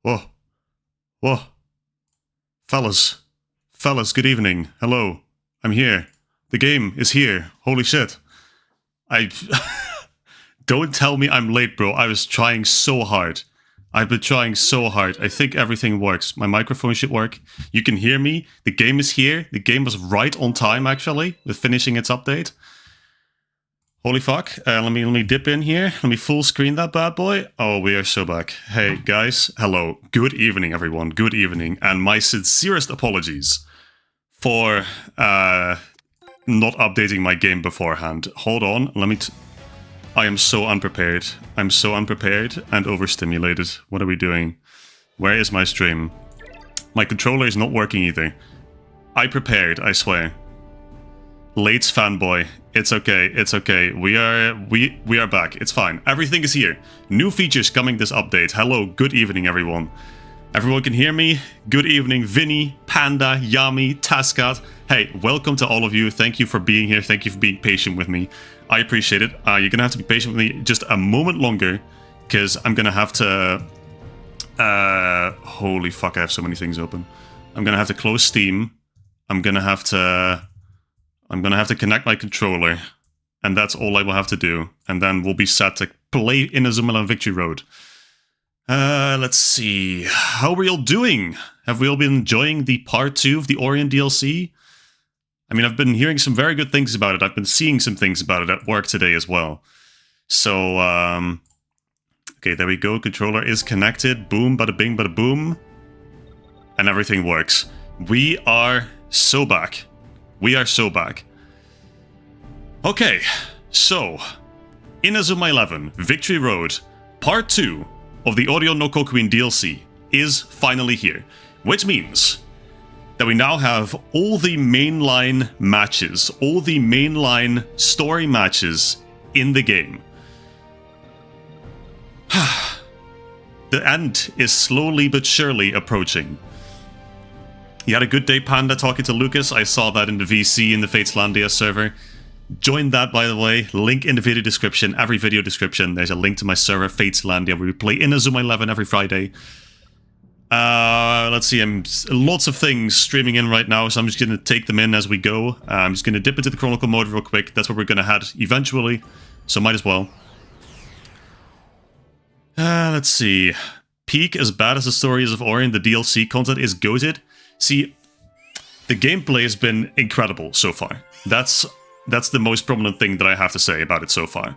Whoa. Whoa. Fellas, good evening. Hello. I'm here. The game is here. Holy shit. Don't tell me I'm late, bro. I was trying so hard. I've been trying so hard. I think everything works. My microphone should work. You can hear me. The game is here. The game was right on time, actually, with finishing its update. Holy fuck. Let me dip in here. Let me full screen that bad boy. Oh, we are so back. Hey, guys. Hello. Good evening, everyone. Good evening. And my sincerest apologies for not updating my game beforehand. Hold on. I am so unprepared. I'm so unprepared and overstimulated. What are we doing? Where is my stream? My controller is not working either. I prepared, I swear. FatesFanboy. It's okay, it's okay. We are back. It's fine. Everything is here. New features coming this update. Hello, good evening, everyone. Everyone can hear me? Good evening, Vinny, Panda, Yami, Taskat. Hey, welcome to all of you. Thank you for being here. Thank you for being patient with me. I appreciate it. You're gonna have to be patient with me just a moment longer, because I'm gonna have to... holy fuck, I have so many things open. I'm gonna have to close Steam. I'm gonna have to connect my controller, and that's all I will have to do. And then we'll be set to play Inazuma Eleven Victory Road. Let's see. How are we all doing? Have we all been enjoying the part 2 of the Orion DLC? I mean, I've been hearing some very good things about it. I've been seeing some things about it at work today as well. So, okay, there we go. Controller is connected. Boom, bada bing, bada boom. And everything works. We are so back. We are so back. Okay, so Inazuma 11 Victory Road Part 2 of the Orion no Kokuin DLC is finally here, which means that we now have all the mainline matches, all the mainline story matches in the game. The end is slowly but surely approaching. You had a good day, Panda, talking to Lucas. I saw that in the VC in the Fateslandia server. Join that, by the way. Link in the video description. Every video description, there's a link to my server, Fateslandia, where we play Inazuma 11 every Friday. Let's see. Lots of things streaming in right now, so I'm just going to take them in as we go. I'm just going to dip into the Chronicle Mode real quick. That's what we're going to head eventually, so might as well. Let's see. Peak, as bad as the story is of Orion, the DLC content is goated. See, the gameplay has been incredible so far. That's the most prominent thing that I have to say about it so far.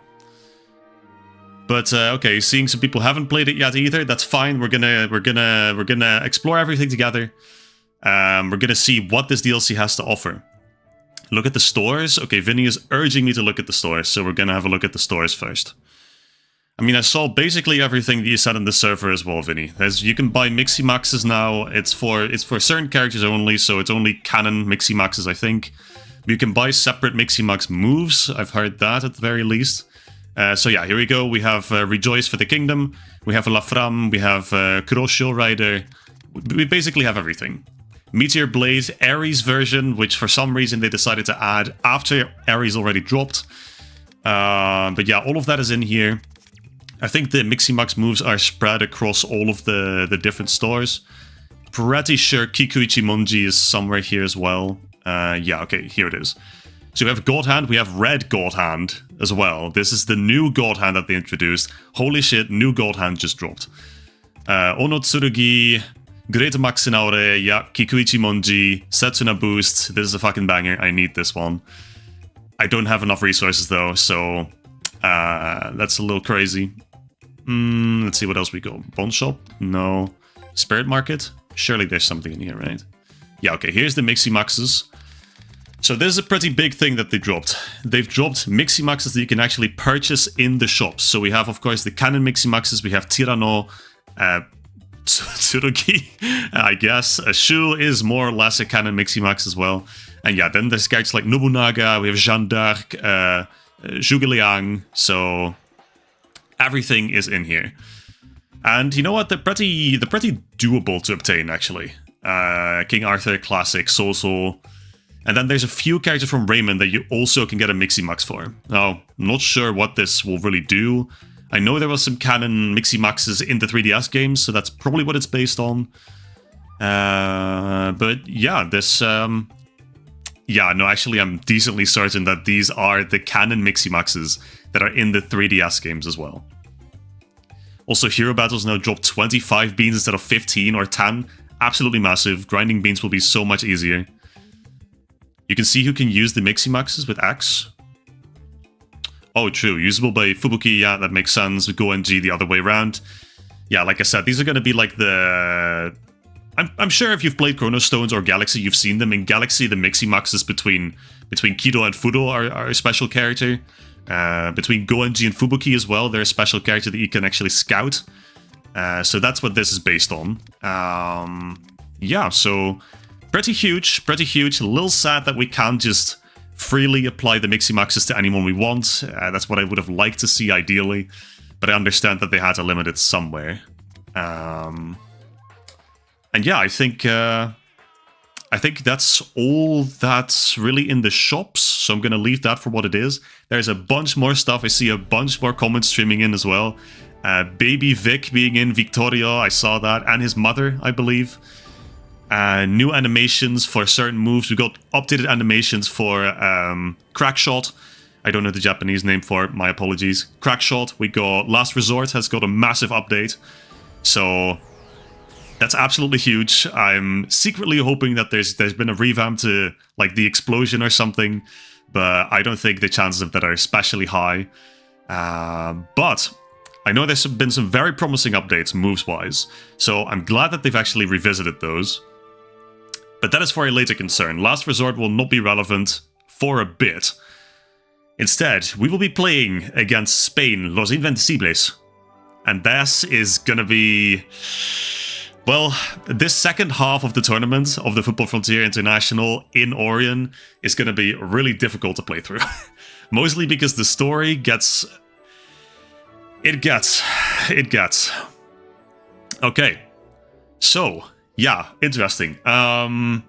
But okay, seeing some people haven't played it yet either, that's fine. We're gonna explore everything together. We're gonna see what this DLC has to offer. Look at the stores. Okay, Vinny is urging me to look at the stores, so we're gonna have a look at the stores first. I mean, I saw basically everything that you said in the server as well, Vinny. You can buy Miximaxes now. It's for certain characters only, so it's only canon Miximaxes, I think. You can buy separate Miximax moves. I've heard that at the very least. So yeah, here we go. We have Rejoice for the Kingdom. We have Lafram. We have Kurosho Rider. We basically have everything. Meteor Blade, Ares version, which for some reason they decided to add after Ares already dropped. But yeah, all of that is in here. I think the Miximax moves are spread across all of the different stores. Pretty sure Kikuichi Monji is somewhere here as well. Yeah, okay, here it is. So we have God Hand, we have Red God Hand as well. This is the new God Hand that they introduced. Holy shit, new God Hand just dropped. Onotsurugi, Great Maxinaure, yeah, Kikuichi Monji, Setsuna Boost. This is a fucking banger, I need this one. I don't have enough resources though, so that's a little crazy. Let's see what else we go. Bond Shop? No. Spirit Market? Surely there's something in here, right? Yeah, okay, here's the Miximaxes. So this is a pretty big thing that they dropped. They've dropped Miximaxes that you can actually purchase in the shops. So we have, of course, the canon Miximaxes. We have Tirano, Tsurugi, I guess. Shu is more or less a canon Miximax as well. And yeah, then there's characters like Nobunaga, we have Jeanne d'Arc, Zhuge Liang. So everything is in here. And you know what? They're pretty doable to obtain, actually. King Arthur Classic, Soul. And then there's a few characters from Raymond that you also can get a Miximax for. Now, I'm not sure what this will really do. I know there was some canon Mixi-Maxes in the 3DS games, so that's probably what it's based on. But yeah, this... yeah, no, actually I'm decently certain that these are the canon Mixi-Maxes that are in the 3DS games as well. Also, Hero Battles now drop 25 beans instead of 15 or 10. Absolutely massive. Grinding beans will be so much easier. You can see who can use the Mixi-Maxes with X. Oh, true. Usable by Fubuki, yeah, that makes sense. With GoNG the other way around. Yeah, like I said, these are going to be like the... I'm sure if you've played Chrono Stones or Galaxy, you've seen them. In Galaxy, the Mixi-Maxes between Kido and Fudo are a special character. Between GoNG and Fubuki as well, they're a special character that you can actually scout. So that's what this is based on. Yeah, so pretty huge. A little sad that we can't just freely apply the Mixi-Maxes to anyone we want. That's what I would have liked to see ideally, but I understand that they had to limit it somewhere. And yeah, I think that's all that's really in the shops, so I'm going to leave that for what it is. There's a bunch more stuff. I see a bunch more comments streaming in as well. Baby Vic being in Victoria, I saw that, and his mother, I believe. New animations for certain moves. We got updated animations for Crackshot. I don't know the Japanese name for it, my apologies. Crackshot. We got Last Resort has got a massive update. So... that's absolutely huge. I'm secretly hoping that there's been a revamp to like the explosion or something, but I don't think the chances of that are especially high. But I know there's been some very promising updates moves-wise, so I'm glad that they've actually revisited those. But that is for a later concern. Last Resort will not be relevant for a bit. Instead, we will be playing against Spain, Los Invencibles. And this is gonna be... well, this second half of the tournament of the Football Frontier International in Orion is going to be really difficult to play through. Mostly because the story gets... It gets. Okay. So, yeah, interesting. Now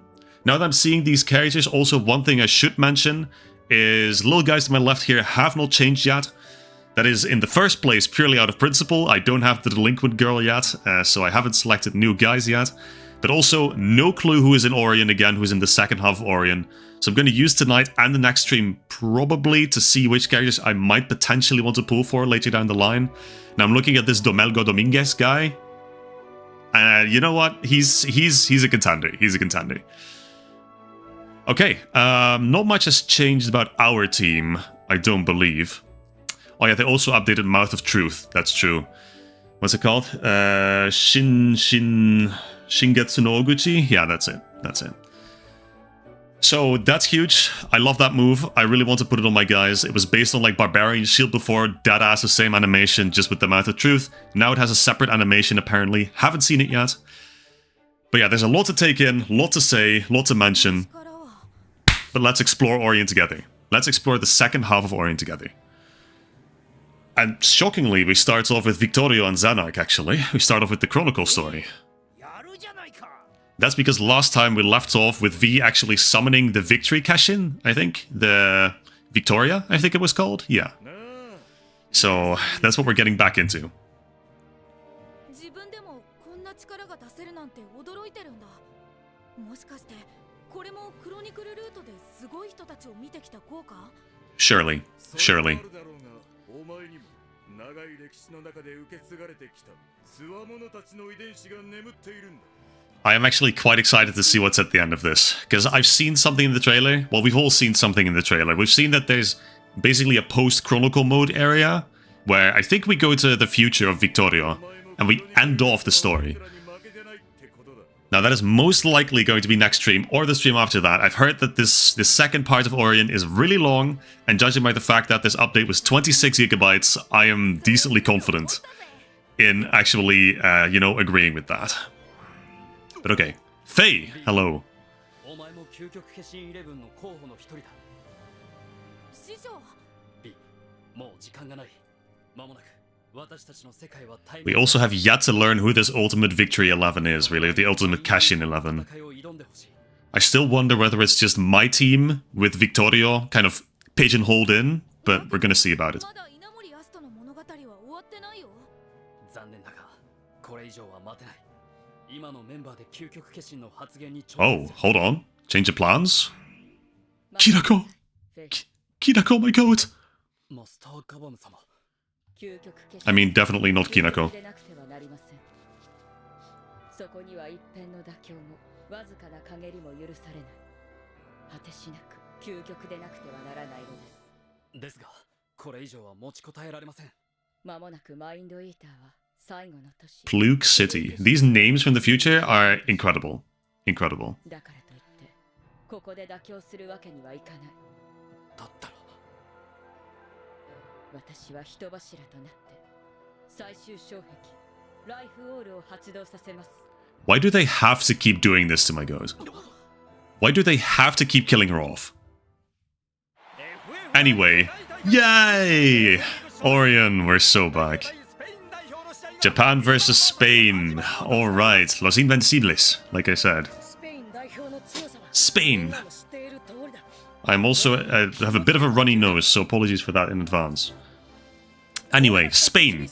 that I'm seeing these characters, also one thing I should mention is little guys to my left here have not changed yet. That is, in the first place, purely out of principle. I don't have the delinquent girl yet, so I haven't selected new guys yet. But also, no clue who is in Orion again, who's in the second half of Orion. So I'm going to use tonight and the next stream probably to see which characters I might potentially want to pull for later down the line. Now I'm looking at this Domelgo Dominguez guy. And you know what? He's a contender. He's a contender. Okay, not much has changed about our team, I don't believe. Oh yeah, they also updated Mouth of Truth. That's true. What's it called? Shingetsu no Oguchi? Yeah, that's it. That's it. So that's huge. I love that move. I really want to put it on my guys. It was based on like Barbarian Shield before. That has the same animation, just with the Mouth of Truth. Now it has a separate animation, apparently. Haven't seen it yet. But yeah, there's a lot to take in, lot to say, lot to mention. But let's explore Orion together. Let's explore the second half of Orion together. And shockingly, we start off with Victorio and Xanark, actually. We start off with the Chronicle story. That's because last time we left off with V actually summoning the Victory Cashin, I think. The Victoria, I think it was called. Yeah. So, that's what we're getting back into. Surely. Surely. I am actually quite excited to see what's at the end of this, because I've seen something in the trailer. Well, we've all seen something in the trailer. We've seen that there's basically a post-Chronicle Mode area, where I think we go to the future of Victoria, and we end off the story. Now that is most likely going to be next stream, or the stream after that. I've heard that this second part of Orion is really long, and judging by the fact that this update was 26 gigabytes, I am decently confident in actually, you know, agreeing with that. But okay. Faye, hello. We also have yet to learn who this Ultimate Victory 11 is, really, the Ultimate Cashin 11. I still wonder whether it's just my team with Victorio kind of pigeonholed in, but we're gonna see about it. Oh, hold on. Change of plans? Kirako! Kirako, my god! I mean, definitely not Kinako. Pluke City. These names from the future are incredible. Incredible. Why do they have to keep doing this to my god? Why do they have to keep killing her off? Anyway, yay! Orion, we're so back. Japan versus Spain. Alright, Los Invencibles, like I said. Spain! I'm also have a bit of a runny nose, so apologies for that in advance. Anyway, Spain.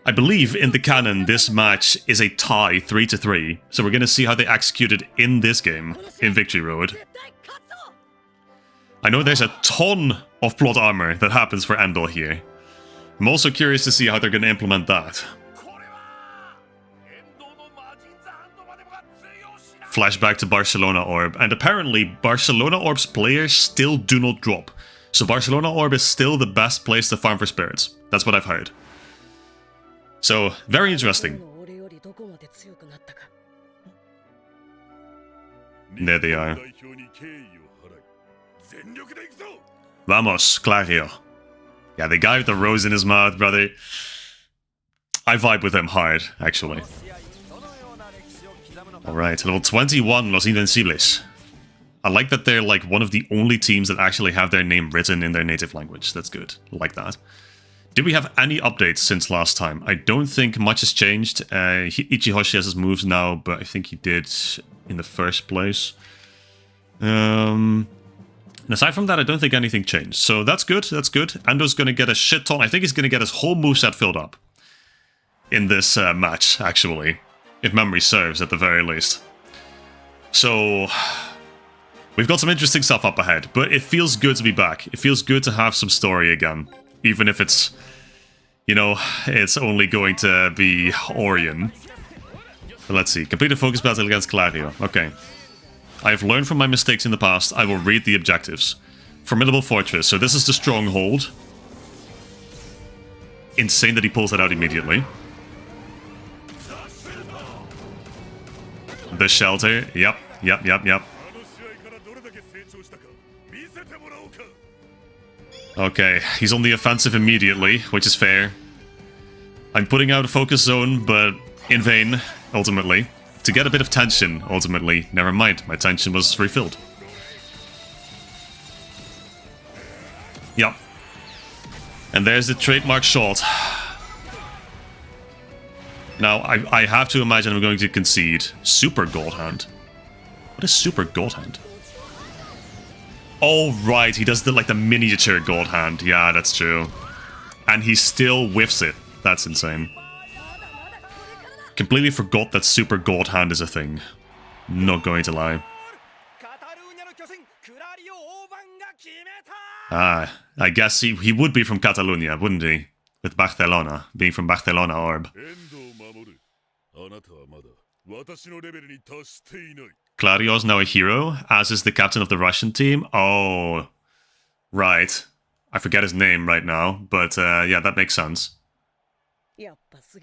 I believe in the canon this match is a tie 3-3, so we're going to see how they execute it in this game, in Victory Road. I know there's a ton of plot armor that happens for Endor here. I'm also curious to see how they're going to implement that. Flashback to Barcelona Orb, and apparently Barcelona Orb's players still do not drop. So Barcelona Orb is still the best place to farm for spirits. That's what I've heard. So, very interesting. There they are. Vamos, Clario. Yeah, the guy with the rose in his mouth, brother. I vibe with him hard, actually. Alright, level 21, Los Invencibles. I like that they're like one of the only teams that actually have their name written in their native language. That's good. I like that. Did we have any updates since last time? I don't think much has changed. Ichihoshi has his moves now, but I think he did in the first place. And aside from that, I don't think anything changed. So that's good, that's good. Ando's going to get a shit ton. I think he's going to get his whole moveset filled up in this match, actually. If memory serves, at the very least. So we've got some interesting stuff up ahead, but it feels good to be back. It feels good to have some story again. Even if it's, you know, it's only going to be Orion. But let's see. Complete a focus battle against Clario. Okay. I have learned from my mistakes in the past. I will read the objectives. Formidable Fortress. So this is the stronghold. Insane that he pulls that out immediately. The shelter. Yep. Okay, he's on the offensive immediately, which is fair. I'm putting out a focus zone, but in vain, ultimately. To get a bit of tension, ultimately. Never mind, my tension was refilled. Yep. And there's the trademark shot. Now, I have to imagine I'm going to concede. Super Gold Hand. What is Super Gold Hand? Oh, right, he does the miniature Gold Hand. Yeah, that's true. And he still whiffs it. That's insane. Completely forgot that Super Gold Hand is a thing. Not going to lie. Ah, I guess he would be from Catalonia, wouldn't he? With Barcelona, being from Barcelona Orb. Clario's now a hero, as is the captain of the Russian team. Oh, right. I forget his name right now, but yeah, that makes sense.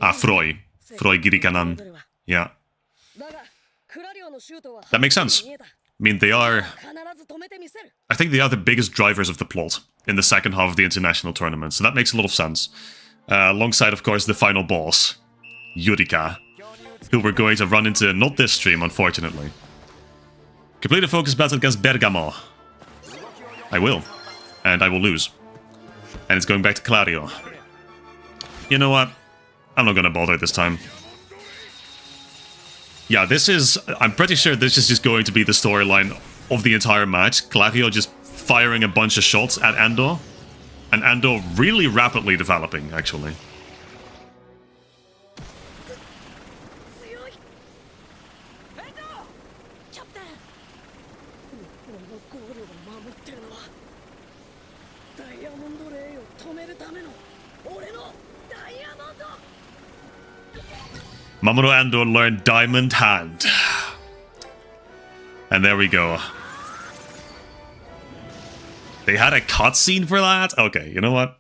Ah, Froy. Froy Girikanan. Yeah. That makes sense. I mean, they are... I think they are the biggest drivers of the plot in the second half of the international tournament, so that makes a lot of sense. Alongside, of course, the final boss, Yurika, who we're going to run into not this stream, unfortunately. Complete a focus battle against Bergamo. I will. And I will lose. And it's going back to Clario. You know what? I'm not gonna bother this time. Yeah, this is... I'm pretty sure this is just going to be the storyline of the entire match. Clario just firing a bunch of shots at Ando. And Ando really rapidly developing, actually. Mamoru Ando learned Diamond Hand. And there we go. They had a cutscene for that? Okay, you know what?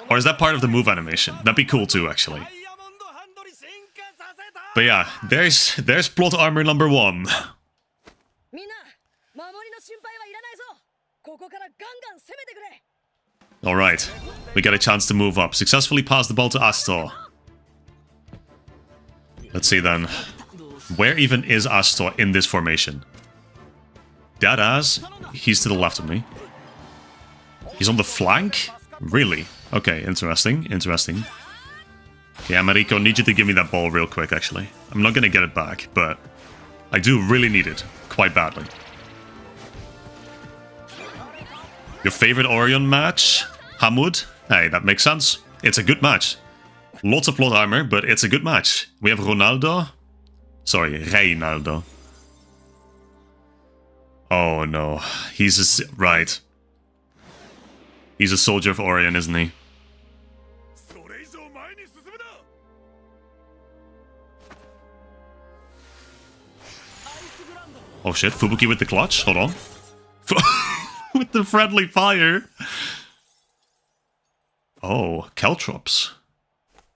Or is that part of the move animation? That'd be cool too, actually. But yeah, there's plot armor number 1. Alright, we get a chance to move up. Successfully pass the ball to Astor. Let's see then. Where even is Astor in this formation? Deadass, he's to the left of me. He's on the flank? Really? Okay, interesting, interesting. Okay, Americo, need you to give me that ball real quick, actually. I'm not gonna get it back, but I do really need it. Quite badly. Your favorite Orion match? Hamud? Hey, that makes sense. It's a good match. Lots of plot armor, but it's a good match. We have Ronaldo. Sorry, Reynaldo. Oh no. He's a... Right. He's a soldier of Orion, isn't he? Oh shit, Fubuki with the clutch? Hold on. With the friendly fire. Oh, Caltrops.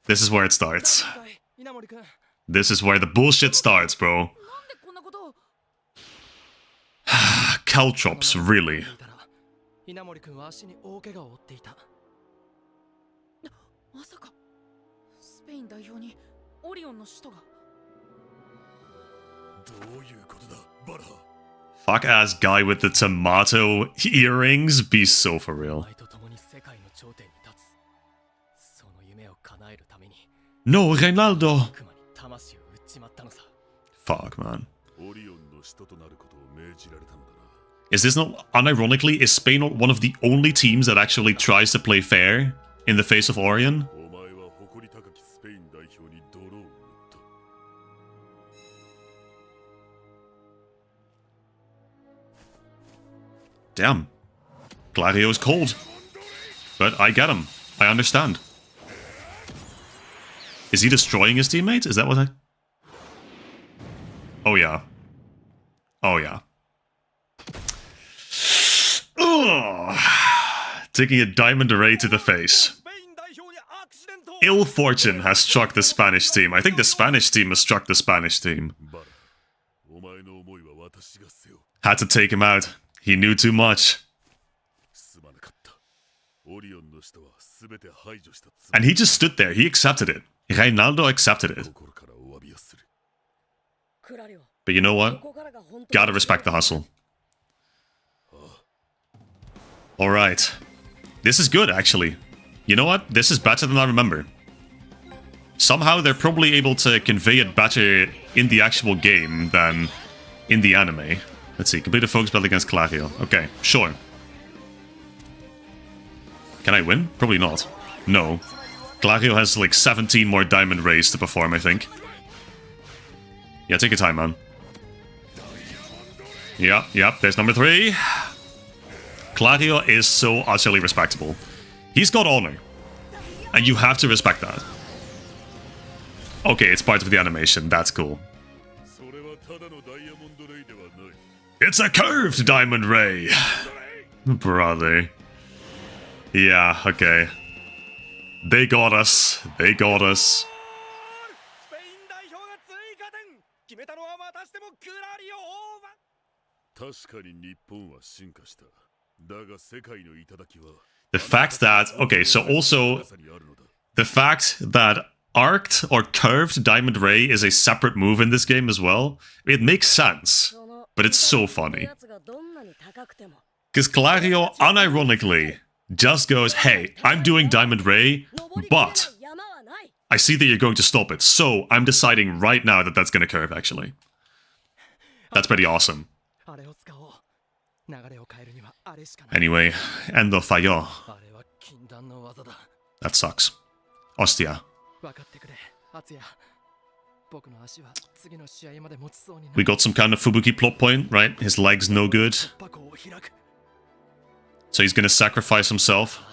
This is where it starts. This is where the bullshit starts, bro. Caltrops, really. Fuck ass guy with the tomato earrings, be so for real. No, Reynaldo! Fuck, man. Is this not, unironically, is Spain not one of the only teams that actually tries to play fair in the face of Orion? Damn. Gladio's cold. But I get him. I understand. Is he destroying his teammates? Is that what I... Oh yeah. Oh yeah. Ugh. Taking a diamond array to the face. Ill fortune has struck the Spanish team. I think the Spanish team has struck the Spanish team. Had to take him out. He knew too much. And he just stood there. He accepted it. Reynaldo accepted it. But you know what? Gotta respect the hustle. Alright. This is good, actually. You know what? This is better than I remember. Somehow they're probably able to convey it better in the actual game than in the anime. Let's see. Complete a focus battle against Clario. Okay, sure. Can I win? Probably not. No. Clario has like 17 more diamond rays to perform, I think. Yeah, take your time, man. Yep, there's number 3. Clario is so utterly respectable. He's got honor. And you have to respect that. Okay, it's part of the animation. That's cool. It's a curved diamond ray! Brother. Yeah, okay. They got us. They got us. The fact that... Okay, so also... The fact that arced or curved diamond ray is a separate move in this game as well. It makes sense. But it's so funny. Because Clario, unironically, just goes, hey, I'm doing Diamond Ray, but I see that you're going to stop it, so I'm deciding right now that that's going to curve, actually. That's pretty awesome. Anyway, Endo falló. That sucks. Hostia. We got some kind of Fubuki plot point, right? His leg's no good. So he's gonna sacrifice himself.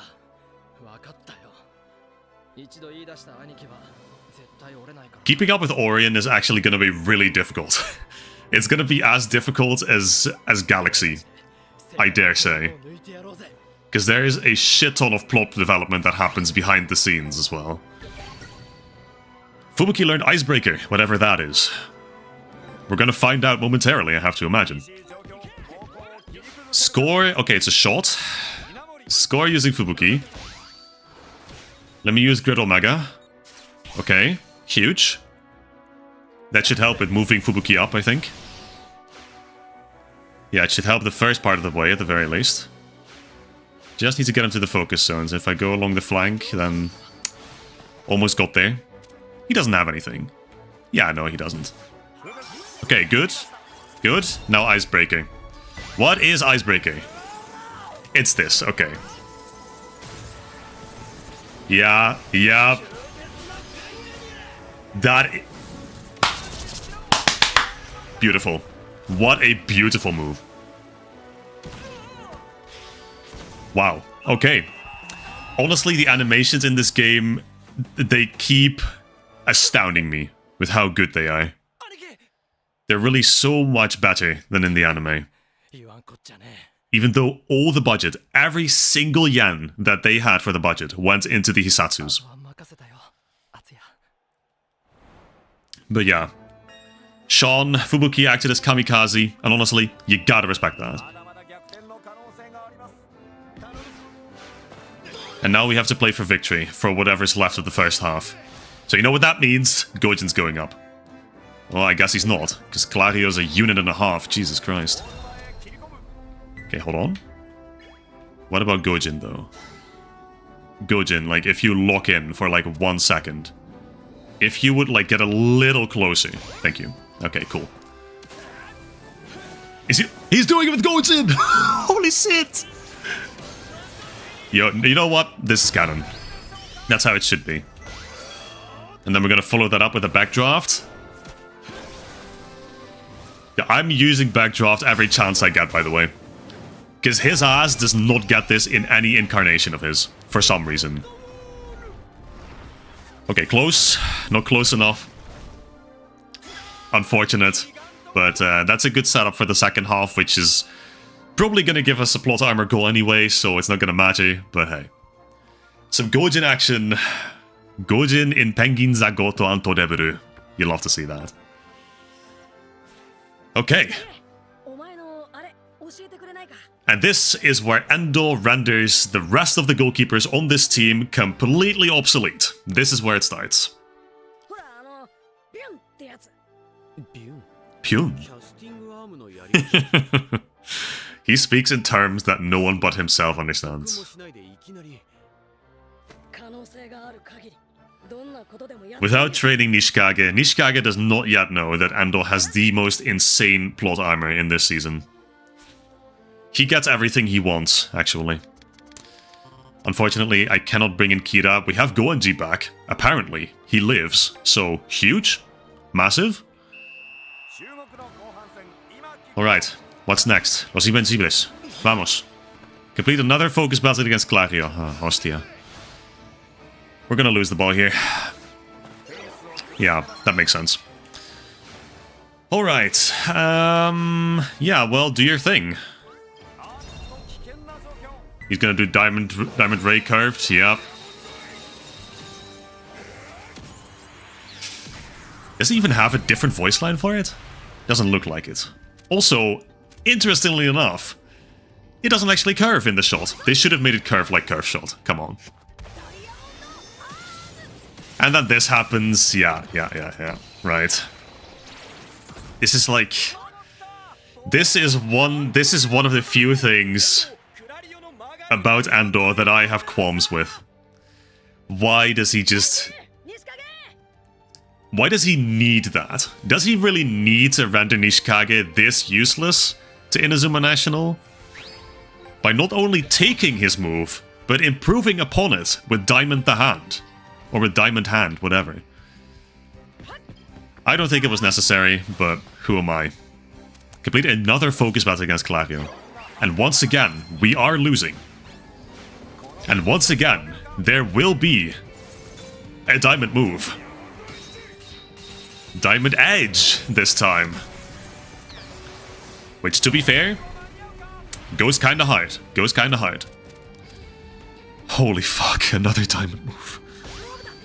Keeping up with Orion is actually gonna be really difficult. It's gonna be as difficult as Galaxy, I dare say. Because there is a shit ton of plot development that happens behind the scenes as well. Fubuki learned Icebreaker, whatever that is. We're gonna find out momentarily, I have to imagine. Score, okay, it's a shot. Score using Fubuki. Let me use Grid Omega. Okay, huge. That should help with moving Fubuki up, I think. Yeah, it should help the first part of the way, at the very least. Just need to get him to the focus zones. If I go along the flank, then... Almost got there. He doesn't have anything. Yeah, no, he doesn't. Okay, good. Good. Now Icebreaker. What is Icebreaker? It's this, okay. Yeah, yeah. That... Beautiful. What a beautiful move. Wow. Okay. Honestly, the animations in this game, they keep astounding me with how good they are. They're really so much better than in the anime. Even though all the budget, every single yen that they had for the budget went into the Hisatsus. But yeah. Sean, Fubuki acted as kamikaze, and honestly, you gotta respect that. And now we have to play for victory, for whatever's left of the first half. So you know what that means? Gojin's going up. Well, I guess he's not, because Clario's a unit and a half, Jesus Christ. Okay, hold on. What about Gojin, though? Gojin, like, if you lock in for, like, 1 second. If you would, like, get a little closer. Thank you. Okay, cool. Is he... He's doing it with Gojin! Holy shit! Yo, you know what? This is canon. That's how it should be. And then we're gonna follow that up with a backdraft. Yeah, I'm using backdraft every chance I get, by the way. Because his ass does not get this in any incarnation of his, for some reason. Okay, close. Not close enough. Unfortunate. But that's a good setup for the second half, which is probably going to give us a plot armor goal anyway, so it's not going to matter, but hey. Some Gojin action. Gojin in Penguin Zagoto Anto Deberu. You'll love to see that. Okay. And this is where Endo renders the rest of the goalkeepers on this team completely obsolete. This is where it starts. Pyun. He speaks in terms that no one but himself understands. Without training Nishikage, Nishikage does not yet know that Endo has the most insane plot armor in this season. He gets everything he wants, actually. Unfortunately, I cannot bring in Kira. We have Goenji back. Apparently, he lives. So, huge? Massive? Alright, what's next? Los Invencibles. Vamos. Complete another focus battle against Clario. Hostia. We're gonna lose the ball here. Yeah, that makes sense. Alright. Yeah, well, do your thing. He's gonna do Diamond Ray curved, yeah. Does he even have a different voice line for it? Doesn't look like it. Also, interestingly enough, it doesn't actually curve in the shot. They should have made it curve like Curve Shot. Come on. And then this happens. Yeah. Right. This is like... This is one of the few things about Endo that I have qualms with. Why does he just... Why does he need that? Does he really need to render Nishikage this useless to Inazuma National? By not only taking his move, but improving upon it with Diamond the Hand. Or with Diamond Hand, whatever. I don't think it was necessary, but who am I? Complete another focus battle against Clario. And once again, we are losing. And once again, there will be a diamond move. Diamond Edge this time. Which, to be fair, goes kinda hard. Goes kinda hard. Holy fuck, another diamond move.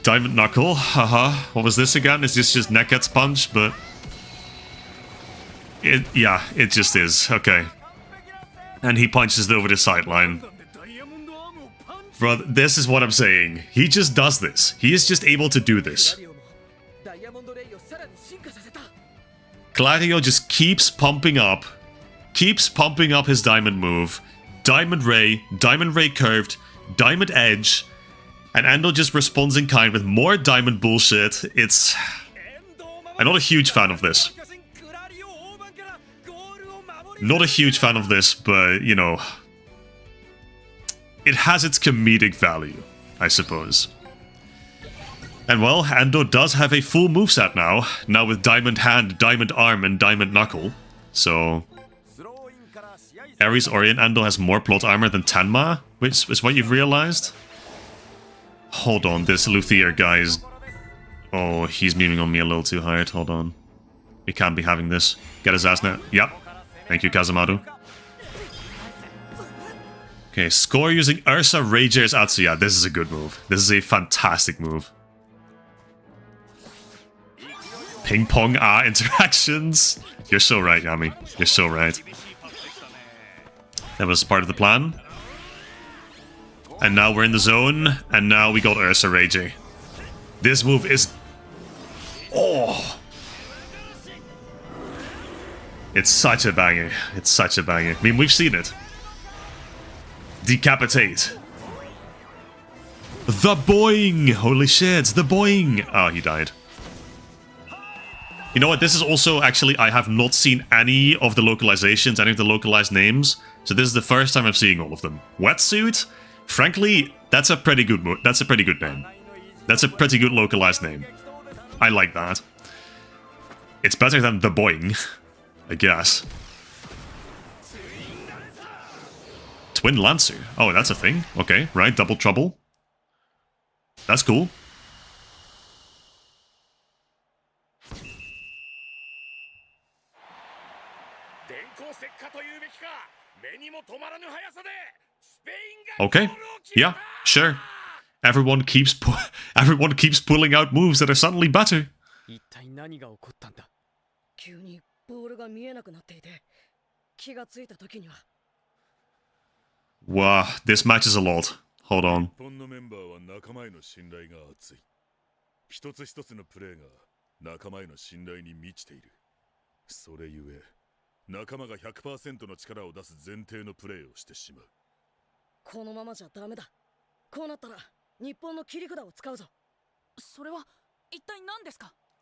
Diamond Knuckle, haha. What was this again? Is this just neck gets punched? But yeah, it just is. Okay. And he punches it over the sideline. Bro, this is what I'm saying. He just does this. He is just able to do this. Clario just keeps pumping up his diamond move. Diamond Ray curved, Diamond Edge, and Endo just responds in kind with more diamond bullshit. I'm not a huge fan of this. Not a huge fan of this, but, you know, it has its comedic value, I suppose. And well, Endo does have a full moveset now with Diamond Hand, Diamond Arm, and Diamond Knuckle. So, Ares Orion Endo has more plot armor than Tenma, which is what you've realized? Hold on, this Luthier guy is... Oh, he's memeing on me a little too hard, hold on. We can't be having this. Get his ass now. Yep. Thank you, Kazamaru. Okay, score using Ursa Rager's Atsuya. This is a good move. This is a fantastic move. Ping pong interactions. You're so right, Yami. You're so right. That was part of the plan. And now we're in the zone, and now we got Ursa Rager. This move is... Oh! It's such a banger. It's such a banger. I mean, we've seen it. Decapitate. The boing! Holy shit, the boing! Oh, he died. You know what, this is also, actually, I have not seen any of the localizations, any of the localized names. So this is the first time I'm seeing all of them. Wetsuit? Frankly, that's a pretty good name. That's a pretty good localized name. I like that. It's better than the boing, I guess. Twin Lancer. Oh, that's a thing. Okay, right, double trouble. That's cool. Okay, yeah, sure. Everyone keeps pulling out moves that are suddenly better. Wow, this matches a lot. Hold on.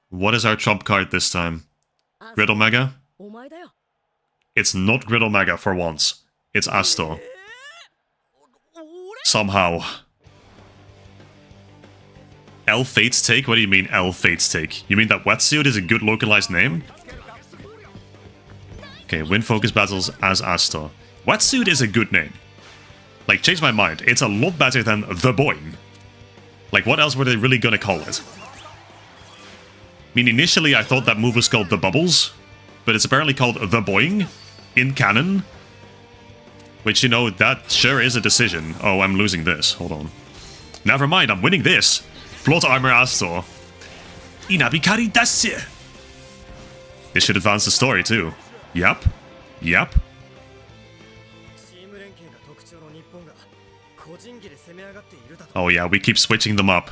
What is our trump card this time? Grid Omega? It's not Grid Omega for once. It's Astor. Somehow. L Fate's Take? What do you mean L Fate's Take? You mean that Wetsuit is a good localized name? Okay, win focus battles as Astor. Wetsuit is a good name. Like, change my mind. It's a lot better than The Boing. Like, what else were they really gonna call it? I mean, initially I thought that move was called The Bubbles, but it's apparently called The Boing in canon. Which, you know, that sure is a decision. Oh, I'm losing this. Hold on. Never mind, I'm winning this. Plot armor Astor. Inabikari dashi. This should advance the story, too. Yep. Yep. Oh yeah, we keep switching them up.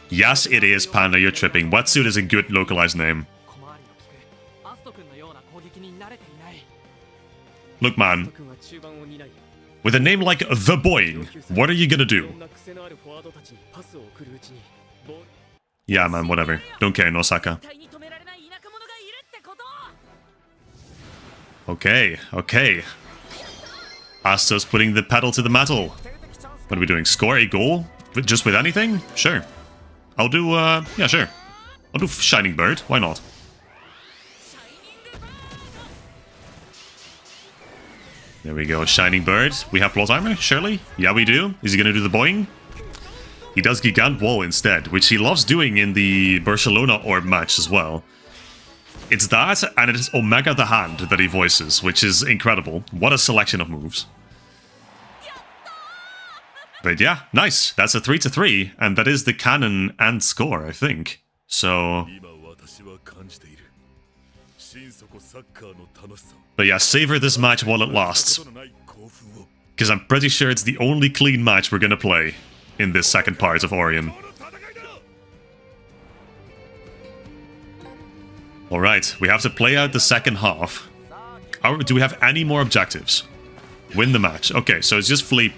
Yes, it is, Panda, you're tripping. Wetsuit is a good localized name. Look, man. With a name like The Boing, what are you gonna do? Yeah, man, whatever. Don't care, Nosaka. Okay, okay. Astor's putting the pedal to the metal. What are we doing? Score a goal? Just with anything? Sure. I'll do, yeah, sure. I'll do Shining Bird. Why not? There we go. Shining Bird. We have plot armor, surely? Yeah, we do. Is he going to do the boing? He does Gigant Wall instead, which he loves doing in the Barcelona Orb match as well. It's that, and it is Omega the Hand that he voices, which is incredible. What a selection of moves. But yeah, nice. That's a 3-3, and that is the canon and score, I think. So... But yeah, savor this match while it lasts. Because I'm pretty sure it's the only clean match we're gonna play in this second part of Orion. Alright, we have to play out the second half. Do we have any more objectives? Win the match. Okay, so it's just free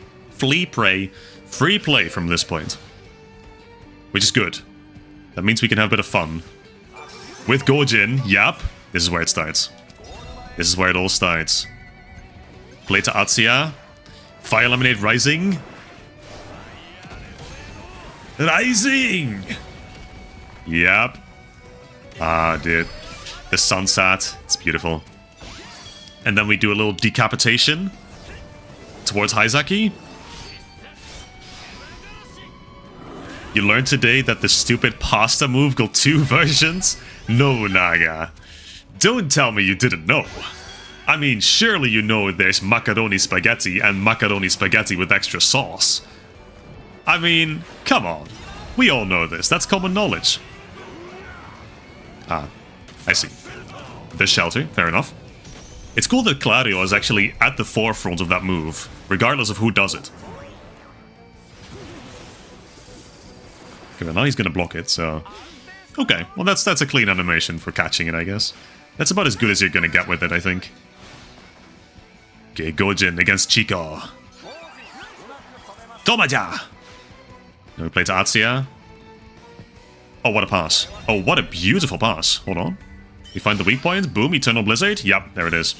play from this point. Which is good. That means we can have a bit of fun. With Gojin, yep. This is where it starts. This is where it all starts. Play to Atsuya. Fire Eliminate Rising. Rising! Yep. Ah, dude. The sunset. It's beautiful. And then we do a little decapitation towards Haizaki. You learned today that the stupid pasta move got 2 versions? No, Naga. Don't tell me you didn't know. I mean, surely you know there's macaroni spaghetti and macaroni spaghetti with extra sauce. I mean, come on. We all know this. That's common knowledge. Ah, I see. The shelter, fair enough. It's cool that Claudio is actually at the forefront of that move, regardless of who does it. Okay, well now he's gonna block it, so... Okay, well that's a clean animation for catching it, I guess. That's about as good as you're gonna get with it, I think. Okay, Gojin against Chico. Tomaja! Then we play to Atsuya. Oh, what a pass. Oh, what a beautiful pass. Hold on. We find the weak point. Boom, Eternal Blizzard. Yep, there it is.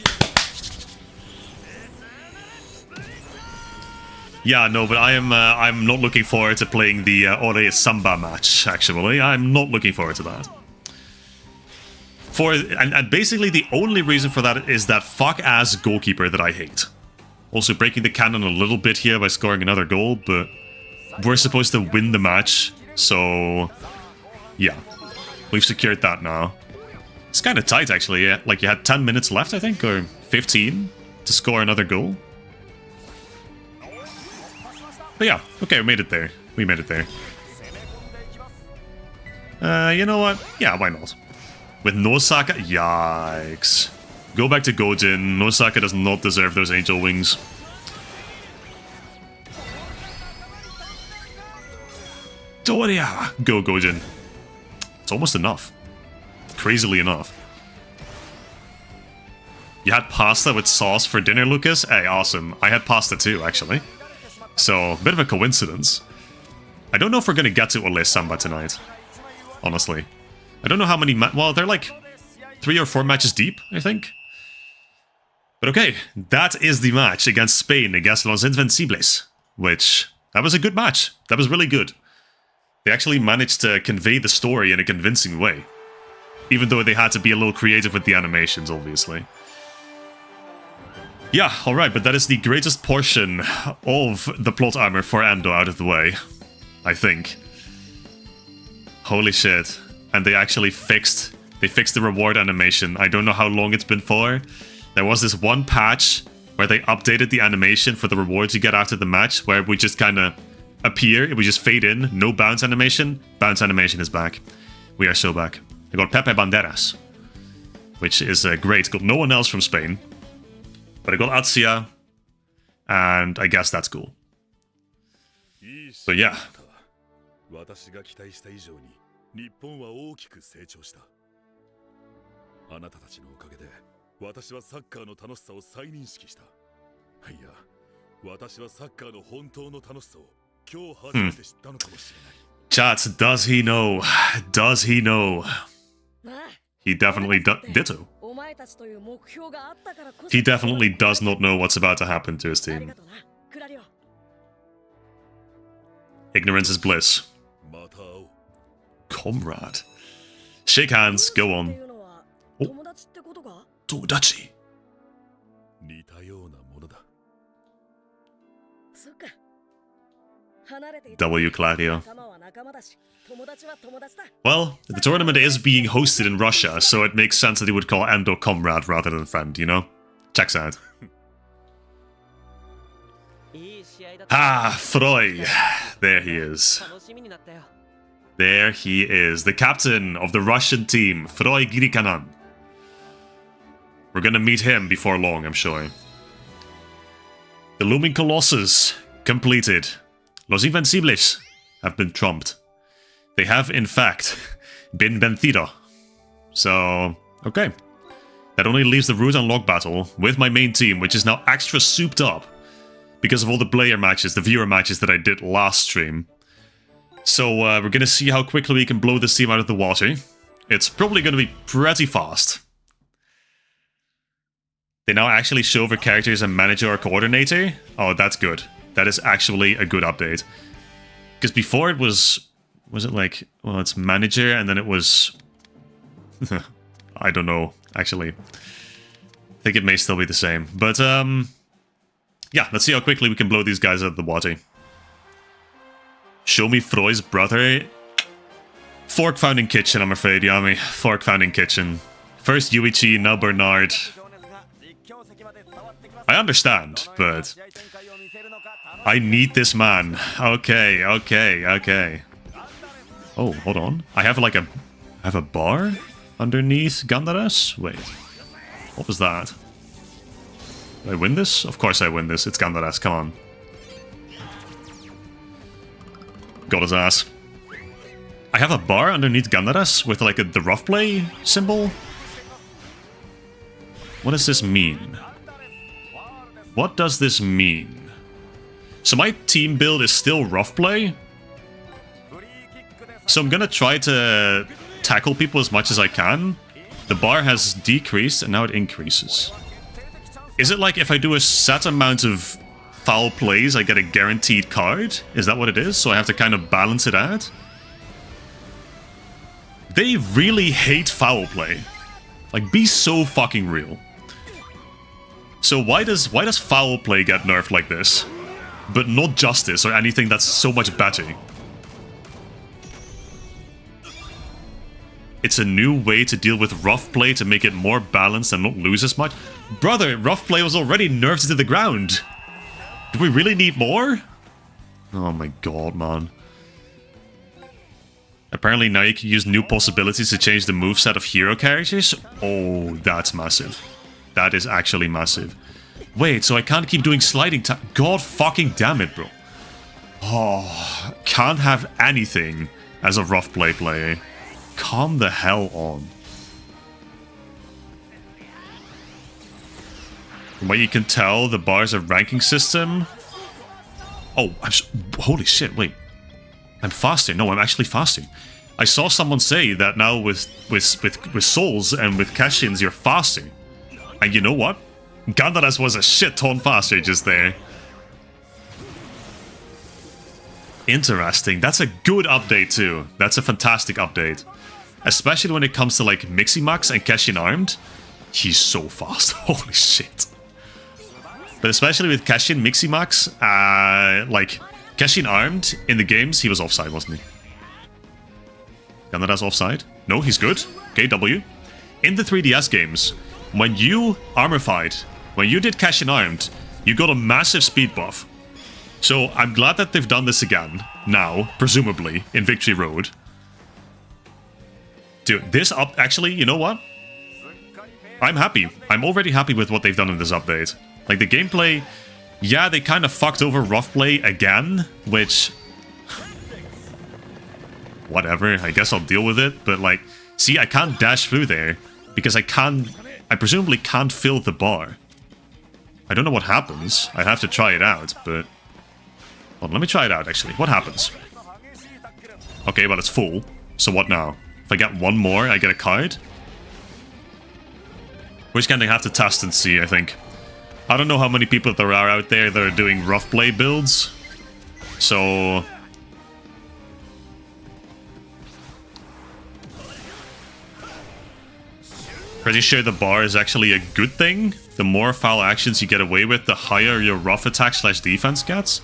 Yeah, no, but I'm not looking forward to playing the Ore Samba match, actually. I'm not looking forward to that. And basically the only reason for that is that fuck-ass goalkeeper that I hate. Also breaking the cannon a little bit here by scoring another goal, but we're supposed to win the match, so... Yeah, we've secured that now. It's kind of tight, actually. Yeah? Like, you had 10 minutes left, I think, or 15 to score another goal. But yeah, okay, we made it there. We made it there. You know what? Yeah, why not? With Nosaka... Yikes. Go back to Gojin. Nosaka does not deserve those angel wings. Doria! Go, Gojin. It's almost enough. Crazily enough. You had pasta with sauce for dinner, Lucas? Hey, awesome. I had pasta too, actually. So, a bit of a coincidence. I don't know if we're going to get to Ole Samba tonight. Honestly. I don't know how many well, they're like 3 or 4 matches deep, I think. But okay, that is the match against Spain, against Los Invencibles. Which, that was a good match. That was really good. They actually managed to convey the story in a convincing way. Even though they had to be a little creative with the animations, obviously. Yeah, alright, but that is the greatest portion of the plot armor for Ando out of the way. I think. Holy shit. And they actually fixed the reward animation. I don't know how long it's been for. There was this one patch where they updated the animation for the rewards you get after the match, where we just kind of appear, we just fade in, no bounce animation. Bounce animation is back. We are so back. I got Pepe Banderas, which is great. Got no one else from Spain. But I got Atsuya, and I guess that's cool. So yeah. Chat, does he know? Does he know? He definitely ditto. He definitely does not know what's about to happen to his team. Ignorance is bliss. Comrade. Shake hands, go on. Oh. Tomodachi. W Claudio. Well, the tournament is being hosted in Russia, so it makes sense that he would call Endo comrade rather than friend, you know? Checks out. Ah, Freud. There he is. There he is, the captain of the Russian team, Freud Girikanan. We're gonna meet him before long, I'm sure. The Looming Colossus completed. Los Invencibles have been trumped. They have, in fact, been vencido. So, okay. That only leaves the route unlock battle with my main team, which is now extra souped up because of all the player matches, the viewer matches that I did last stream. So we're gonna see how quickly we can blow this team out of the water. It's probably gonna be pretty fast. They now actually show their characters and manager or coordinator. Oh, that's good. That is actually a good update. Because before it was it like, well, it's manager and then it was... I don't know, actually. I think it may still be the same. But, yeah, let's see how quickly we can blow these guys out of the water. Show me Freud's brother. Fork Founding Kitchen, I'm afraid, Yami. Fork Founding Kitchen. First Yuichi, now Bernard. I understand, but... I need this man. Okay, okay, okay. Oh, hold on. I have like I have a bar underneath Gandaras? Wait. What was that? Do I win this? Of course I win this. It's Gandaras, come on. Got his ass. I have a bar underneath Gandaras with like the rough play symbol? What does this mean? What does this mean? So my team build is still rough play. So I'm gonna try to tackle people as much as I can. The bar has decreased and now it increases. Is it like if I do a set amount of foul plays, I get a guaranteed card? Is that what it is? So I have to kind of balance it out? They really hate foul play. Like, be so fucking real. So why does foul play get nerfed like this? But not justice or anything that's so much better. It's a new way to deal with rough play to make it more balanced and not lose as much. Brother, rough play was already nerfed to the ground. Do we really need more? Oh my god, man. Apparently now you can use new possibilities to change the moveset of hero characters. Oh, that's massive. That is actually massive. Wait, so I can't keep doing sliding tap. God fucking damn it, bro. Oh, can't have anything as a rough play player. Calm the hell on. From what you can tell, the bar's a ranking system. Oh, holy shit, wait. I'm fasting. No, I'm actually fasting. I saw someone say that now with souls and with cash-ins, you're fasting. And you know what? Gandaras was a shit ton faster just there. Interesting. That's a good update too. That's a fantastic update. Especially when it comes to like Miximax and Cashin Armed. He's so fast. Holy shit. But especially with Cashin Miximax, like Cashin Armed in the games, he was offside, wasn't he? Gandaras offside? No, he's good. Okay, W. In the 3DS games, when you armor fight, when you did Cashin Armed, you got a massive speed buff. So I'm glad that they've done this again, now, presumably, in Victory Road. Dude, this up, actually, you know what? I'm happy. I'm already happy with what they've done in this update. Like, the gameplay, yeah, they kind of fucked over rough play again, which... whatever, I guess I'll deal with it, but like, see, I can't dash through there, because I presumably can't fill the bar. I don't know what happens. I have to try it out, but... well, let me try it out, actually. What happens? Okay, well, it's full. So what now? If I get one more, I get a card? We're just gonna have to test and see, I think. I don't know how many people there are out there that are doing rough play builds. So... Pretty sure the bar is actually a good thing. The more foul actions you get away with, the higher your rough attack / defense gets.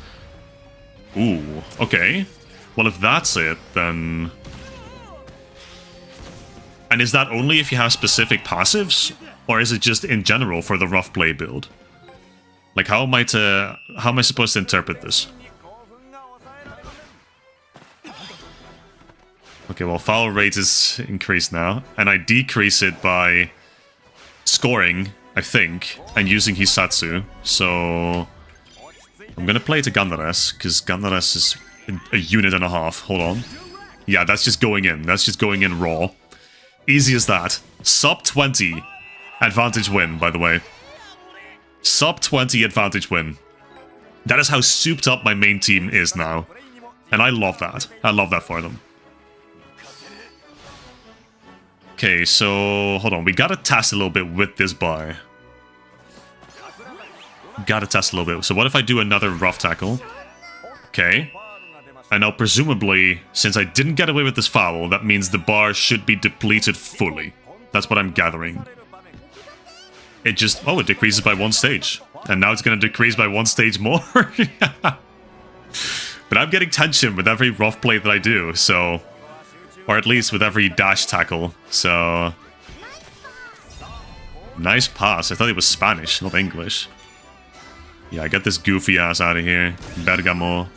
Ooh, okay. Well, if that's it, then... And is that only if you have specific passives? Or is it just in general for the rough play build? Like, how am I supposed to interpret this? Okay, well, foul rate is increased now, and I decrease it by scoring, I think, and using Hisatsu. So I'm gonna play to Gandares, because Gandares is a unit and a half. Hold on. Yeah, that's just going in. That's just going in raw. Easy as that. Sub 20 advantage win, by the way. Sub 20 advantage win. That is how souped up my main team is now. And I love that. I love that for them. Okay, so hold on. We gotta test a little bit with this bar. Gotta test a little bit. So what if I do another rough tackle? Okay. And now presumably, since I didn't get away with this foul, that means the bar should be depleted fully. That's what I'm gathering. It just... Oh, it decreases by 1 stage. And now it's gonna decrease by 1 stage more. But I'm getting tension with every rough play that I do, so... Or at least with every dash tackle, so... Nice pass. I thought it was Spanish, not English. Yeah, get this goofy ass out of here. Bergamo.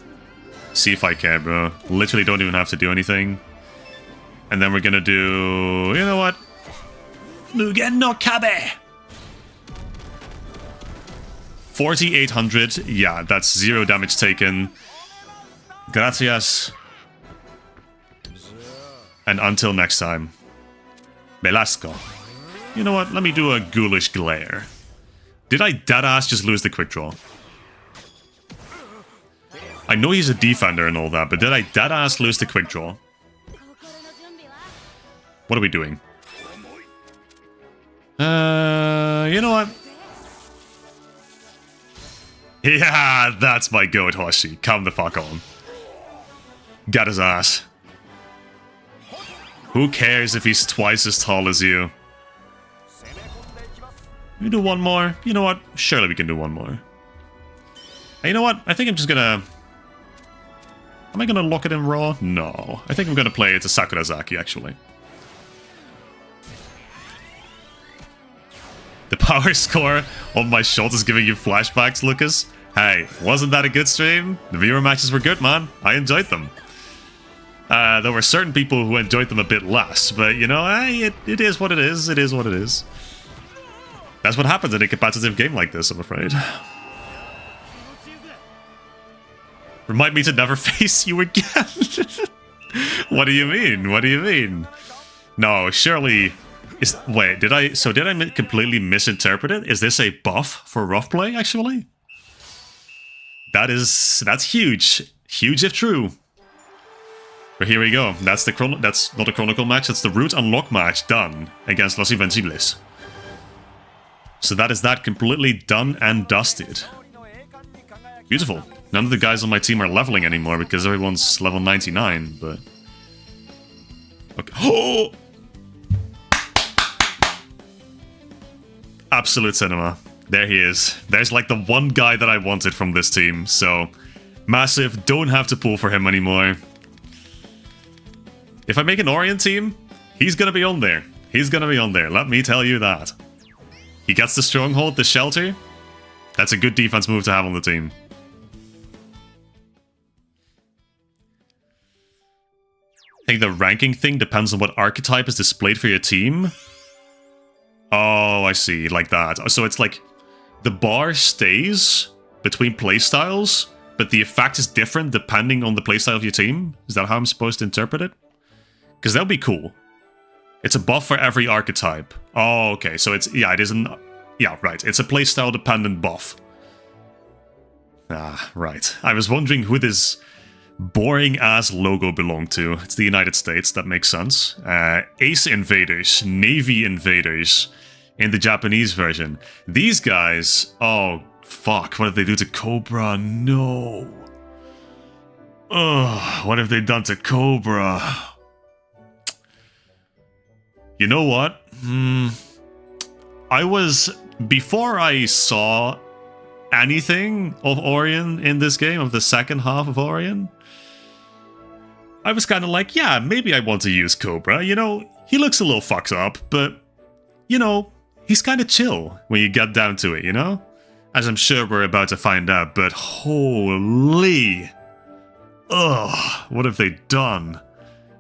See if I care, bro. Literally don't even have to do anything. And then we're gonna do... You know what? Mugen no Kabe! 4,800. Yeah, that's 0 damage taken. Gracias. And until next time. Velasco. You know what? Let me do a ghoulish glare. Did I deadass just lose the quick draw? I know he's a defender and all that, but did I deadass lose the quick draw? What are we doing? You know what? Yeah, that's my goat, Hoshi. Come the fuck on. Got his ass. Who cares if he's twice as tall as you? We do one more. You know what? Surely we can do one more. And you know what? I think I'm just gonna... Am I gonna lock it in raw? No. I think I'm gonna play it to Sakurazaki, actually. The power score on my shot is giving you flashbacks, Lucas. Hey, wasn't that a good stream? The viewer matches were good, man. I enjoyed them. There were certain people who enjoyed them a bit less, but you know, it is what it is. It is what it is. That's what happens in a competitive game like this, I'm afraid. Remind me to never face you again. What do you mean? What do you mean? No, surely... Wait, did I completely misinterpret it? Is this a buff for rough play, actually? That's huge. Huge if true. But here we go. That's not a Chronicle match, that's the Root Unlock match done against Los Invencibles. So that is that completely done and dusted. Beautiful. None of the guys on my team are leveling anymore because everyone's level 99, but... Okay. Oh! Absolute cinema. There he is. There's like the one guy that I wanted from this team, so... Massive, don't have to pull for him anymore. If I make an Orion team, he's gonna be on there. He's gonna be on there, let me tell you that. He gets the Stronghold, the Shelter. That's a good defense move to have on the team. I think the ranking thing depends on what archetype is displayed for your team. Oh, I see, like that. So it's like the bar stays between playstyles, but the effect is different depending on the playstyle of your team. Is that how I'm supposed to interpret it? Because that'll be cool. It's a buff for every archetype. Oh, okay. So it's... Yeah, it isn't... Yeah, right. It's a playstyle dependent buff. Ah, right. I was wondering who this boring-ass logo belonged to. It's the United States. That makes sense. Ace Invaders. Navy Invaders. In the Japanese version. These guys... Oh, fuck. What did they do to Cobra? No. Ugh. What have they done to Cobra? You know what? before I saw anything of Orion in this game, of the second half of Orion, I was kind of like, yeah, maybe I want to use Cobra. You know, he looks a little fucked up, but, you know, he's kind of chill when you get down to it, you know? As I'm sure we're about to find out, but holy... Ugh, what have they done?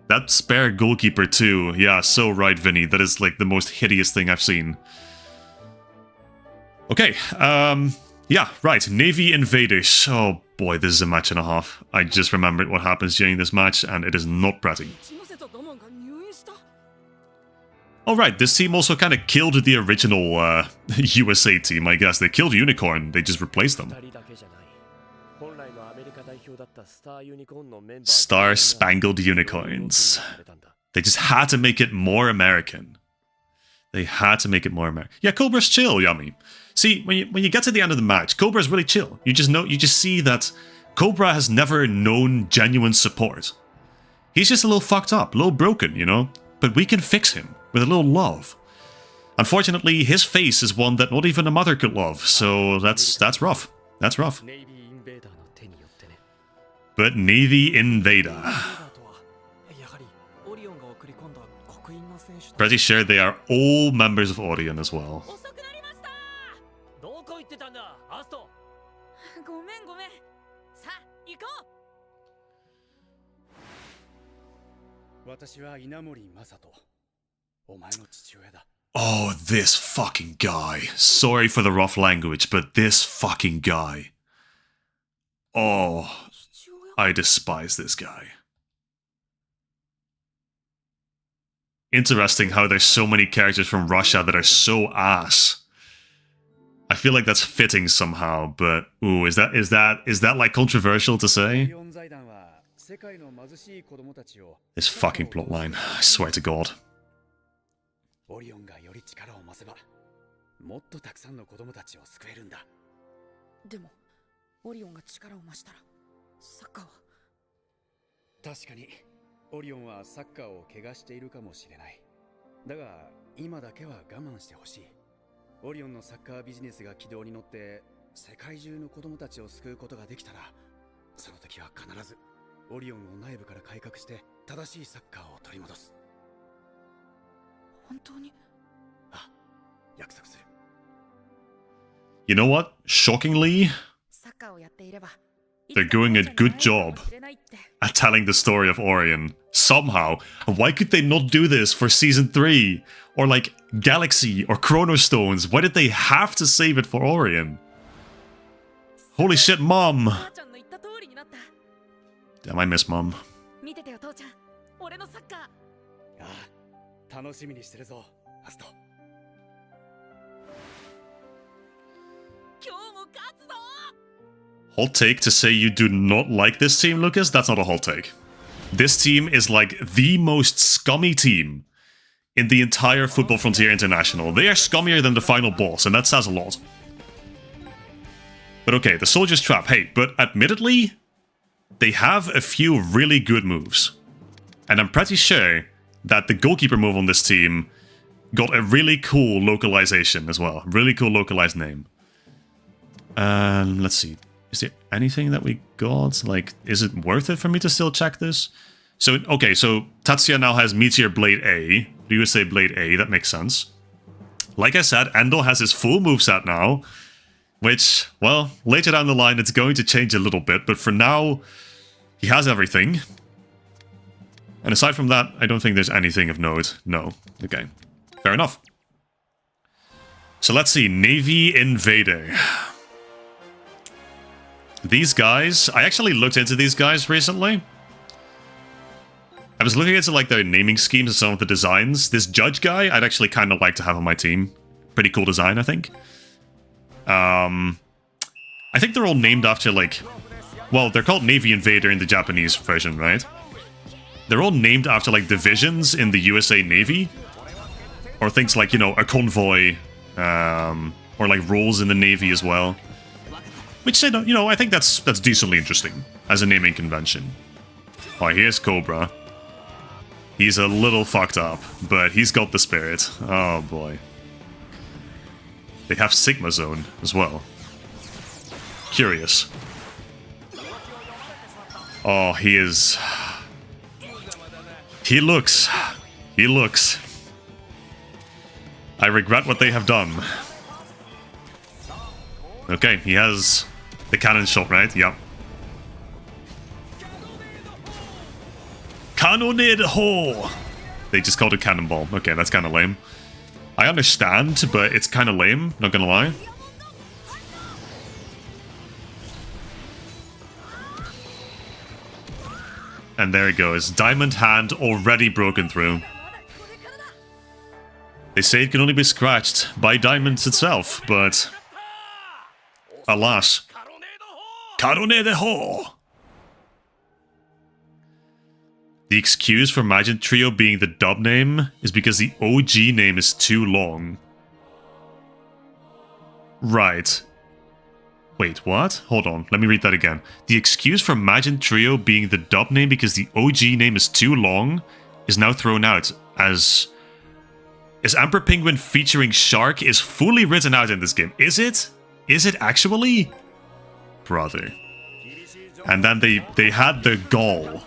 That spare goalkeeper too. Yeah, so right, Vinny. That is like the most hideous thing I've seen. Okay, yeah, right. Navy Invaders. Oh boy, this is a match and a half. I just remembered what happens during this match, and it is not pretty. Alright, this team also kind of killed the original USA team, I guess. They killed Unicorn, they just replaced them. Star-Spangled Unicorns. They just had to make it more American. They had to make it more American. Yeah, Cobra's chill, Yummy. See, when you get to the end of the match, Cobra's really chill. You just see that Cobra has never known genuine support. He's just a little fucked up, a little broken, you know? But we can fix him with a little love. Unfortunately, his face is one that not even a mother could love, so that's rough. That's rough. But Navy Invader. Pretty sure they are all members of Orion as well. Oh, this fucking guy. Sorry for the rough language, but this fucking guy. Oh, I despise this guy. Interesting how there's so many characters from Russia that are so ass. I feel like that's fitting somehow, but ooh, is that like controversial to say? This fucking plotline, I swear to God. Orion はサッカーを怪我しているかもしれない。だが今だけは我慢してほしい。オリオンのサッカービジネスが軌道に乗って世界中の子供たちを救うことができたら、その時は必ずオリオンを内部から改革して正しいサッカーを取り戻す。本当に？あ、約束する。You know what? Shockingly, they're doing a good job at telling the story of Orion. Somehow. Why could they not do this for Season 3? Or like Galaxy or Chronostones? Why did they have to save it for Orion? Holy shit, Mom! Damn, I miss Mom. Hot take to say you do not like this team, Lucas? That's not a hot take. This team is like the most scummy team in the entire Football Frontier International. They are scummier than the final boss, and that says a lot. But okay, the Soldier's Trap. Hey, but admittedly, they have a few really good moves. And I'm pretty sure that the goalkeeper move on this team got a really cool localization as well. Really cool localized name. Let's see. Is there anything that we got? Like, is it worth it for me to still check this? So, okay, so Tatsuya now has Meteor Blade A, USA Blade A, that makes sense. Like I said, Endo has his full moveset now, which, well, later down the line it's going to change a little bit, but for now, he has everything. And aside from that, I don't think there's anything of note. No. Okay. Fair enough. So let's see, Navy Invader. These guys, I actually looked into these guys recently. I was looking into like their naming schemes and some of the designs. This judge guy, I'd actually kind of like to have on my team. Pretty cool design, I think. I think they're all named after like, well, they're called Navy Invader in the Japanese version, right? They're all named after like divisions in the USA Navy. Or things like, you know, a convoy, or like roles in the Navy as well. Which, you know, I think that's decently interesting as a naming convention. Oh, here's Cobra. He's a little fucked up, but he's got the spirit. Oh, boy. They have Sigma Zone as well. Curious. Oh, he is... He looks. I regret what they have done. Okay, he has the cannon shot, right? Yep. Cannonade hole! They just called it cannonball. Okay, that's kind of lame. I understand, but it's kind of lame, not gonna lie. And there it goes. Diamond Hand already broken through. They say it can only be scratched by diamonds itself, but... alas. Cannonade hole! The excuse for Magent Trio being the dub name is because the OG name is too long. Right. Wait, what? Hold on, let me read that again. The excuse for Magent Trio being the dub name because the OG name is too long is now thrown out as Emperor Penguin featuring Shark is fully written out in this game. Is it? Is it actually? Brother. And then they had the gall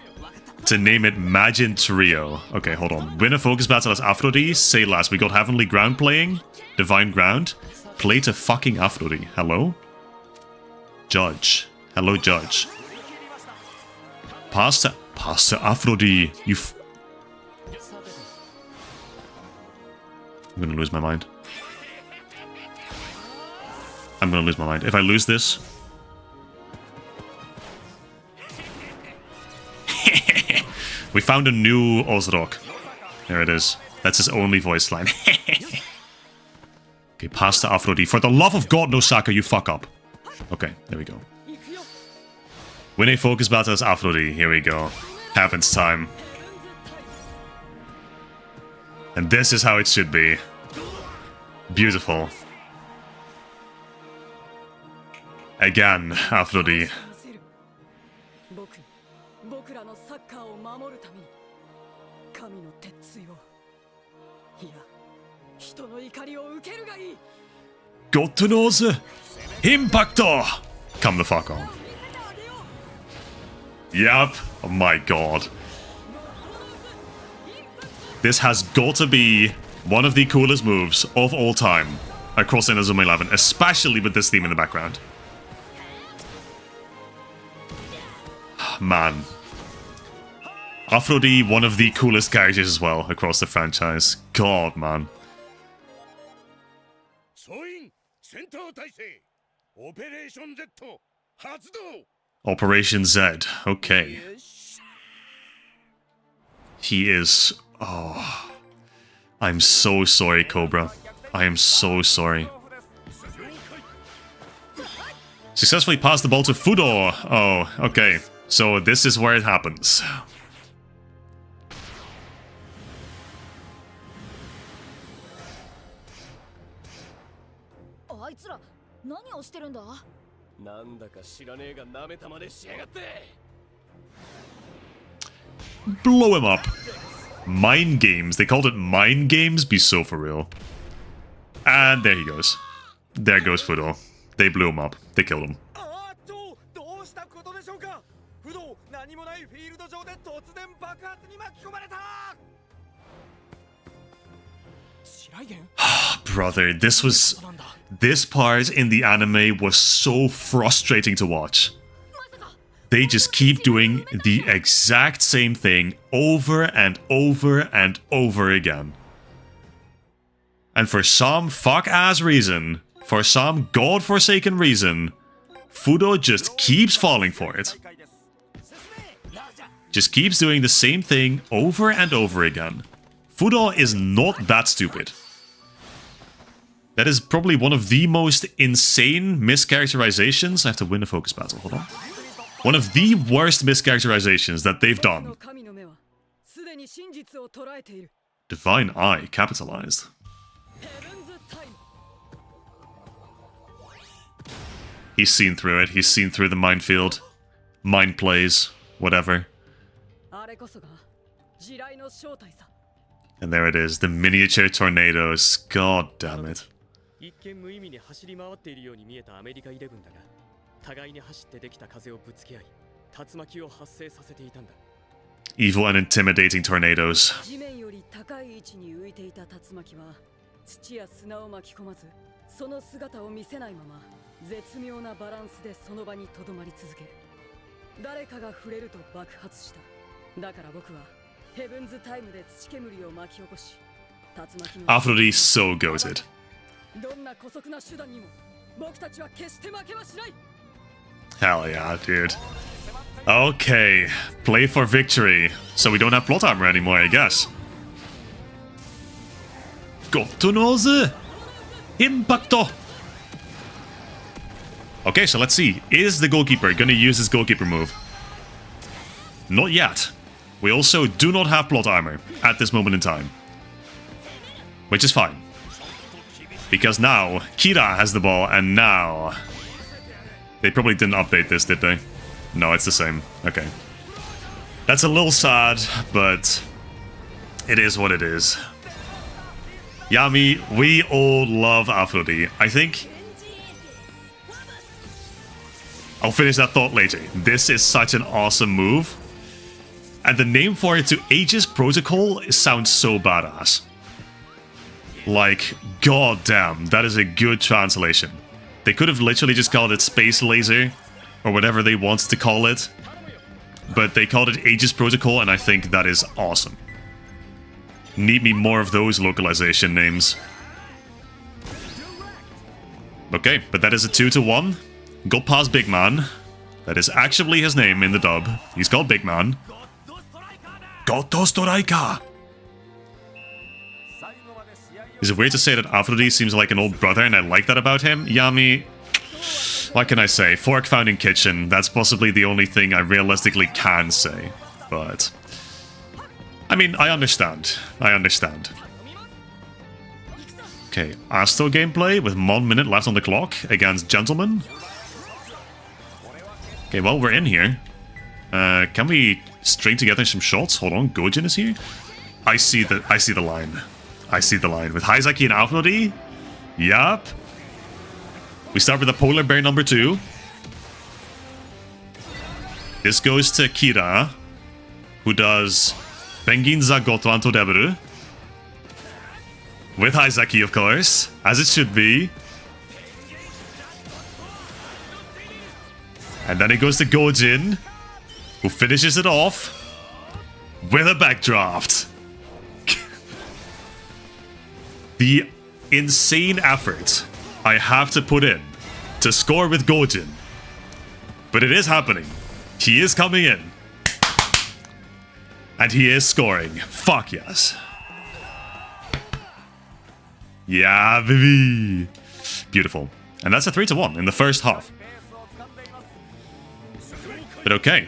to name it Magent Trio. Okay, hold on. Win a focus battle as Aphrodite. Say last. We got Heavenly Ground playing. Divine Ground. Play to fucking Aphrodite. Hello? Judge. Hello, Judge. Pass to Aphrodite. I'm gonna lose my mind. I'm gonna lose my mind. If I lose this... We found a new Ozrock. There it is. That's his only voice line. Okay, pass to Aphrodite. For the love of God, Nosaka, you fuck up. Okay, there we go. Win a focus battle as Aphrodite. Here we go. Heaven's time. And this is how it should be. Beautiful. Again, Aphrodite. Got to know the Impactor! Come the fuck on. Yep. Oh my god. This has got to be one of the coolest moves of all time across Inazuma 11, especially with this theme in the background. Man. Aphrodite, one of the coolest characters as well across the franchise. God, man. Operation Z. Okay. He is... Oh. I'm so sorry, Cobra. I am so sorry. Successfully passed the ball to Fudor. Oh, okay. So this is where it happens. Blow him up. Mind games. They called it mind games. Be so for real. And there he goes. There goes Fudo. They blew him up. They killed him. Brother, this part in the anime was so frustrating to watch. They just keep doing the exact same thing over and over and over again. And for some fuck-ass reason, for some god-forsaken reason, Fudo just keeps falling for it. Just keeps doing the same thing over and over again. Fudo is not that stupid. That is probably one of the most insane mischaracterizations. I have to win a focus battle, hold on. One of the worst mischaracterizations that they've done. Divine Eye, capitalized. He's seen through it, he's seen through the minefield. Mind plays, whatever. And there it is, the miniature tornadoes. God damn it. 一見無意味に走り回っているように見えたアメリカイレブンだが、互いに走ってできた風をぶつけ合い、竜巻を発生させていたんだ。 Evil and intimidating tornadoes. 地面より高い位置に浮いていた竜巻は土や砂を巻き込まず、その姿を見せないまま絶妙なバランスでその場にとどまり続け、誰かが触れると爆発した。だから僕はヘブンズタイムで土煙を巻き起こし、竜巻の Aphrodite so goated. どんな姑息な手段にも僕たちは決して負けはしない。 Hell yeah, dude. Okay, play for victory. So we don't have plot armor anymore, I guess. Gottonose! Impacto! Okay, so let's see. Is the goalkeeper gonna use his goalkeeper move? Not yet. We also do not have plot armor at this moment in time. Which is fine. Because now, Kira has the ball, and now... They probably didn't update this, did they? No, it's the same. Okay. That's a little sad, but... It is what it is. Yami, we all love Aphrodite. I think... I'll finish that thought later. This is such an awesome move. And the name for it, to Aegis Protocol, sounds so badass. Like, goddamn, that is a good translation. They could have literally just called it Space Laser, or whatever they wanted to call it. But they called it Aegis Protocol, and I think that is awesome. Need me more of those localization names. Okay, but that is a 2-1. Got past Big Man. That is actually his name in the dub. He's called Big Man. Goto Striker! Is it weird to say that Aphrodite seems like an old brother and I like that about him? Yami, what can I say? Fork found in kitchen. That's possibly the only thing I realistically can say. But... I mean, I understand. I understand. Okay, Astro gameplay with 1 minute left on the clock against Gentleman. Okay, well, we're in here. Can we string together some shots? Hold on, Gojin is here. I see the line. I see the line. With Haizaki and Aphrodite? Yup. We start with the Polar Bear number 2. This goes to Kira, who does Penguin za Gotranto Deberu. With Haizaki, of course, as it should be. And then it goes to Gojin, who finishes it off with a backdraft. The insane effort I have to put in to score with Gojin. But it is happening. He is coming in. And he is scoring. Fuck yes. Yeah, baby. Beautiful. And that's a 3-1 in the first half. But okay.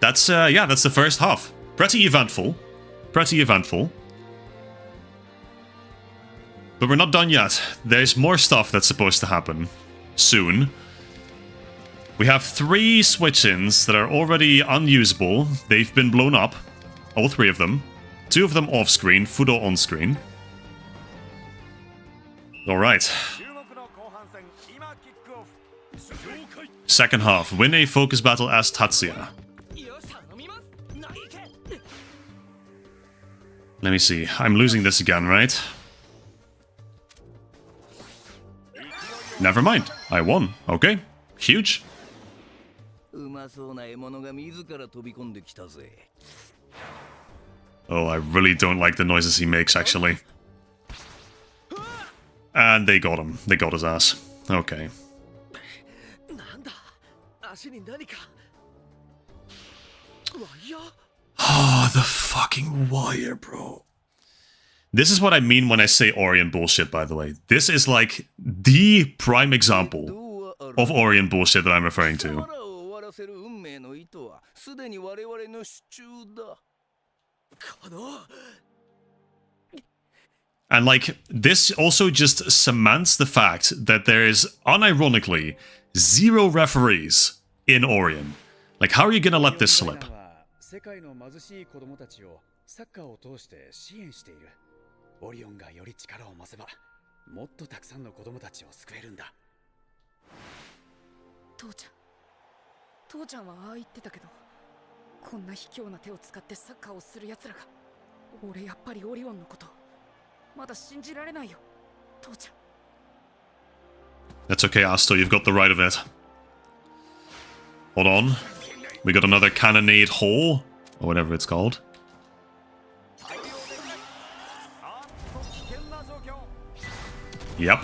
That's, yeah, that's the first half. Pretty eventful. Pretty eventful. But we're not done yet. There's more stuff that's supposed to happen. Soon. We have 3 switch-ins that are already unusable. They've been blown up. All 3 of them. 2 of them off-screen, Fudo on-screen. Alright. Second half. Win a focus battle as Tatsuya. Let me see. I'm losing this again, right? Never mind. I won. Okay. Huge. Oh, I really don't like the noises he makes, actually. And they got him. They got his ass. Okay. Oh, the fucking wire, bro. This is what I mean when I say Orion bullshit, by the way. This is like the prime example of Orion bullshit that I'm referring to. And like, this also just cements the fact that there is, unironically, 0 referees in Orion. Like, how are you gonna let this slip? オリオンがより力を増せばもっとたくさんの子供たちを救えるんだ。父ちゃんはああ言ってたけど、こんな卑怯な手を使ってサッカーをする奴らが。俺やっぱりオリオンのことまだ信じられないよ、父ちゃん。 That's okay, Asto, you've got the right of it. Hold on. We got another cannonade hole, or whatever it's called. Yep.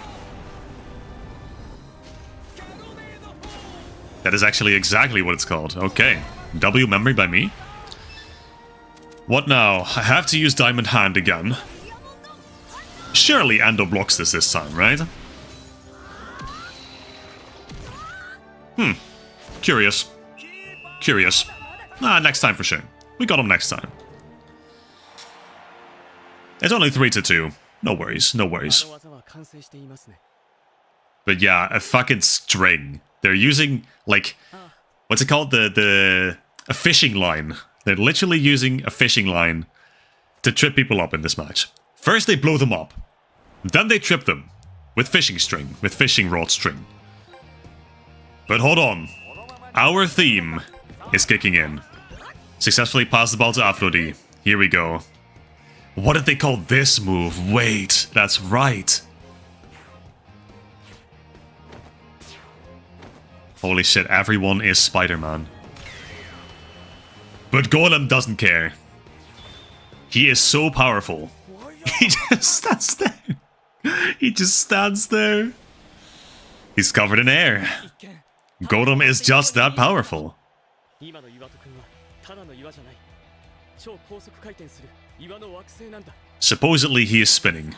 That is actually exactly what it's called. Okay. W memory by me. What now? I have to use Diamond Hand again. Surely Endo blocks this time, right? Curious. Curious. Next time for sure. We got him next time. It's only 3-2. No worries, no worries. But yeah, a fucking string. They're using, like, what's it called? A fishing line. They're literally using a fishing line to trip people up in this match. First they blow them up. Then they trip them with fishing string, with fishing rod string. But hold on. Our theme is kicking in. Successfully pass the ball to Aphrodite. Here we go. What did they call this move? Wait, that's right. Holy shit, everyone is Spider-Man. But Golem doesn't care. He is so powerful. He just stands there. He just stands there. He's covered in air. Golem is just that powerful. Supposedly he is spinning.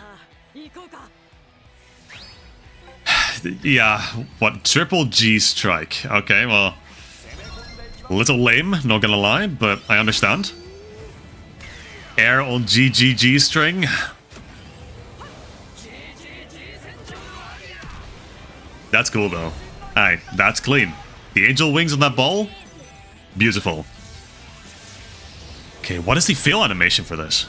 Yeah, what? Triple G strike. Okay, well, a little lame, not gonna lie, but I understand. Air on GGG string. That's cool though. Aye, that's clean. The angel wings on that ball? Beautiful. Okay, what is the fail animation for this?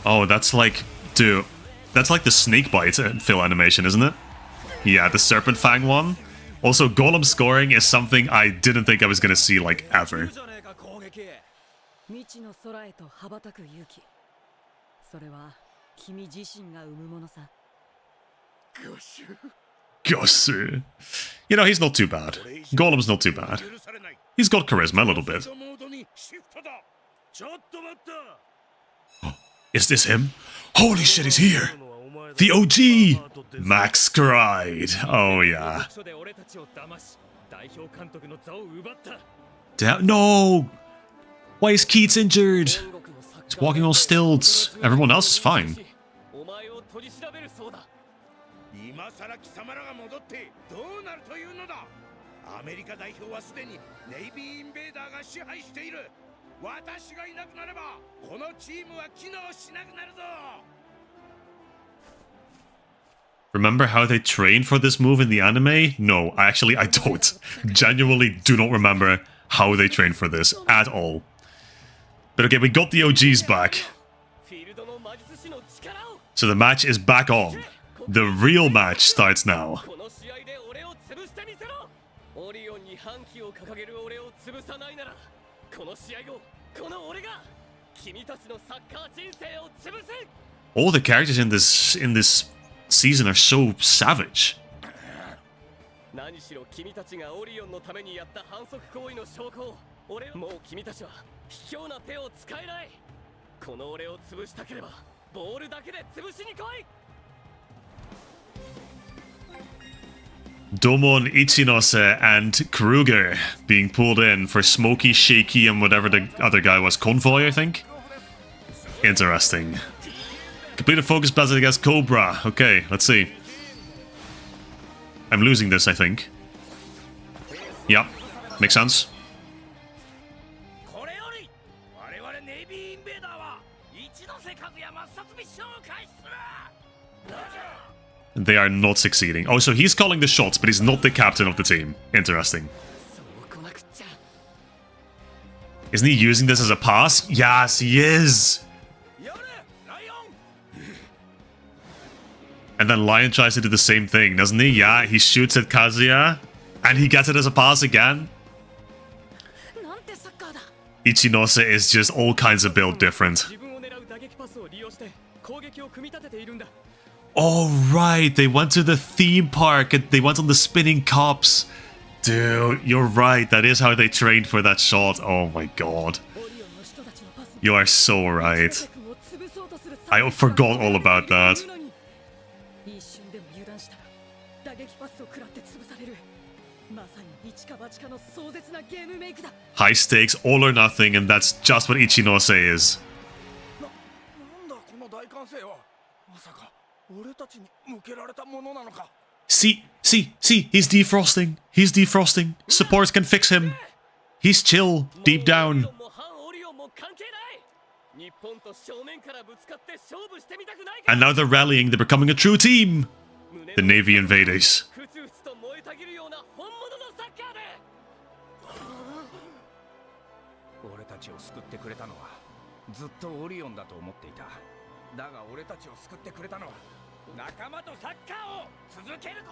Oh, that's like... Dude, that's like the snake bite fail animation, isn't it? Yeah, the serpent fang one. Also, Golem scoring is something I didn't think I was gonna see, like, ever. Gosu. You know, he's not too bad. Golem's not too bad. He's got charisma a little bit. Oh, is this him? Holy shit, he's here! The OG! Max cried. Oh, yeah. Damn, no! Why is Keats injured? He's walking on stilts. Everyone else is fine. Remember how they trained for this move in the anime? No, I don't. Genuinely do not remember how they trained for this at all. But okay, we got the OGs back. So the match is back on. The real match starts now. All the characters in this season are so savage. Domon, Ichinose, and Kruger being pulled in for Smokey, Shaky, and whatever the other guy was. Convoy, I think? Interesting. Completed focus battle against Cobra. Okay, let's see. I'm losing this, I think. Yep, makes sense. They are not succeeding. Oh, so he's calling the shots, but he's not the captain of the team. Interesting. Isn't he using this as a pass? Yes, he is! And then Lion tries to do the same thing, doesn't he? Yeah, he shoots at Kazuya. And he gets it as a pass again. Ichinose is just all kinds of build different. Oh, right. They went to the theme park and they went on the spinning cops. Dude, you're right. That is how they trained for that shot. Oh my god. You are so right. I forgot all about that. High stakes, all or nothing, and that's just what Ichinose is. See, he's defrosting. He's defrosting. Support can fix him. He's chill, deep down. And now they're rallying, they're becoming a true team. The Navy Invaders.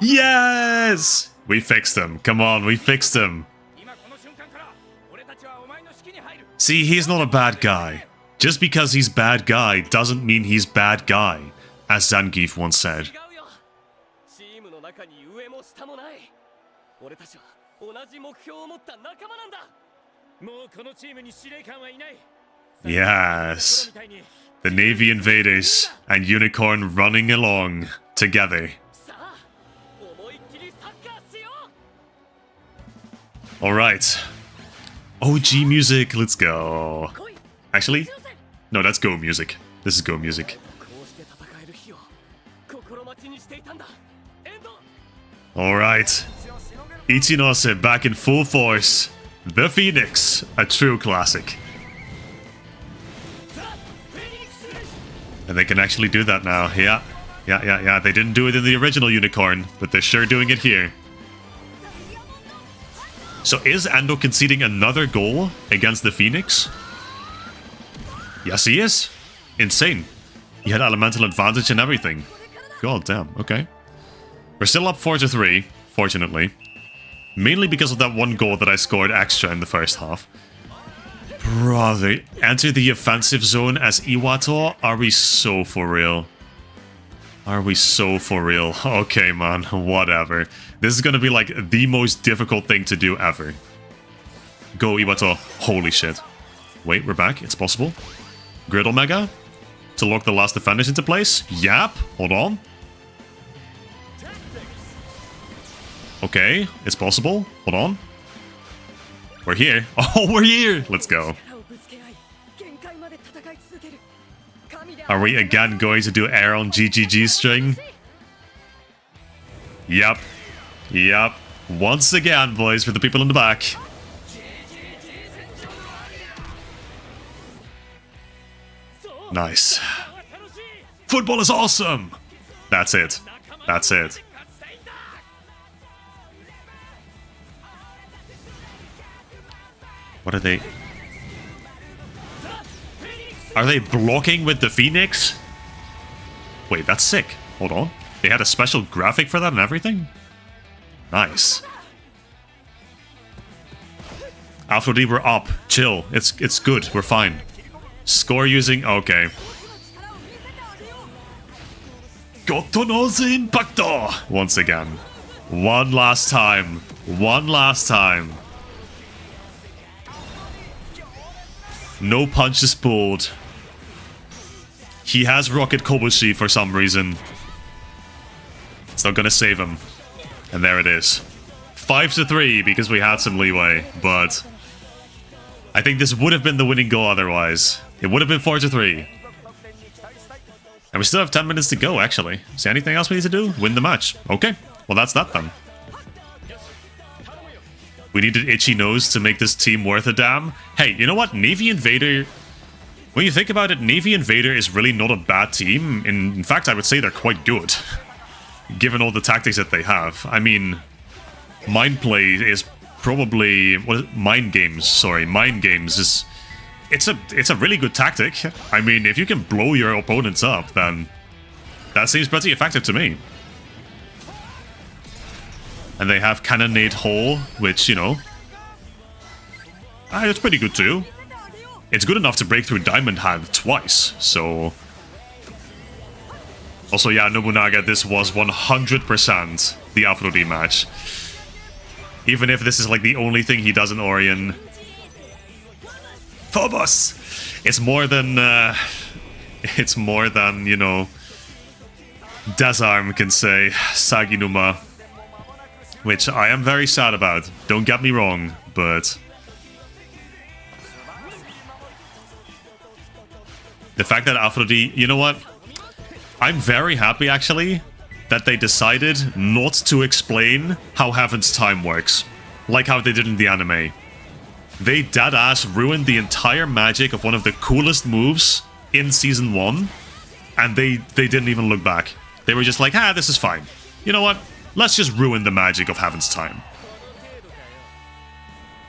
Yes! We fixed him. Come on, we fixed him. See, he's not a bad guy. Just because he's bad guy doesn't mean he's bad guy, as Zangief once said. Yes. The Navy Invaders and Unicorn running along together. Alright. OG music, let's go. Actually, no, that's Go music. This is Go music. Alright. Ichinose back in full force. The Phoenix, a true classic. And they can actually do that now. Yeah. They didn't do it in the original Unicorn, but they're sure doing it here. So is Ando conceding another goal against the Phoenix? Yes, he is. Insane. He had elemental advantage and everything. God damn, okay. We're still up 4-3, fortunately. Mainly because of that one goal that I scored extra in the first half. Brother, enter the offensive zone as Iwato? Are we so for real? Are we so for real? Okay, man, whatever. This is gonna be like the most difficult thing to do ever. Go, Iwato. Holy shit. Wait, we're back. It's possible. Grid Omega? To lock the last defenders into place? Yep. Hold on. Okay, it's possible. Hold on. We're here. Oh, we're here! Let's go. Are we again going to do air on GGG string? Yep. Once again, boys, for the people in the back. Nice. Football is awesome! That's it. What are they? Are they blocking with the Phoenix? Wait, that's sick. Hold on. They had a special graphic for that and everything? Nice. After D, we're up. Chill. It's good. We're fine. Score using... Okay. Gotonose Impacto! Once again. One last time. No punches pulled. He has Rocket Kobushi for some reason. It's not gonna save him. And there it is. 5-3 because we had some leeway, but I think this would have been the winning goal otherwise. It would have been 4-3. And we still have 10 minutes to go, actually. Is there anything else we need to do? Win the match. Okay. Well, that's that then. We needed Itchy Nose to make this team worth a damn. Hey, you know what? Navy Invader... When you think about it, Navy Invader is really not a bad team. In fact, I would say they're quite good. Given all the tactics that they have. I mean... Mind Play is probably... Mind Games, sorry. Mind Games is... It's a really good tactic. I mean, if you can blow your opponents up, then... That seems pretty effective to me. And they have Cannonade Hole, which, you know, it's pretty good too. It's good enough to break through Diamond Hand twice, so... Also, yeah, Nobunaga, this was 100% the Aphrodite match. Even if this is like the only thing he does in Orion. Phobos! It's more than, you know, Desarm can say, Saginuma. Which I am very sad about, don't get me wrong, but... The fact that Aphrodite, you know what? I'm very happy, actually, that they decided not to explain how Heaven's Time works. Like how they did in the anime. They dead-ass ruined the entire magic of one of the coolest moves in Season 1. And they didn't even look back. They were just like, this is fine. You know what? Let's just ruin the magic of Heaven's Time.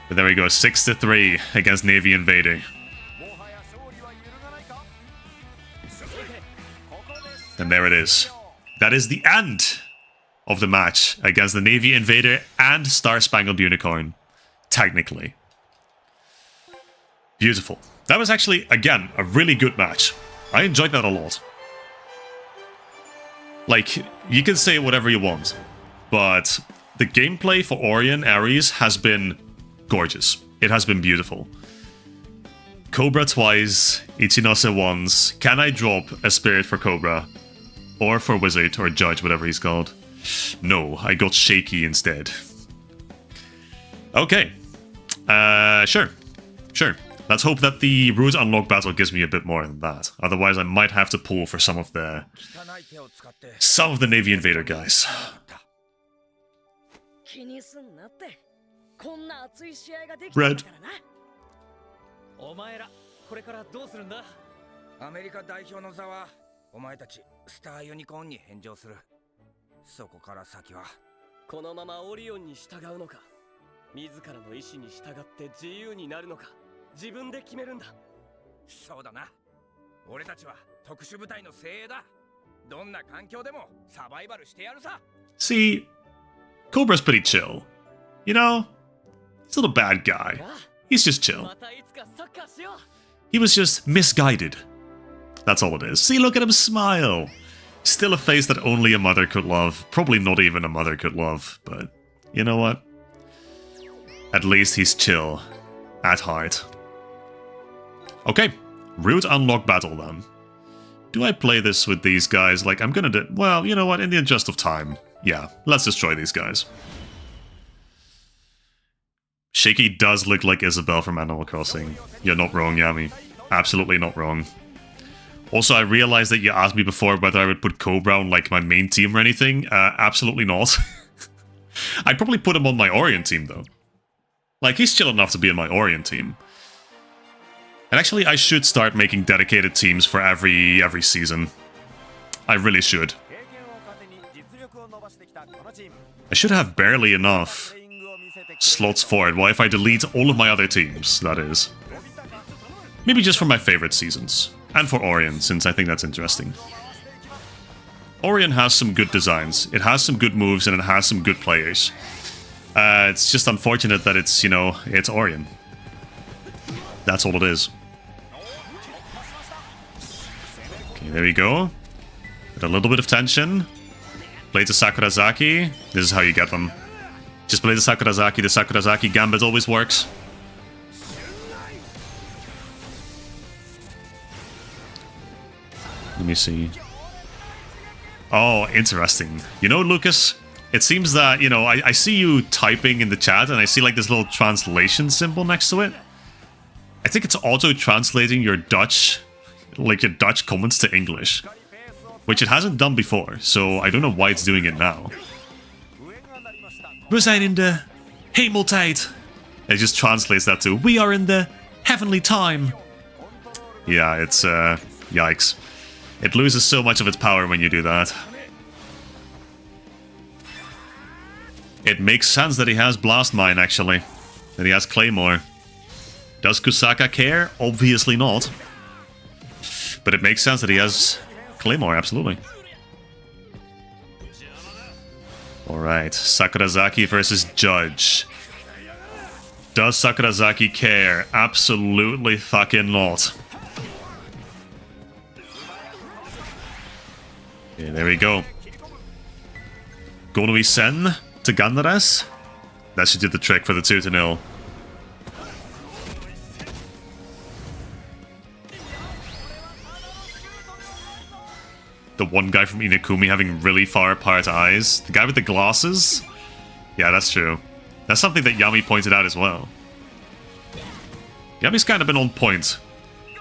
But there we go, 6-3 against Navy Invader. And there it is. That is the end of the match against the Navy Invader and Star Spangled Unicorn. Technically. Beautiful. That was actually, again, a really good match. I enjoyed that a lot. Like, you can say whatever you want, but the gameplay for Orion Ares has been gorgeous. It has been beautiful. Cobra twice, Ichinose once. Can I drop a Spirit for Cobra? Or for Wizard, or Judge, whatever he's called. No, I got Shaky instead. Okay. Sure. Let's hope that the Root Unlock battle gives me a bit more than that. Otherwise, I might have to pull for some of the Navy Invader guys. Red. アメリカ代表の座はお前たちスターユニコーンに返上する。そこから先はこのままオリオンに従うのか、自らの意志に従って自由になるのか、自分で決めるんだ。そうだな。俺たちは特殊部隊の精鋭だ。どんな環境でもサバイバルしてやるさ。See, Cobra's pretty chill. You know, he's not a bad guy. He's just chill. He was just misguided. That's all it is. See, look at him smile. Still a face that only a mother could love. Probably not even a mother could love, but you know what? At least he's chill. At heart. Okay, Root Unlock battle then. Do I play this with these guys? Like, I'm gonna do... Well, you know what? In the interest of time. Yeah, let's destroy these guys. Shaky does look like Isabelle from Animal Crossing. You're not wrong, Yami. Absolutely not wrong. Also, I realized that you asked me before whether I would put Cobra on, like, my main team or anything. Absolutely not. I'd probably put him on my Orion team, though. Like, he's chill enough to be in my Orion team. And actually, I should start making dedicated teams for every season. I really should. I should have barely enough slots for it. Well, if I delete all of my other teams, that is. Maybe just for my favorite seasons. And for Orion, since I think that's interesting. Orion has some good designs. It has some good moves, and it has some good players. It's just unfortunate that it's, you know, it's Orion. That's all it is. Okay, there we go. With a little bit of tension. Play to Sakurazaki. This is how you get them. Just play the Sakurazaki. The Sakurazaki gambit always works. Let me see. Oh, interesting. You know, Lucas, it seems that, you know, I see you typing in the chat and I see like this little translation symbol next to it. I think it's auto-translating your Dutch, like your Dutch comments to English. Which it hasn't done before, so I don't know why it's doing it now. We zijn in de hemeltijd. It just translates that to, we are in the heavenly time. Yeah, it's, yikes. It loses so much of its power when you do that. It makes sense that he has Blast Mine, actually. That he has Claymore. Does Kusaka care? Obviously not. But it makes sense that he has Claymore, absolutely. Alright, Sakurazaki versus Judge. Does Sakurazaki care? Absolutely fucking not. Okay, there we go. Gonui Sen to Gandaras. That should do the trick for the 2-0. The one guy from Inakumi having really far apart eyes. The guy with the glasses? Yeah, that's true. That's something that Yami pointed out as well. Yami's kind of been on point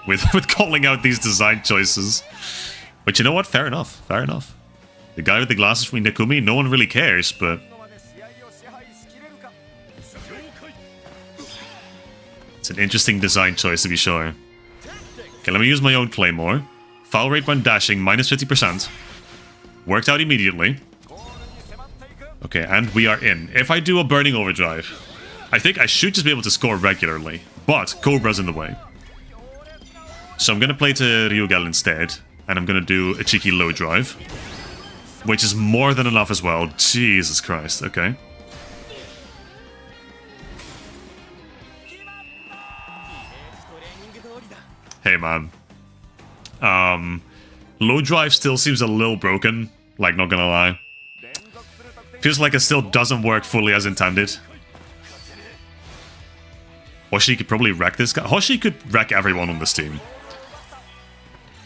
with calling out these design choices. But you know what? Fair enough. Fair enough. The guy with the glasses from Inakumi, no one really cares, but... it's an interesting design choice to be sure. Okay, let me use my own Claymore. Foul rate when dashing, minus 50%. Worked out immediately. Okay, and we are in. If I do a Burning Overdrive, I think I should just be able to score regularly. But Cobra's in the way. So I'm going to play to Ryugal instead. And I'm going to do a cheeky low drive. Which is more than enough as well. Jesus Christ, okay. Hey man. Low drive still seems a little broken, like not gonna lie. Feels like it still doesn't work fully as intended. Hoshi could probably wreck this guy. Hoshi could wreck everyone on this team.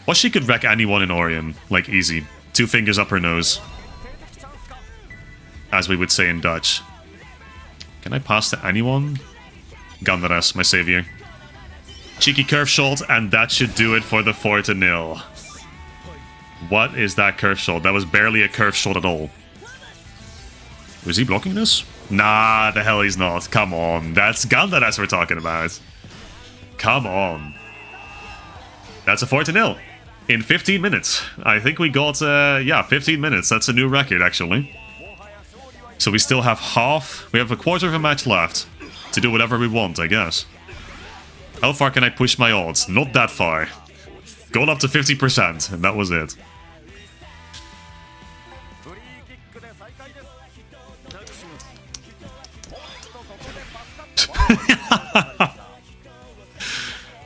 Hoshi could wreck anyone in Orion, like easy. 2 fingers up her nose. As we would say in Dutch. Can I pass to anyone? Gandaras, my savior. Cheeky curve shot, and that should do it for the 4-0. What is that curve shot? That was barely a curve shot at all. Was he blocking this? Nah, the hell he's not. Come on. That's Gandaras we're talking about. Come on. That's a 4-0. In 15 minutes. I think we got, yeah, 15 minutes. That's a new record, actually. So we still have half. We have a quarter of a match left. To do whatever we want, I guess. How far can I push my odds? Not that far. Going up to 50%, and that was it.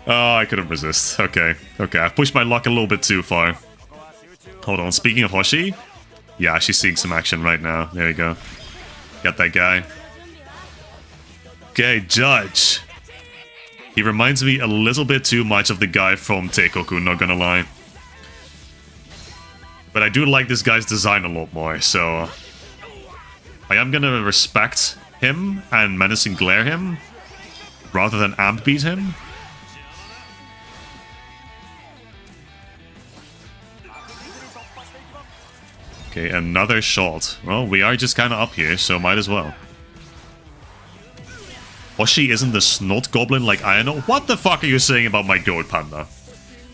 Oh, I couldn't resist. Okay, okay, I've pushed my luck a little bit too far. Hold on, speaking of Hoshi... yeah, she's seeing some action right now. There you go. Got that guy. Okay, Judge. He reminds me a little bit too much of the guy from Teikoku, not gonna lie. But I do like this guy's design a lot more, so... I am gonna respect him and menacing glare him, rather than amp beat him. Okay, another shot. Well, we are just kind of up here, so might as well. Hoshi isn't the snot goblin like Ayano? What the fuck are you saying about my goat, Panda?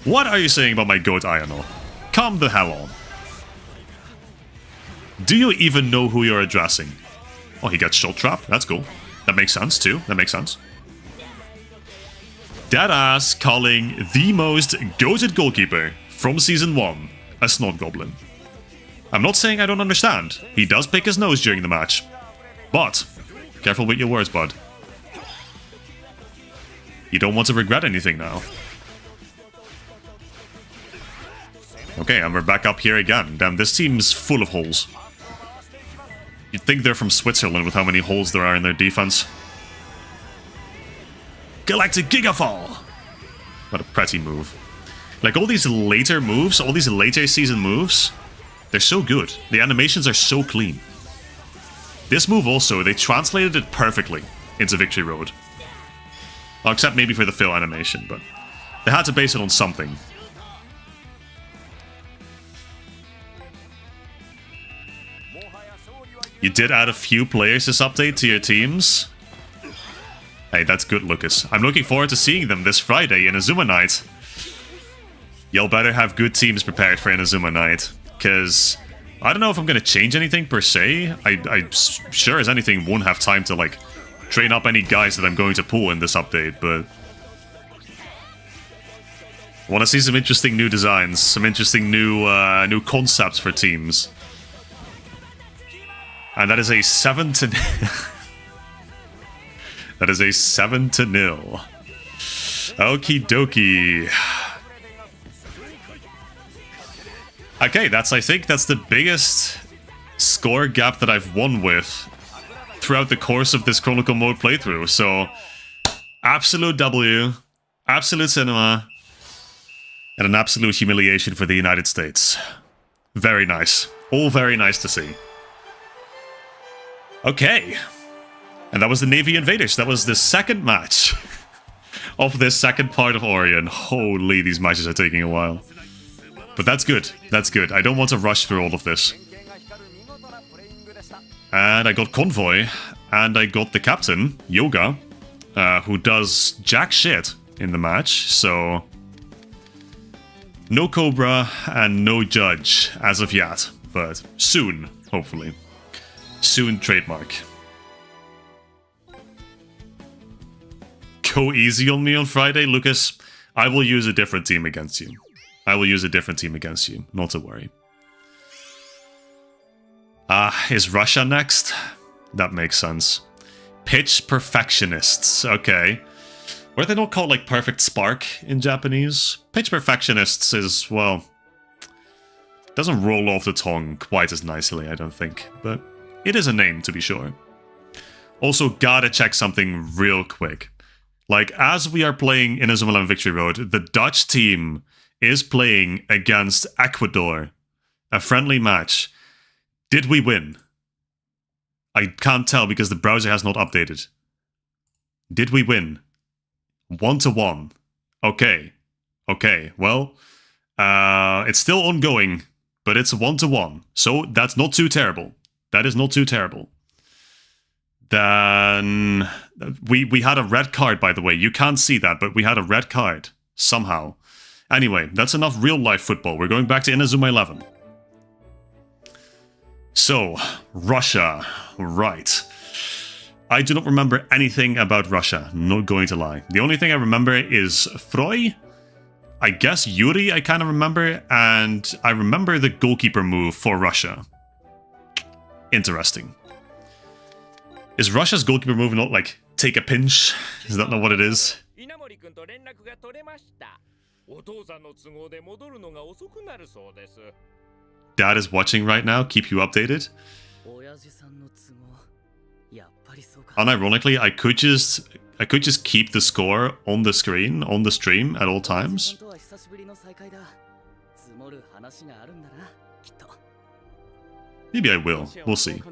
What are you saying about my goat, Ayano? Calm the hell on. Do you even know who you're addressing? Oh, he got shot trap. That's cool. That makes sense, too. That makes sense. Deadass calling the most goated goalkeeper from Season 1 a snot goblin. I'm not saying I don't understand. He does pick his nose during the match. But, careful with your words, bud. You don't want to regret anything now. Okay, and we're back up here again. Damn, this team's full of holes. You'd think they're from Switzerland with how many holes there are in their defense. Galactic Gigafall! What a pretty move. Like, all these later moves, all these later season moves, they're so good. The animations are so clean. This move also, they translated it perfectly into Victory Road. Well, except maybe for the fill animation, but they had to base it on something. You did add a few players this update to your teams. Hey, that's good, Lucas. I'm looking forward to seeing them this Friday in Inazuma Night. You'll better have good teams prepared for Inazuma Night, because I don't know if I'm going to change anything per se. I sure as anything won't have time to, like, train up any guys that I'm going to pull in this update, but I want to see some interesting new designs, some interesting new concepts for teams. And that is a 7 to that is a 7-0. Okie dokie. Okay, I think that's the biggest score gap that I've won with throughout the course of this Chronicle Mode playthrough. So, absolute W, absolute cinema, and an absolute humiliation for the United States. Very nice. All very nice to see. Okay. And that was the Navy Invaders. That was the second match of this second part of Orion. Holy, these matches are taking a while. But that's good. That's good. I don't want to rush through all of this. And I got Convoy. And I got the captain, Yoga, who does jack shit in the match. So, no Cobra and no Judge as of yet. But soon, hopefully. Soon trademark. Go easy on me on Friday, Lucas. I will use a different team against you. I will use a different team against you. Not to worry. Is Russia next? That makes sense. Pitch Perfectionists. Okay. Were they not called like Perfect Spark in Japanese? Pitch Perfectionists is, well, doesn't roll off the tongue quite as nicely, I don't think. But it is a name, to be sure. Also, gotta check something real quick. Like, as we are playing Inazuma 11 Victory Road, the Dutch team is playing against Ecuador. A friendly match. Did we win? I can't tell because the browser has not updated. Did we win? 1-1. Okay. Okay, well, it's still ongoing, but it's 1-1. So that's not too terrible. That is not too terrible. Then we had a red card, by the way. You can't see that, but we had a red card somehow. Anyway, that's enough real-life football. We're going back to Inazuma 11. So, Russia. Right. I do not remember anything about Russia. Not going to lie. The only thing I remember is Froy. I guess Yuri I kind of remember. And I remember the goalkeeper move for Russia. Interesting. Is Russia's goalkeeper move not like take a pinch? Is that not what it is? Dad is watching right now. Keep you updated. Unironically, I could just keep the score on the screen, on the stream at all times. Maybe I will. We'll see.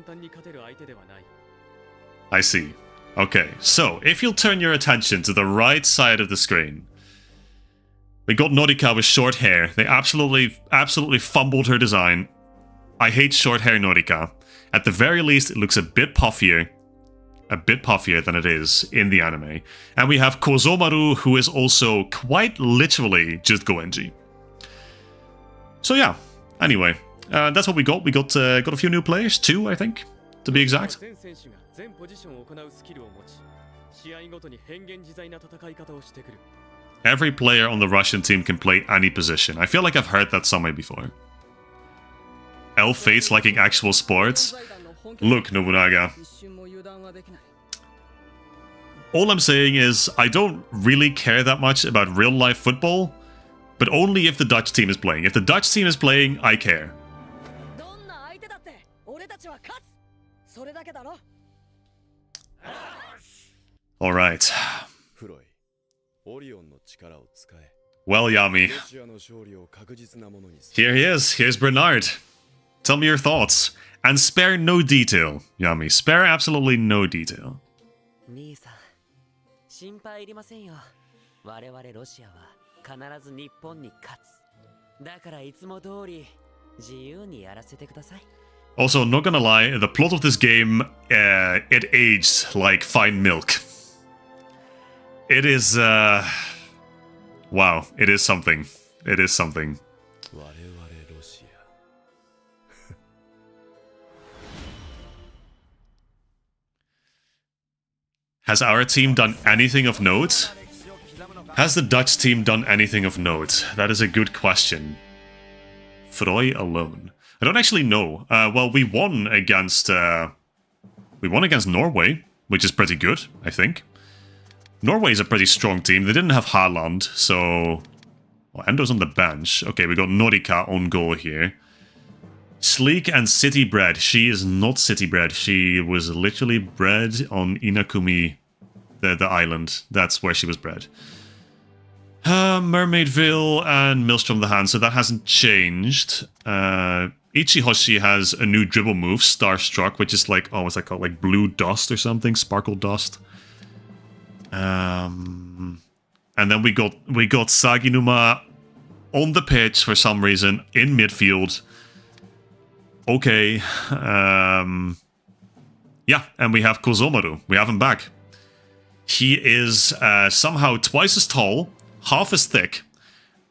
I see. Okay, so if you'll turn your attention to the right side of the screen, we got Norika with short hair. They absolutely fumbled her design. I hate short hair Norika. At the very least, it looks a bit puffier than it is in the anime. And we have Kozomaru, who is also quite literally just Goenji. So yeah, anyway, that's what we got. We got a few new players, 2, I think, to be exact. Every player on the Russian team can play any position. I feel like I've heard that somewhere before. Elf Fates liking actual sports? Look, Nobunaga. All I'm saying is, I don't really care that much about real-life football, but only if the Dutch team is playing. If the Dutch team is playing, I care. Alright. Well, Yami. Here he is. Here's Bernard. Tell me your thoughts. And spare no detail, Yami. Spare absolutely no detail. Also, not gonna lie, the plot of this game, it aged like fine milk. It is, wow, it is something. It is something. Has our team done anything of note? Has the Dutch team done anything of note? That is a good question. Froy alone. I don't actually know. Well, we won against Norway, which is pretty good, I think. Norway is a pretty strong team. They didn't have Haaland, so... Well, Endo's on the bench. Okay, we got Norika on goal here. Sleek and city bred. She is not city bred. She was literally bred on Inakumi, the island. That's where she was bred. Mermaidville and Maelstrom the Hand, so that hasn't changed. Ichihoshi has a new dribble move, Starstruck, which is like, oh, what's that called? Like blue dust or something? Sparkle dust. And then we got Saginuma on the pitch for some reason in midfield. Okay. Yeah, and we have Kozomaru. We have him back. He is somehow twice as tall, half as thick,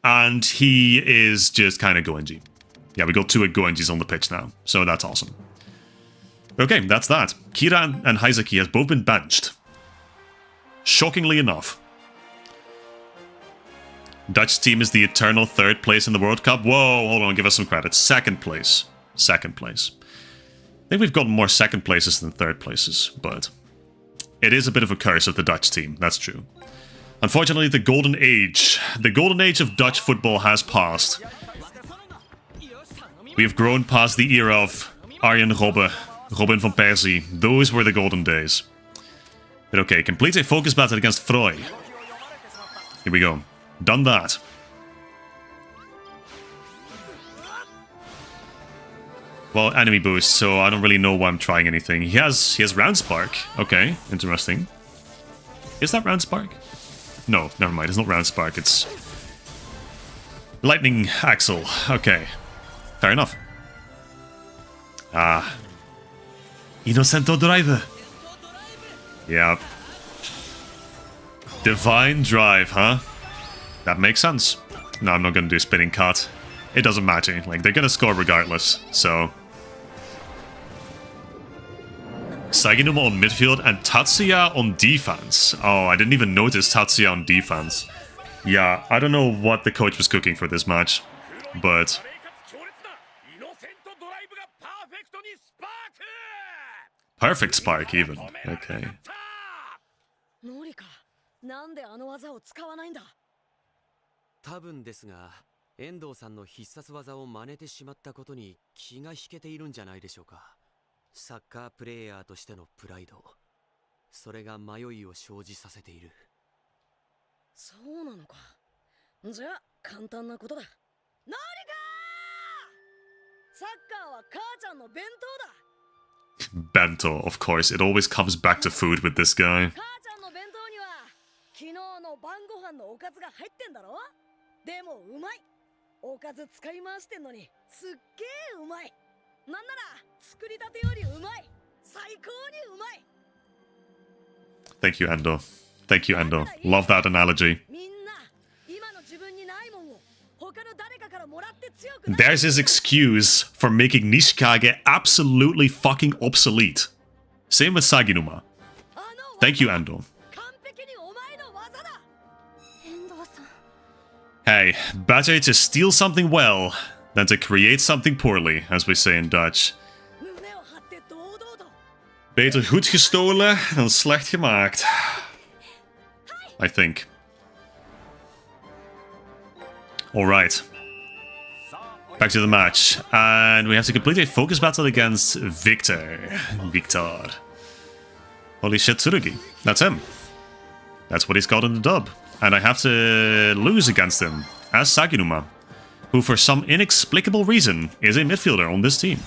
and he is just kind of Goenji. Yeah, we got 2 Goenjis on the pitch now, so that's awesome. Okay, that's that. Kira and Haizaki has both been benched. Shockingly enough. Dutch team is the eternal 3rd place in the World Cup. Whoa, hold on, give us some credit. 2nd place. 2nd place. I think we've gotten more 2nd places than 3rd places, but it is a bit of a curse of the Dutch team, that's true. Unfortunately, the golden age of Dutch football has passed. We have grown past the era of Arjen Robben, Robin van Persie. Those were the golden days. But okay, complete a focus battle against Froy. Here we go. Done that. Well, enemy boost, so I don't really know why I'm trying anything. He has Round Spark. Okay, interesting. Is that Round Spark? No, never mind. It's not Round Spark. It's Lightning Axle. Okay, fair enough. Ah, Innocento Drive. Yeah. Divine Drive, huh? That makes sense. No, I'm not gonna do Spinning Cut. It doesn't matter. Like, they're gonna score regardless, so... Saginuma on midfield and Tatsuya on defense. Oh, I didn't even notice Tatsuya on defense. Yeah, I don't know what the coach was cooking for this match, but... Perfect spark, even. Okay. 多分ですが、遠藤さんの必殺技を真似てしまったことに気が引けているんじゃないでしょうか。サッカープレイヤーとしてのプライド、それが迷いを生じさせている。そうなのか。じゃあ簡単なことだ。ノリカ！サッカーは母ちゃんの弁当だ。 Bento, of course. It always comes back to food with this guy. 母ちゃんの弁当には昨日の晩ご飯のおかずが入ってんだろ。でもうまい。おかず使い回してんのにすっげえうまい。なんなら作りたてよりうまい。最高にうまい。 Thank you, Endo. Thank you, Endo. Love that analogy. みんな今の自分にないもんを他の誰かからもらって強くなる。 There's his excuse for making Nishikage absolutely fucking obsolete. Same with Saginuma. Thank you, Endo. Hey, better to steal something well than to create something poorly, as we say in Dutch. Beter goed gestolen dan slecht gemaakt. I think. Alright. Back to the match. And we have to complete a focus battle against Victor. Holy shit, Tsurugi. That's him. That's what he's got in the dub. And I have to lose against him as Saginuma, who for some inexplicable reason is a midfielder on this team.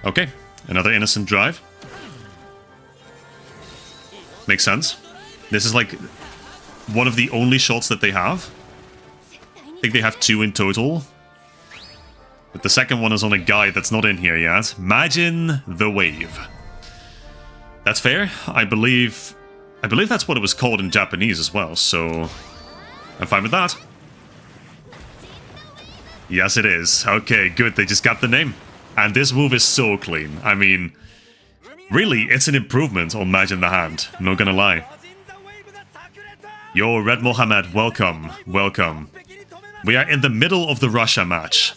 Okay, another innocent drive. Makes sense. This is like one of the only shots that they have. I think they have 2 in total. But the second one is on a guy that's not in here yet. Imagine the wave. That's fair. I believe that's what it was called in Japanese as well, so I'm fine with that. Yes, it is. Okay, good. They just got the name. And this move is so clean. I mean, really, it's an improvement on Majin the Hand. I'm not gonna lie. Yo, Red Mohammed, welcome. Welcome. We are in the middle of the Russia match.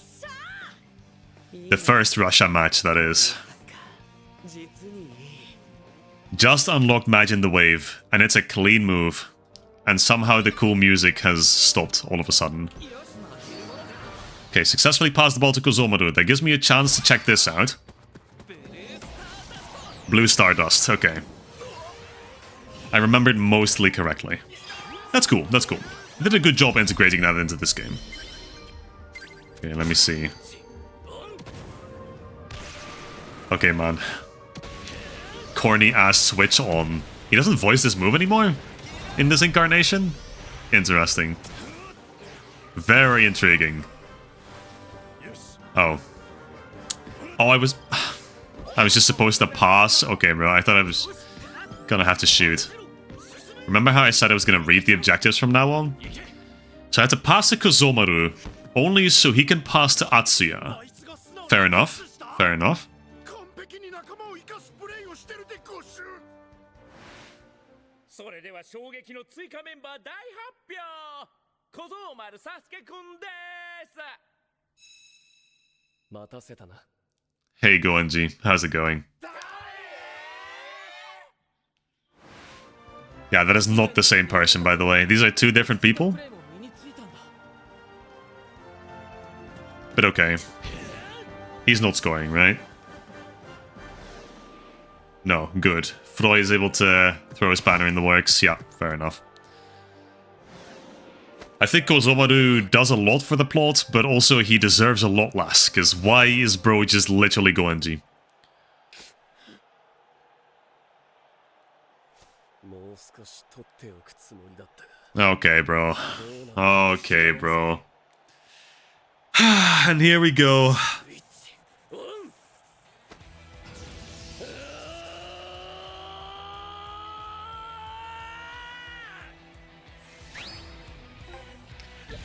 The first Russia match, that is. Just unlocked Match in the Wave, and it's a clean move. And somehow the cool music has stopped all of a sudden. Okay, successfully passed the ball to Kozomaru. That gives me a chance to check this out. Blue Stardust, okay. I remembered mostly correctly. That's cool, that's cool. I did a good job integrating that into this game. Okay, let me see. Okay, man. Corny ass switch on. He doesn't voice this move anymore? In this incarnation? Interesting. Very intriguing. Oh. Oh, I was just supposed to pass? Okay, bro, I thought I was gonna have to shoot. Remember how I said I was gonna read the objectives from now on? So I had to pass to Kozomaru, only so he can pass to Atsuya. Fair enough. Fair enough. Hey Goenji, how's it going? Yeah, that is not the same person, by the way. These are two different people. But okay. He's not scoring, right? No, good. Froy is able to throw his banner in the works. Yeah, fair enough. I think Kozomaru does a lot for the plot, but also he deserves a lot less, because why is bro just literally Goenji? Okay, bro. Okay, bro. And here we go.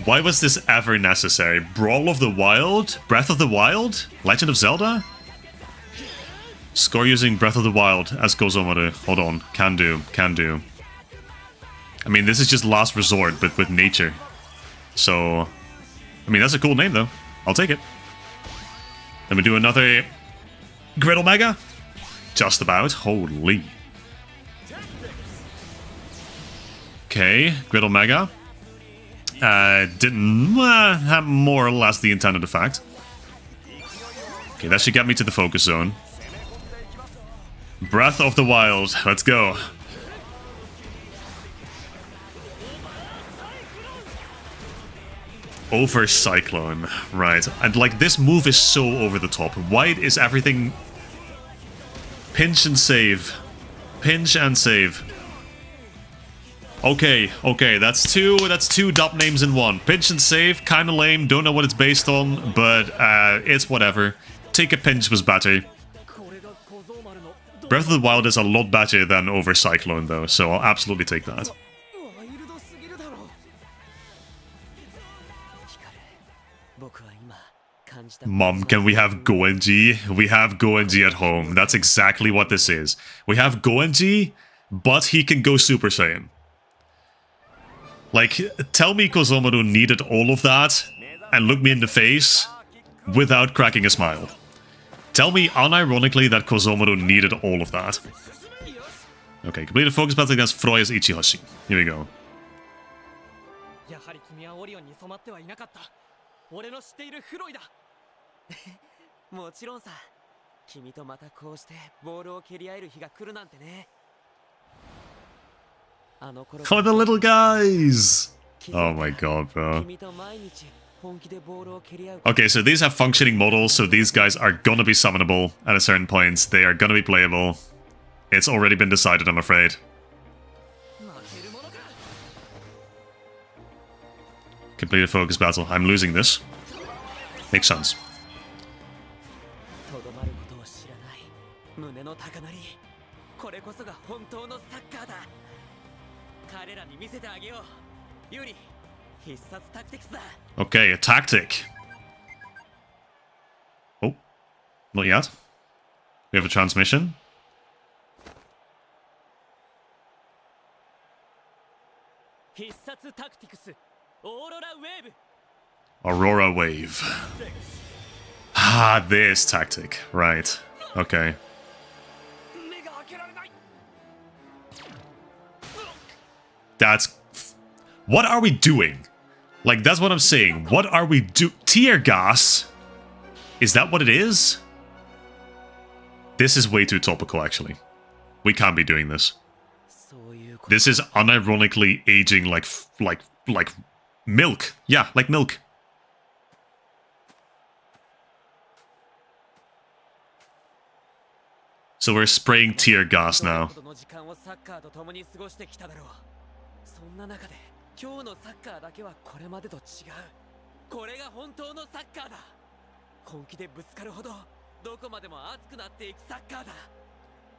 Why was this ever necessary? Brawl of the Wild? Breath of the Wild? Legend of Zelda? Score using Breath of the Wild as Kozomaru. Hold on. Can do. Can do. I mean, this is just last resort, but with nature. So, I mean, that's a cool name, though. I'll take it. Let me do another Griddle Mega. Just about. Holy. Okay, Griddle Mega. Didn't have more or less the intended effect. Okay, that should get me to the focus zone. Breath of the Wild. Let's go. Over Cyclone. Right. And like, this move is so over the top. Why is everything... Pinch and save. Pinch and save. Okay, okay, that's two dub names in one. Pinch and save, kinda lame, don't know what it's based on, but it's whatever. Take a pinch was better. Breath of the Wild is a lot better than Over Cyclone though, so I'll absolutely take that. Mom, can we have Goenji? We have Goenji at home. That's exactly what this is. We have Goenji, but he can go Super Saiyan. Like, tell me Kozomaru needed all of that and look me in the face without cracking a smile. Tell me unironically that Kozomaru needed all of that. Okay, complete a focus battle against Froy as Ichihashi. Here we go. Oh, the little guys! Oh my god, bro. Okay, so these have functioning models, so these guys are gonna be summonable at a certain point. They are gonna be playable. It's already been decided, I'm afraid. Completed focus battle. I'm losing this. Makes sense. Okay, a tactic. Oh, not yet. We have a transmission. Aurora Wave. Ah, this tactic. Right. Okay. That's... What are we doing? Like, that's what I'm saying. What are we do... Tear gas? Is that what it is? This is way too topical, actually. We can't be doing this. This is unironically aging like milk. Yeah, like milk. So we're spraying tear gas now.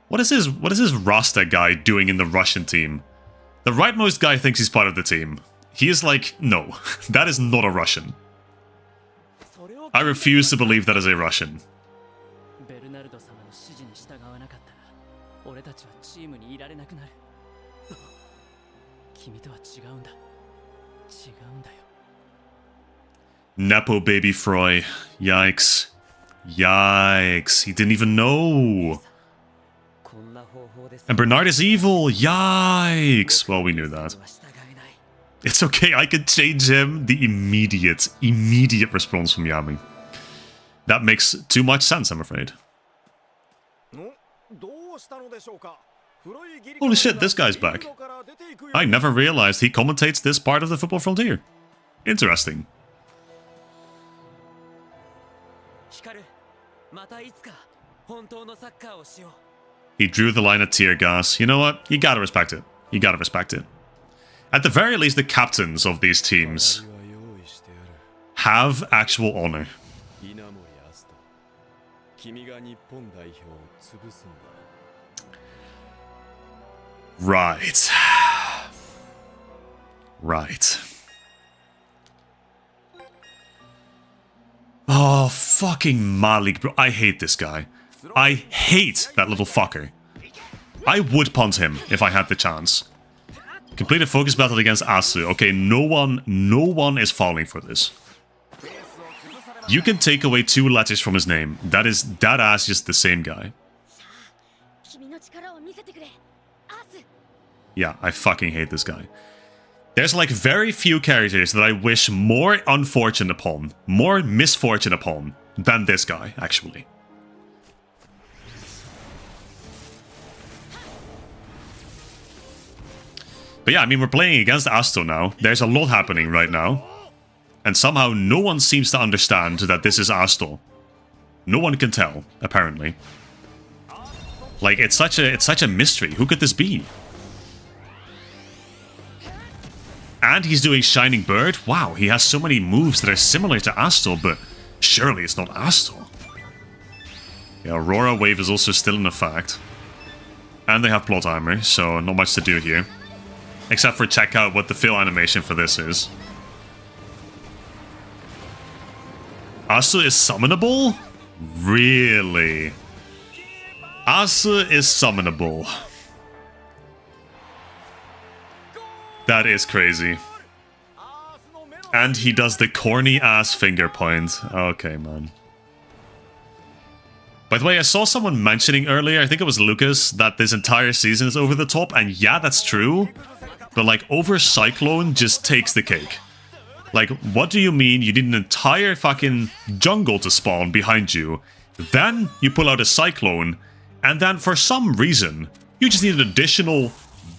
What is this Rasta guy doing in the Russian team? The rightmost guy thinks he's part of the team. He is like, no, that is not a Russian. I refuse to believe that is a Russian. Nepo baby Froy. Yikes. Yikes. He didn't even know. And Bernard is evil. Yikes. Well, we knew that. It's okay. I can change him. The immediate response from Yami. That makes too much sense, I'm afraid. Holy shit, this guy's back. I never realized he commentates this part of the Football Frontier. Interesting. He drew the line at tear gas. You know what? You gotta respect it. You gotta respect it. At the very least, the captains of these teams have actual honor. Right. Right. Oh, fucking Malik, bro. I hate this guy. I hate that little fucker. I would punt him if I had the chance. Complete a focus battle against Asu. Okay, no one is falling for this. You can take away 2 letters from his name. That is that ass just the same guy. Yeah, I fucking hate this guy. There's like very few characters that I wish more unfortune upon, more misfortune upon, than this guy, actually. But yeah, I mean, we're playing against Asto now. There's a lot happening right now. And somehow no one seems to understand that this is Asto. No one can tell, apparently. Like, it's such a mystery. Who could this be? And he's doing Shining Bird. Wow, he has so many moves that are similar to Asto, but surely it's not Asto. Yeah, Aurora Wave is also still in effect. And they have Plot Armor, so not much to do here. Except for check out what the fill animation for this is. Asu is summonable? Really? Asu is summonable. That is crazy. And he does the corny ass finger point. Okay, man. By the way, I saw someone mentioning earlier, I think it was Lucas, that this entire season is over the top, and yeah, that's true. But like, over Cyclone just takes the cake. Like, what do you mean you need an entire fucking jungle to spawn behind you, then you pull out a Cyclone, and then for some reason, you just need an additional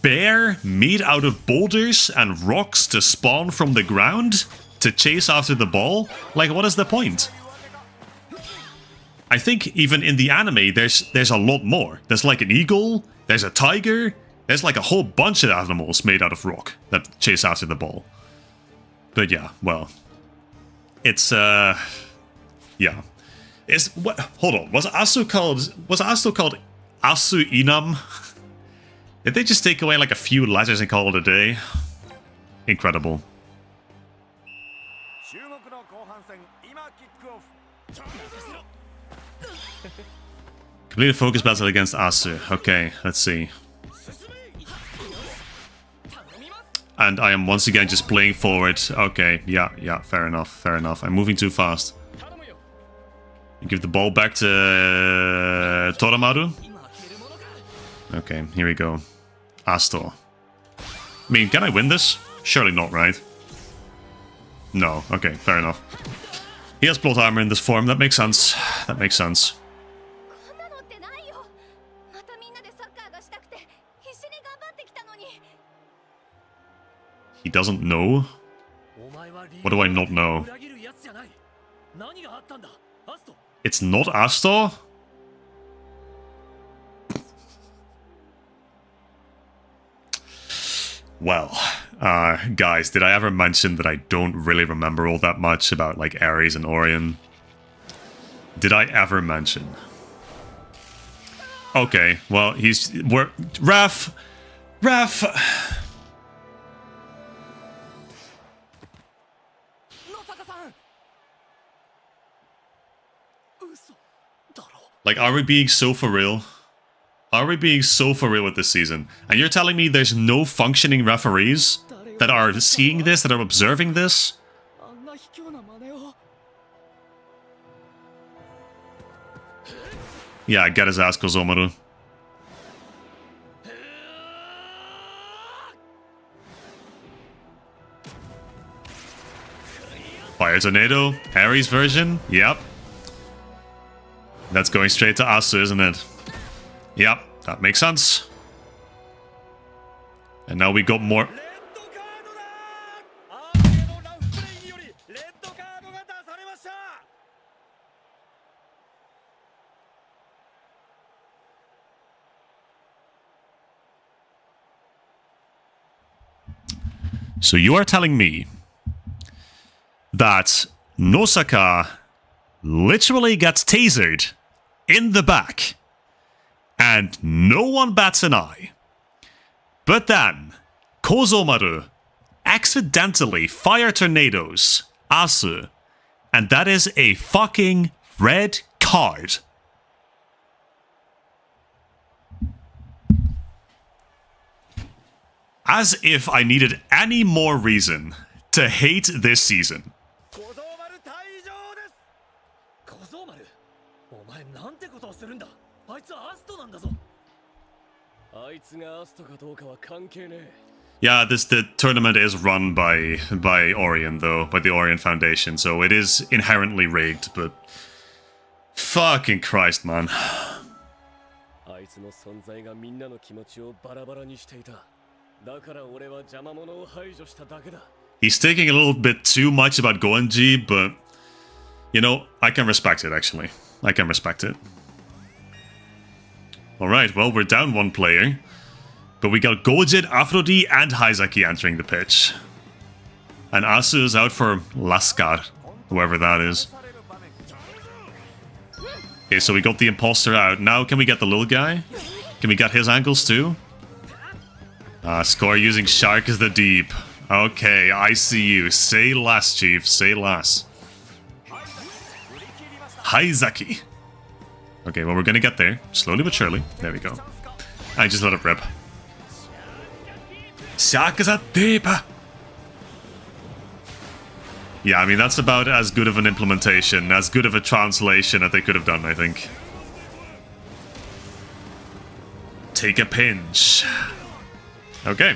bear made out of boulders and rocks to spawn from the ground to chase after the ball? Like, what is the point? I think even in the anime, there's a lot more. There's like an eagle, there's a tiger, there's like a whole bunch of animals made out of rock that chase after the ball. But yeah, well, it's yeah. Is what? Hold on. Was Asu called Asu Inam? Did they just take away like a few letters and call it a day? Incredible. Complete a focus battle against Asu. Okay, let's see. And I am once again just playing forward. Okay, yeah, fair enough. I'm moving too fast. Give the ball back to Toramaru. Okay, here we go. Astor. I mean, can I win this? Surely not, right? No. Okay, fair enough. He has plot armor in this form. That makes sense. That makes sense. He doesn't know? What do I not know? It's not Astor? Well, guys, did I ever mention that I don't really remember all that much about, like, Ares and Orion? Did I ever mention? Okay, well, Ref! Like, are we being so for real? Are we being so for real with this season? And you're telling me there's no functioning referees that are seeing this, that are observing this? Yeah, get his ass, Kozomaru. Fire Tornado, Ares version, yep. That's going straight to Asu, isn't it? Yep, that makes sense. And now we got more. So you are telling me that Nosaka literally gets tasered in the back and no one bats an eye. But then Kozomaru accidentally fire tornadoes Asu, and that is a fucking red card. As if I needed any more reason to hate this season. Yeah, the tournament is run by Orion, though, by the Orion Foundation, so it is inherently rigged, but fucking Christ, man. He's thinking a little bit too much about Goenji, but you know, I can respect it, actually. I can respect it. Alright, well, we're down one player. But we got Gojin, Aphrodite, and Haizaki entering the pitch. And Asu is out for Laskar, whoever that is. Okay, so we got the imposter out. Now, can we get the little guy? Can we get his ankles too? Score using Shark as the Deep. Okay, I see you. Say less, Chief. Say less. Haizaki. Okay, well, we're gonna get there. Slowly but surely. There we go. I just let it rip. Shark is a Deep. Yeah, I mean, that's about as good of an implementation, as good of a translation that they could have done, I think. Take a pinch. Okay.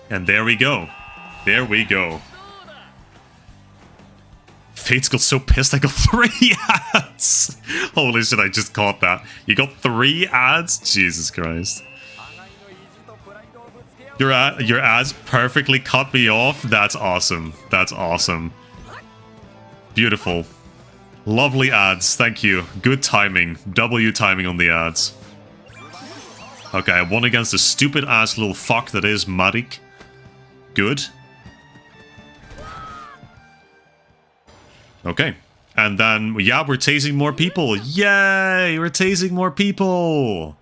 And there we go. There we go. Fates got so pissed I got 3 ads. Holy shit, I just caught that. You got 3 ads? Jesus Christ. Your ads perfectly cut me off. That's awesome. That's awesome. Beautiful. Lovely ads. Thank you. Good timing. W timing on the ads. Okay, I won against the stupid ass little fuck that is Marik. Good. Okay. And then, yeah, we're tasing more people. Yay! We're tasing more people!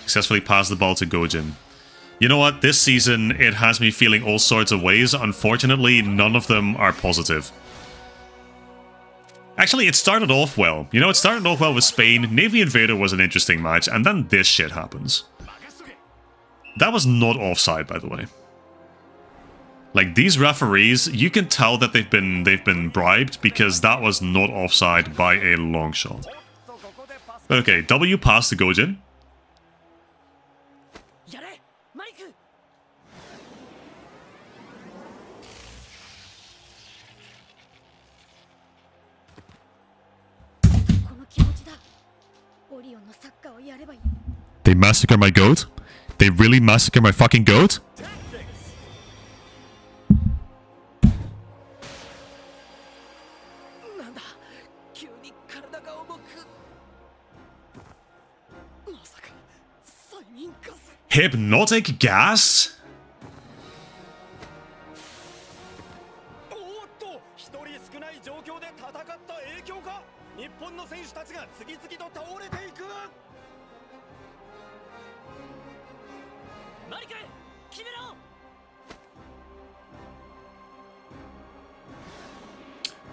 Successfully passed the ball to Gojin. You know what? This season, it has me feeling all sorts of ways. Unfortunately, none of them are positive. Actually, it started off well. You know, it started off well with Spain. Navy Invader was an interesting match, and then this shit happens. That was not offside, by the way. Like, these referees, you can tell that they've been bribed, because that was not offside by a long shot. But okay, W pass to Gojin. They massacre my goat? They really massacre my fucking goat? Hypnotic gas?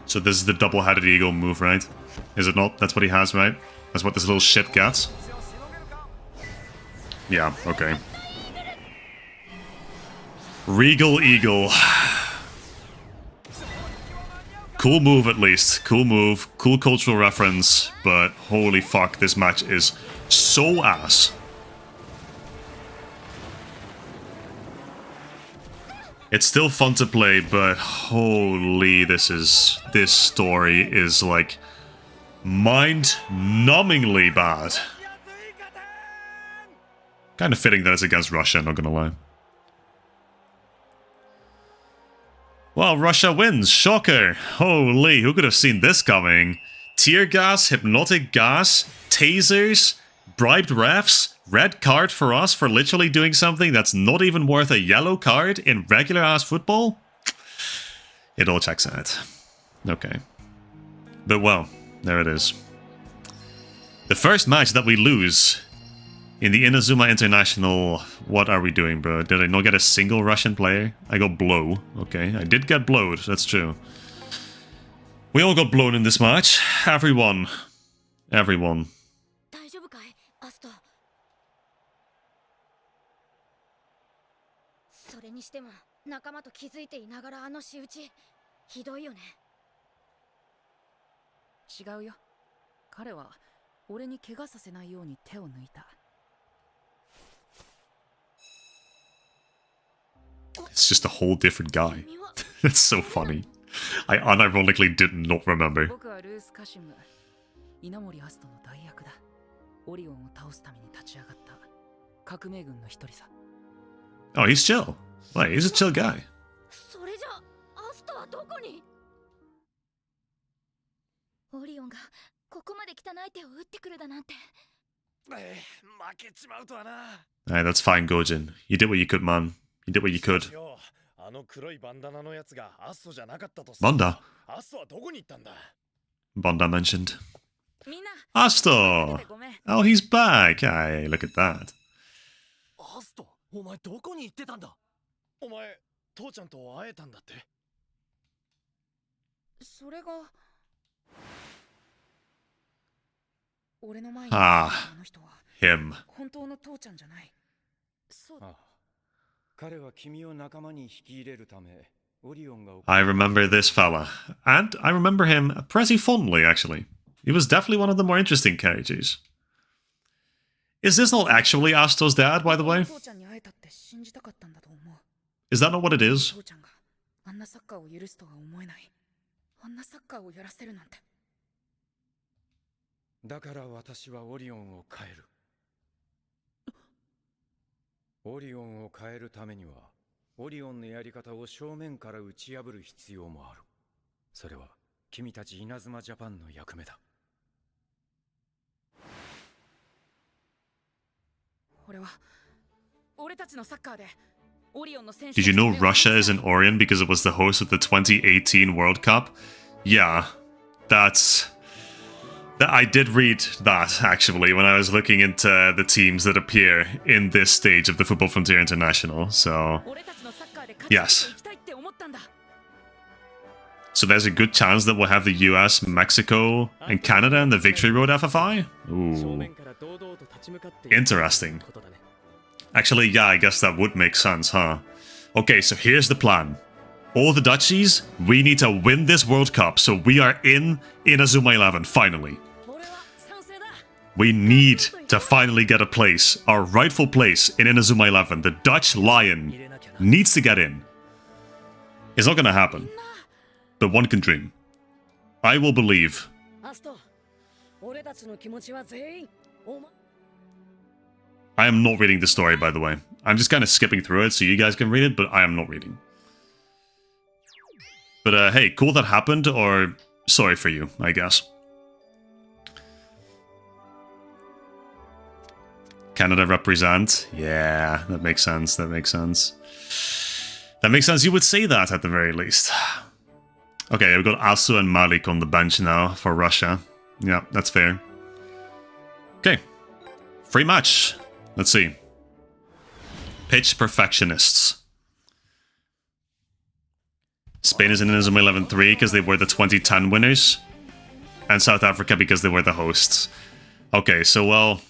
So this is the double-headed eagle move, right? Is it not? That's what he has, right? That's what this little shit gets? Yeah, okay. Regal Eagle. Cool move, at least. Cool move. Cool cultural reference. But holy fuck, this match is so ass. It's still fun to play, but holy, this story is like mind-numbingly bad. Kind of fitting that it's against Russia, not gonna lie. Well, Russia wins. Shocker. Holy, who could have seen this coming? Tear gas, hypnotic gas, tasers, bribed refs, red card for us for literally doing something that's not even worth a yellow card in regular-ass football? It all checks out. Okay. But well, there it is. The first match that we lose in the Inazuma International. What are we doing, bro? Did I not get a single Russian player? I got blow. Okay, I did get blowed, that's true. We all got blown in this match. Everyone. Everyone. にしても仲間と気づいていながらあの仕打ちひどいよね。違うよ。彼は俺に怪我させないように手を抜いた。It's just a whole different guy. That's so funny. I unironically did not remember. 僕はルース・カシム。稲森アストの代役だ。オリオンを倒すために立ち上がった革命軍の一人さ。Oh, he's chill. Wait, he's a chill guy. それじゃアストはどこに？オリオンがここまで汚い手を打ってくるだなんて。負けちまうとはな。Alright, that's fine, Gojin. You did what you could, man. You did what you could. あの黒いバンダナのやつがアストじゃなかったとさ。バンダ？アストはどこに行ったんだ？ Banda mentioned. Astor! Oh, he's back. Hey, look at that. アスト、お前どこに行ってたんだ？お前、父ちゃんと会えたんだって？それが俺の前に Ah, him. 本当の父ちゃんじゃない。そうだ。彼は君を仲間に引き入れるため、オリオンが。I remember this fella. And I remember him pretty fondly, actually. He was definitely one of the more interesting characters. Is this not actually Astor's dad, by the way? Is that not what it is? あんなサッカーを許すとは思えない。あんなサッカーをやらせるなんて。だから私はオリオンを変える。オリオンを変えるためには、オリオンのやり方を正面から打ち破る必要もある。それは君たち稲妻ジャパンの役目だ。俺は俺たちのサッカーで。Did you know Russia is in Orion because it was the host of the 2018 World Cup? Yeah, I did read that, actually, when I was looking into the teams that appear in this stage of the Football Frontier International, so... Yes. So there's a good chance that we'll have the US, Mexico, and Canada in the Victory Road FFI? Ooh. Interesting. Actually, yeah, I guess that would make sense, huh? Okay, so here's the plan. All the Dutchies, we need to win this World Cup, so we are in Inazuma 11, finally. We need to finally get a place, our rightful place in Inazuma 11. The Dutch Lion needs to get in. It's not gonna happen, but one can dream. I will believe. I am not reading the story, by the way. I'm just kind of skipping through it so you guys can read it, but I am not reading. But hey, cool that happened, or sorry for you, I guess. Canada represent? Yeah, that makes sense, that makes sense. That makes sense, you would say that at the very least. Okay, we've got Asu and Malik on the bench now for Russia. Yeah, that's fair. Okay, free match. Let's see. Pitch perfectionists. Spain is in Inazuma 11-3 because they were the 2010 winners. And South Africa because they were the hosts. Okay, so well...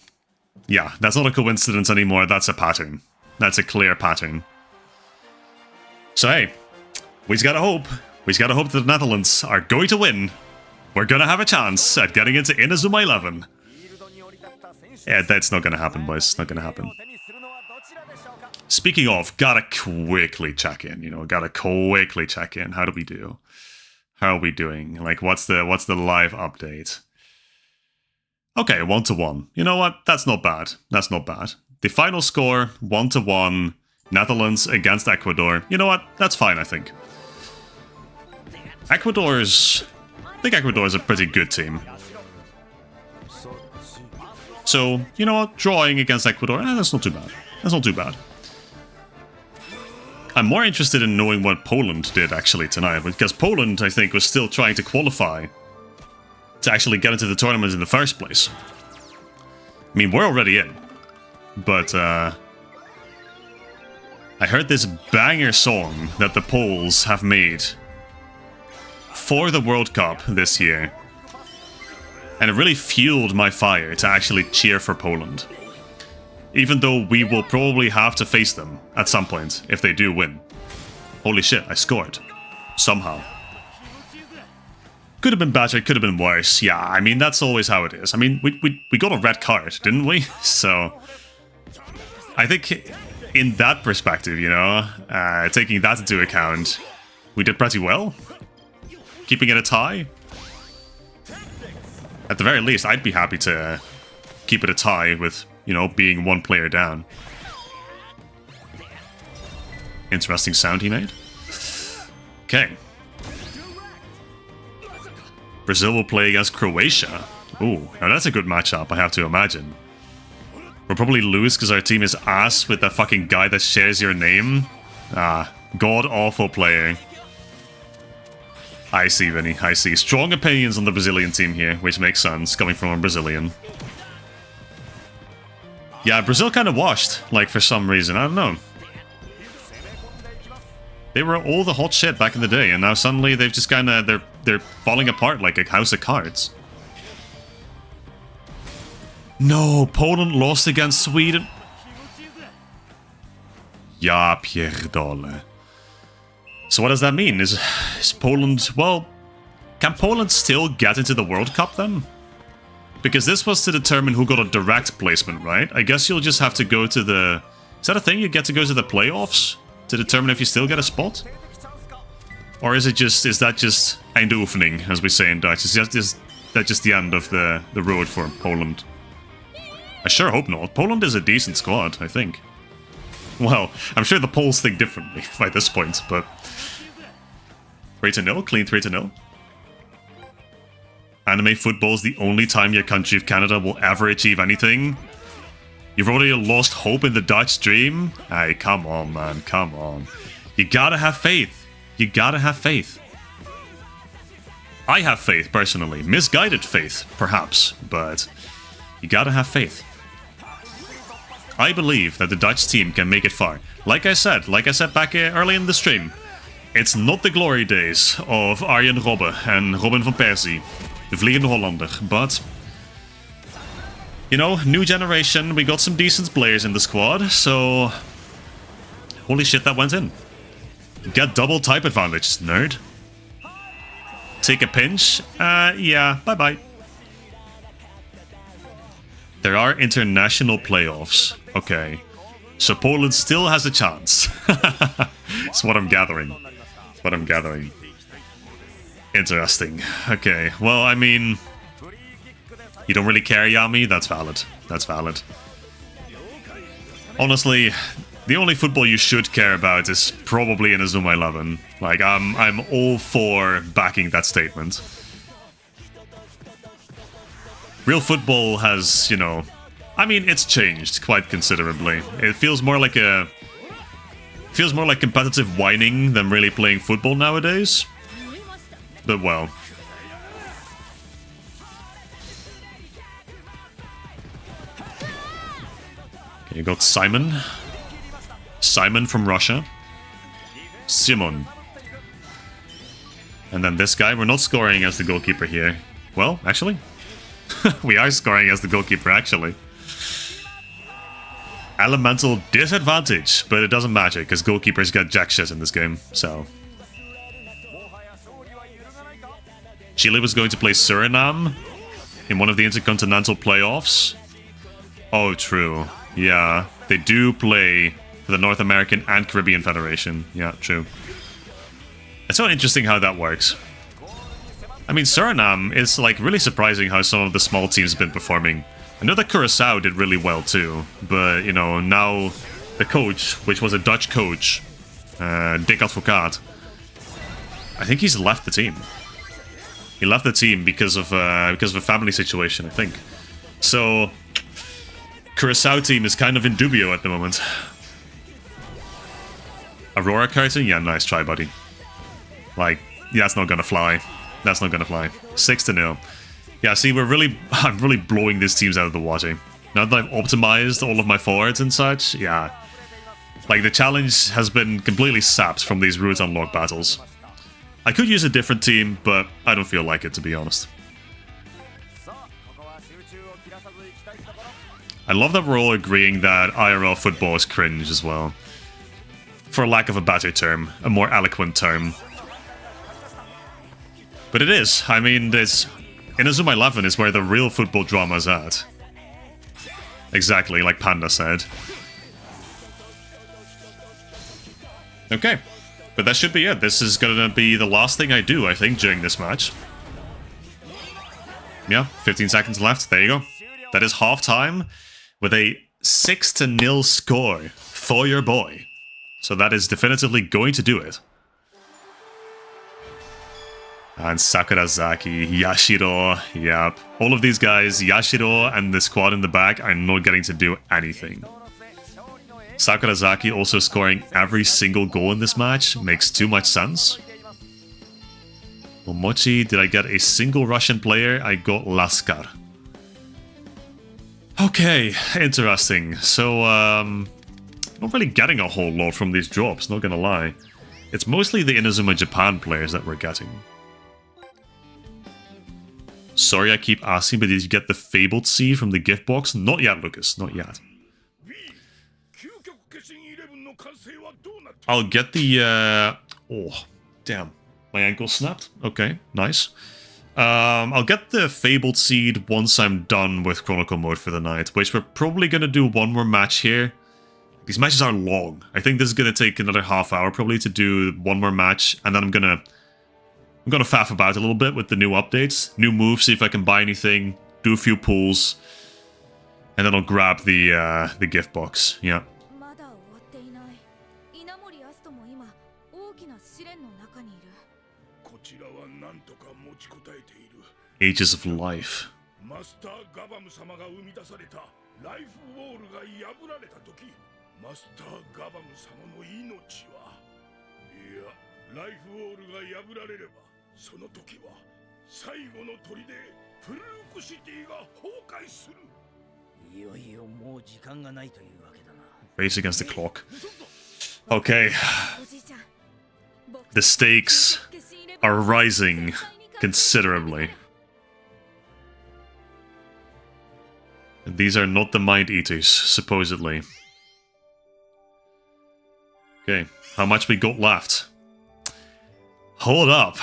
yeah, that's not a coincidence anymore, that's a pattern. That's a clear pattern. So hey, we just gotta hope. We just gotta hope that the Netherlands are going to win. We're gonna have a chance at getting into Inazuma 11. Yeah, that's not gonna happen, boys. It's not gonna happen. Speaking of, gotta quickly check in, you know, gotta quickly check in. How do we do? How are we doing? Like, what's the live update? Okay, 1-1. You know what? That's not bad. That's not bad. The final score, 1-1, Netherlands against Ecuador. You know what? That's fine, I think. I think Ecuador is a pretty good team. So, you know what? Drawing against Ecuador, that's not too bad. That's not too bad. I'm more interested in knowing what Poland did actually tonight, because Poland, I think, was still trying to qualify to actually get into the tournament in the first place. I mean, we're already in, but I heard this banger song that the Poles have made for the World Cup this year, and it really fueled my fire to actually cheer for Poland. Even though we will probably have to face them at some point if they do win. Holy shit, I scored. Somehow. Could have been better, could have been worse. Yeah, I mean, that's always how it is. I mean, we got a red card, didn't we? So, I think in that perspective, you know, taking that into account, we did pretty well. Keeping it a tie. At the very least, I'd be happy to keep it a tie with, you know, being one player down. Interesting sound he made. Okay. Brazil will play against Croatia. Ooh, now that's a good matchup, I have to imagine. We'll probably lose because our team is ass with that fucking guy that shares your name. Ah, god-awful player. I see, Vinny, I see. Strong opinions on the Brazilian team here, which makes sense, coming from a Brazilian. Yeah, Brazil kind of washed, like, for some reason, I don't know. They were all the hot shit back in the day, and now suddenly they've just kind of, they're falling apart like a house of cards. No, Poland lost against Sweden. Ja, pierdolę. So what does that mean? Is Poland, well, can Poland still get into the World Cup then? Because this was to determine who got a direct placement, right? I guess you'll just have to go to the... Is that a thing? You get to go to the playoffs to determine if you still get a spot? Or is that just eindoefening, as we say in Dutch? Is that just the end of the road for Poland? I sure hope not. Poland is a decent squad, I think. Well, I'm sure the Poles think differently by this point, but... 3-0? Clean 3-0? Anime football is the only time your country of Canada will ever achieve anything? You've already lost hope in the Dutch dream? Hey, come on, man, come on. You gotta have faith. You gotta have faith. I have faith, personally. Misguided faith, perhaps, but you gotta have faith. I believe that the Dutch team can make it far. Like I said back early in the stream, it's not the glory days of Arjen Robben and Robin van Persie, the Vliegende Hollander, but you know, new generation. We got some decent players in the squad, so holy shit, that went in. Get double type advantage, nerd. Take a pinch. Yeah, bye-bye. There are international playoffs. Okay. So Poland still has a chance. That's what I'm gathering. That's what I'm gathering. Interesting. Okay, well, I mean, you don't really care, Yami? That's valid. That's valid. Honestly, the only football you should care about is probably Inazuma 11. Like, I'm all for backing that statement. Real football has, you know, I mean, it's changed quite considerably. It feels more like competitive whining than really playing football nowadays. But well. Okay, you got Simon. Simon from Russia. Simon. And then this guy. We're not scoring as the goalkeeper here. Well, actually. We are scoring as the goalkeeper, actually. Elemental disadvantage, but it doesn't matter because goalkeepers get jack shit in this game, so. Chile was going to play Suriname in one of the intercontinental playoffs. Oh, true. Yeah, they do play for the North American and Caribbean Federation. Yeah, true. It's so interesting how that works. I mean, Suriname is like really surprising how some of the small teams have been performing. I know that Curacao did really well too, but you know, now the coach, which was a Dutch coach, Dick Advocaat, I think he's left the team. He left the team because of a family situation, I think. So Curacao team is kind of in dubio at the moment. Aurora carton? Yeah, nice try, buddy. Like, yeah, that's not gonna fly. That's not gonna fly. 6-0. Yeah, see, I'm really blowing these teams out of the water. Now that I've optimized all of my forwards and such, yeah. Like, the challenge has been completely sapped from these route unlock battles. I could use a different team, but I don't feel like it, to be honest. I love that we're all agreeing that IRL football is cringe as well. For lack of a better term, a more eloquent term. But it is. I mean, there's... Inazuma 11 is where the real football drama is at. Exactly, like Panda said. Okay. But that should be it. This is gonna be the last thing I do, I think, during this match. Yeah, 15 seconds left. There you go. That is half-time with a 6-0 score for your boy. So that is definitively going to do it. And Sakurazaki, Yashiro, yep. All of these guys, Yashiro and the squad in the back, are not getting to do anything. Sakurazaki also scoring every single goal in this match makes too much sense. Momochi, did I get a single Russian player? I got Laskar. Okay, interesting. So, not really getting a whole lot from these drops, not gonna lie. It's mostly the Inazuma Japan players that we're getting. Sorry I keep asking, but did you get the Fabled Sea from the gift box? Not yet, Lucas, not yet. I'll get the, oh, damn. My ankle snapped? Okay, nice. I'll get the Fabled Seed once I'm done with Chronicle Mode for the night, which we're probably going to do one more match here. These matches are long. I think this is going to take another half hour probably to do one more match, and then I'm gonna faff about a little bit with the new updates, new moves, see if I can buy anything, do a few pulls, and then I'll grab the gift box. Yeah. Ages of Life. Race against the clock. Okay. The stakes are rising considerably. These are not the Mind Eaters, supposedly. Okay, how much we got left? Hold up.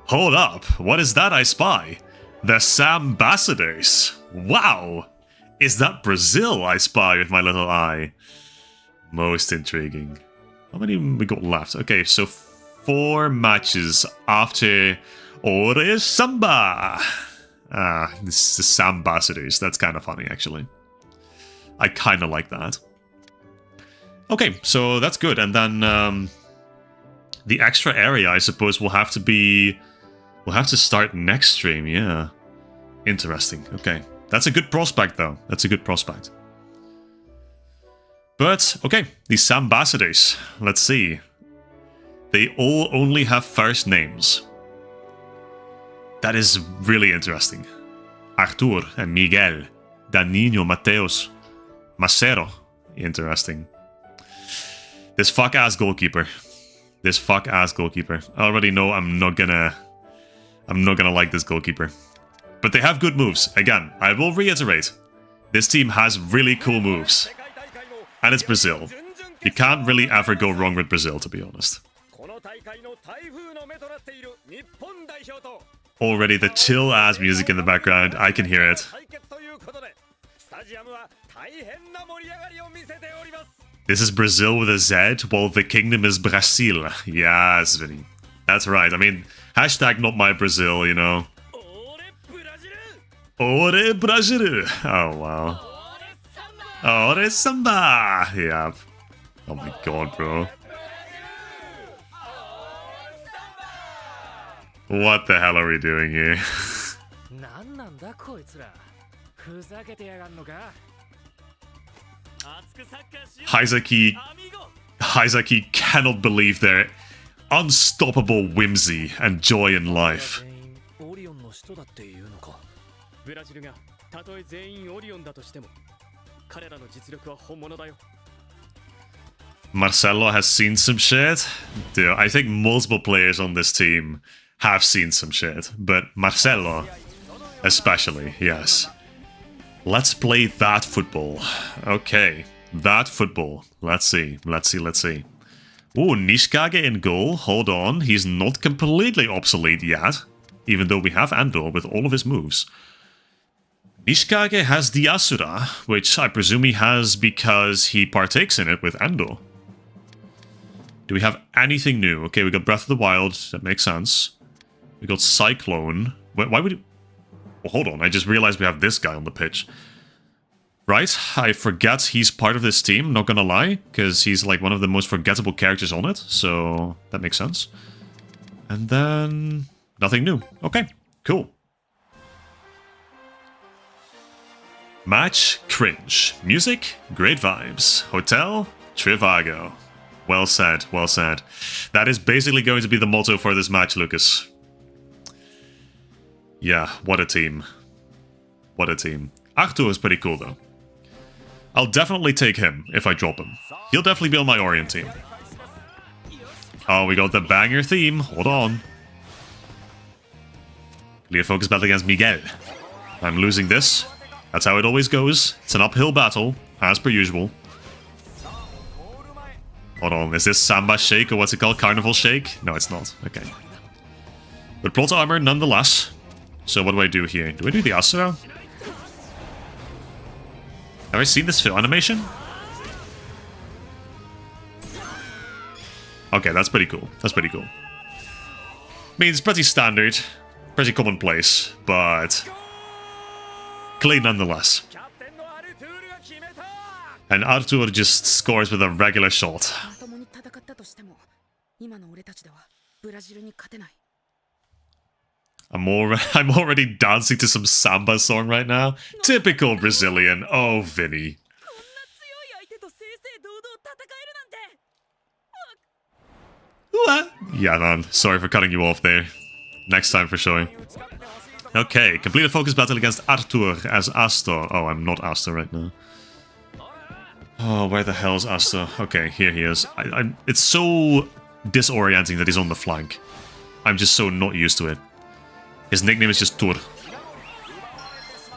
Hold up. What is that I spy? The Sambassadors. Wow. Is that Brazil I spy with my little eye? Most intriguing. How many we got left? Okay, so 4 matches after Ore Samba. Ah, this is the Sambassadors. That's kind of funny, actually. I kind of like that. Okay, so that's good. And then the extra area, I suppose, will have to be... We'll have to start next stream, yeah. Interesting, okay. That's a good prospect, though. That's a good prospect. But, okay, these Sambassadors. Let's see. They all only have first names. That is really interesting. Artur and Miguel. Danilo, Mateus. Macero. Interesting. This fuck-ass goalkeeper. This fuck-ass goalkeeper. I already know I'm not gonna like this goalkeeper. But they have good moves. Again, I will reiterate. This team has really cool moves. And it's Brazil. You can't really ever go wrong with Brazil, to be honest. Already the chill-ass music in the background. I can hear it. This is Brazil with a Z, while the kingdom is Brasil. Yes, Vinny. That's right. I mean, hashtag not my Brazil, you know. Ore Brasil. Oh, wow. Ore Samba. Yeah. Oh my god, bro. What the hell are we doing here? Haizaki cannot believe their unstoppable whimsy and joy in life. Marcelo has seen some shit. Dude, I think multiple players on this team have seen some shit, but Marcelo especially, yes. Let's play that football. Okay, that football. Let's see. Ooh, Nishikage in goal. Hold on, he's not completely obsolete yet, even though we have Andor with all of his moves. Nishikage has the Asura, which I presume he has because he partakes in it with Andor. Do we have anything new? Okay, we got Breath of the Wild. That makes sense. We got Cyclone. Why would... Oh, hold on, I just realized we have this guy on the pitch. Right, I forget he's part of this team, not gonna lie, because he's like one of the most forgettable characters on it, so that makes sense. And then... nothing new. Okay, cool. Match, cringe. Music, great vibes. Hotel, Trivago. Well said, well said. That is basically going to be the motto for this match, Lucas. Yeah, what a team. What a team. Arthur is pretty cool, though. I'll definitely take him if I drop him. He'll definitely be on my Orion team. Oh, we got the banger theme. Hold on. Clear focus battle against Miguel. I'm losing this. That's how it always goes. It's an uphill battle, as per usual. Hold on, is this Samba Shake or what's it called? Carnival Shake? No, it's not. Okay. But plot armor nonetheless. So what do I do here? Do I do the Asura? Have I seen this film animation? Okay, that's pretty cool. That's pretty cool. I mean, it's pretty standard, pretty commonplace, but clean nonetheless. And Arthur just scores with a regular shot. I'm already dancing to some samba song right now. Typical Brazilian. Oh, Vinny. What? Yeah, man. Sorry for cutting you off there. Next time for sure. Okay, complete a focus battle against Arthur as Astor. Oh, I'm not Astor right now. Oh, where the hell is Astor? Okay, here he is. It's so disorienting that he's on the flank. I'm just so not used to it. His nickname is just Tur.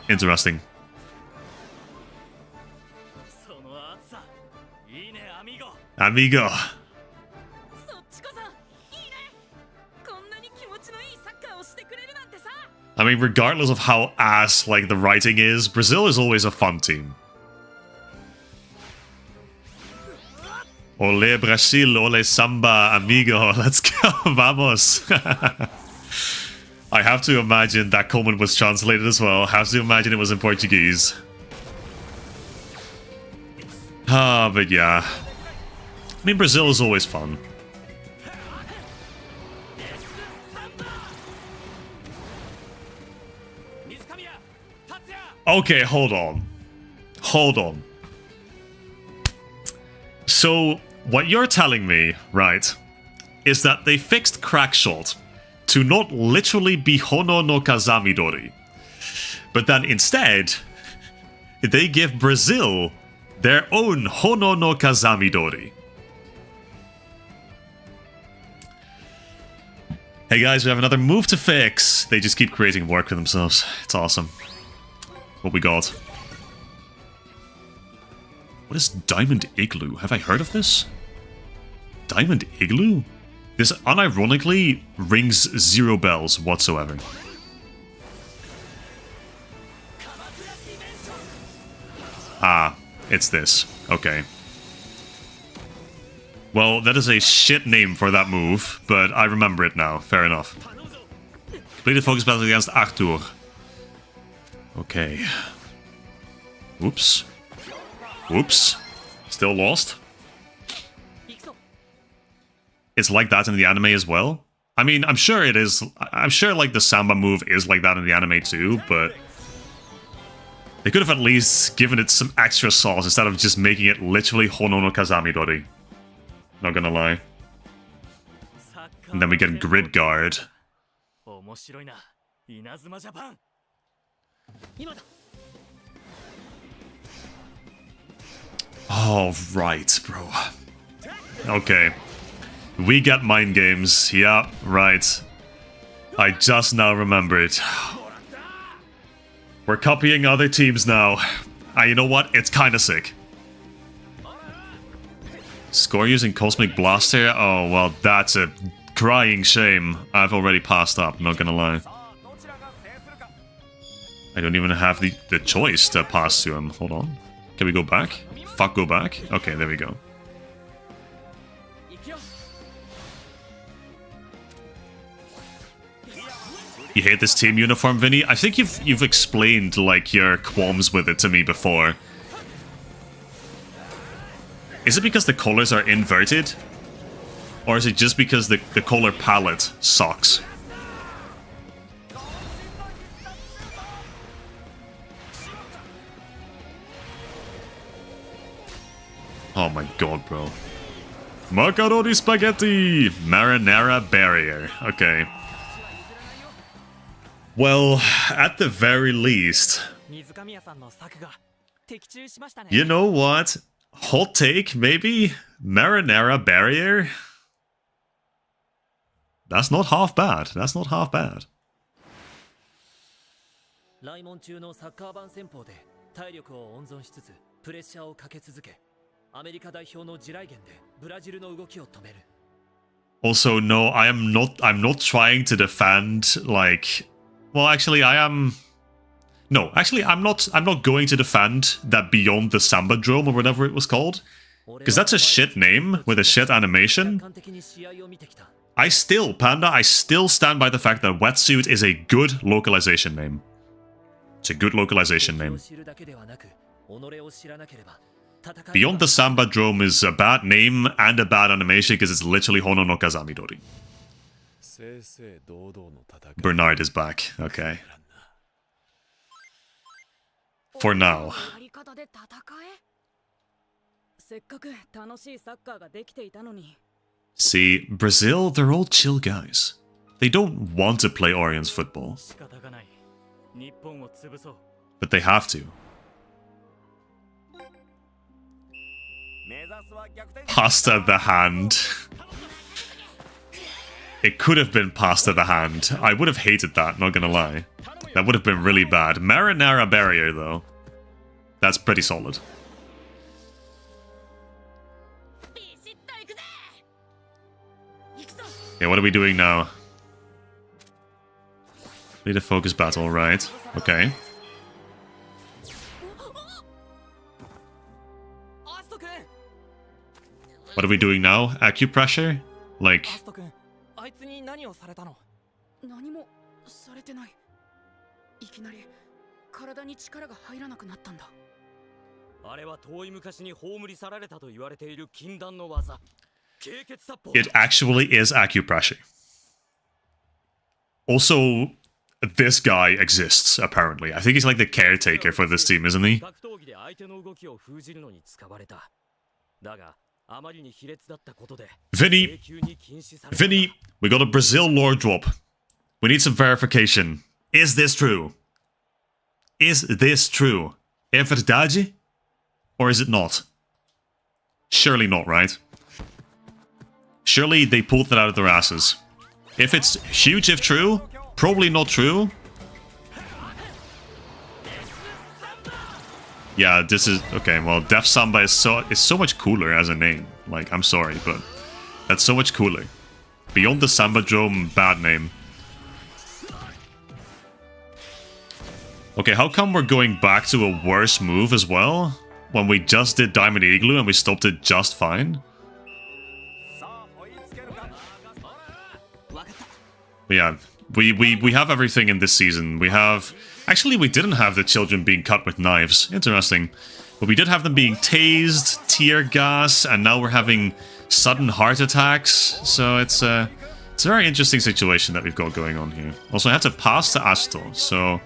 Interesting. Amigo. そっちこそいいね。こんなに気持ちのいいサッカーをしてくれるなんてさ。 I mean, regardless of how ass like the writing is, Brazil is always a fun team. Ole Brasil, ole samba, amigo. Let's go, vamos. I have to imagine that comment was translated as well. Have to imagine it was in Portuguese. Ah, but yeah. I mean, Brazil is always fun. Okay, hold on. Hold on. So, what you're telling me, right, is that they fixed Crackshot to not literally be Hono no Kazamidori, but then instead, they give Brazil their own Hono no Kazamidori. Hey guys, we have another move to fix. They just keep creating work for themselves. It's awesome. What we got? What is Diamond Igloo? Have I heard of this? Diamond Igloo? This unironically rings 0 bells whatsoever. Ah, it's this. Okay. Well, that is a shit name for that move, but I remember it now. Fair enough. Completed focus battle against Arthur. Okay. Whoops. Whoops. Still lost? It's like that in the anime as well? I mean, I'm sure it is. I'm sure, like, the Samba move is like that in the anime too, but they could have at least given it some extra sauce instead of just making it literally Hono no Kazamidori. Not gonna lie. And then we get Grid Guard. Oh, right, bro. Okay. We get mind games. Yeah, right. I just now remembered. We're copying other teams now. You know what? It's kinda sick. Score using Cosmic Blaster? Oh, well, that's a crying shame. I've already passed up, not gonna lie. I don't even have the choice to pass to him. Hold on. Can we go back? Fuck, go back? Okay, there we go. You hate this team uniform, Vinny? I think you've explained, like, your qualms with it to me before. Is it because the colors are inverted? Or is it just because the color palette sucks? Oh my god, bro. Macaroni spaghetti! Marinara barrier. Okay. Well, at the very least... You know what? Hot take, maybe? Marinara barrier? That's not half bad. That's not half bad. Also, no, I'm not trying to defend, like... Well, actually, I am... No, actually, I'm not going to defend that Beyond the Samba Drome or whatever it was called. Because that's a shit name with a shit animation. I still stand by the fact that Wetsuit is a good localization name. It's a good localization name. Beyond the Samba Drome is a bad name and a bad animation because it's literally Hono no Kazamidori. Bernard is back. Okay. For now. See, Brazil, they're all chill guys. They don't want to play Orion's football. But they have to. Pasta the hand. It could have been Pasta the hand. I would have hated that, not gonna lie. That would have been really bad. Marinara barrier, though. That's pretty solid. Okay, what are we doing now? Lead a focus battle, right? Okay. What are we doing now? Acupressure? Like... アスト君、あいつに何をされたの？何もされてない。いきなり体に力が入らなくなったんだ。あれは遠い昔に葬り去られたと言われている禁断の技。経血殺法。 It actually is acupressure. Also, this guy exists, apparently. I think he's like the caretaker for this team, isn't he? 格闘技で相手の動きを封じるのに使われた。だが、あまりに卑劣だったことで、 Vinny, 永久に禁止された。 Vinny, we got a Brazil lore drop. We need some verification. Is this true? Is this true? É verdade? Or is it not? Surely not, right? Surely they pulled that out of their asses. If it's huge, if true, probably not true. Yeah, this is... Okay, well, Def Samba is so much cooler as a name. Like, I'm sorry, but that's so much cooler. Beyond the Samba Drome, bad name. Okay, how come we're going back to a worse move as well? When we just did Diamond Igloo and we stopped it just fine? But yeah, we have everything in this season. We have... Actually, we didn't have the children being cut with knives. Interesting. But we did have them being tased, tear gas, and now we're having sudden heart attacks. So it's a very interesting situation that we've got going on here. Also, I had to pass to Astor, so...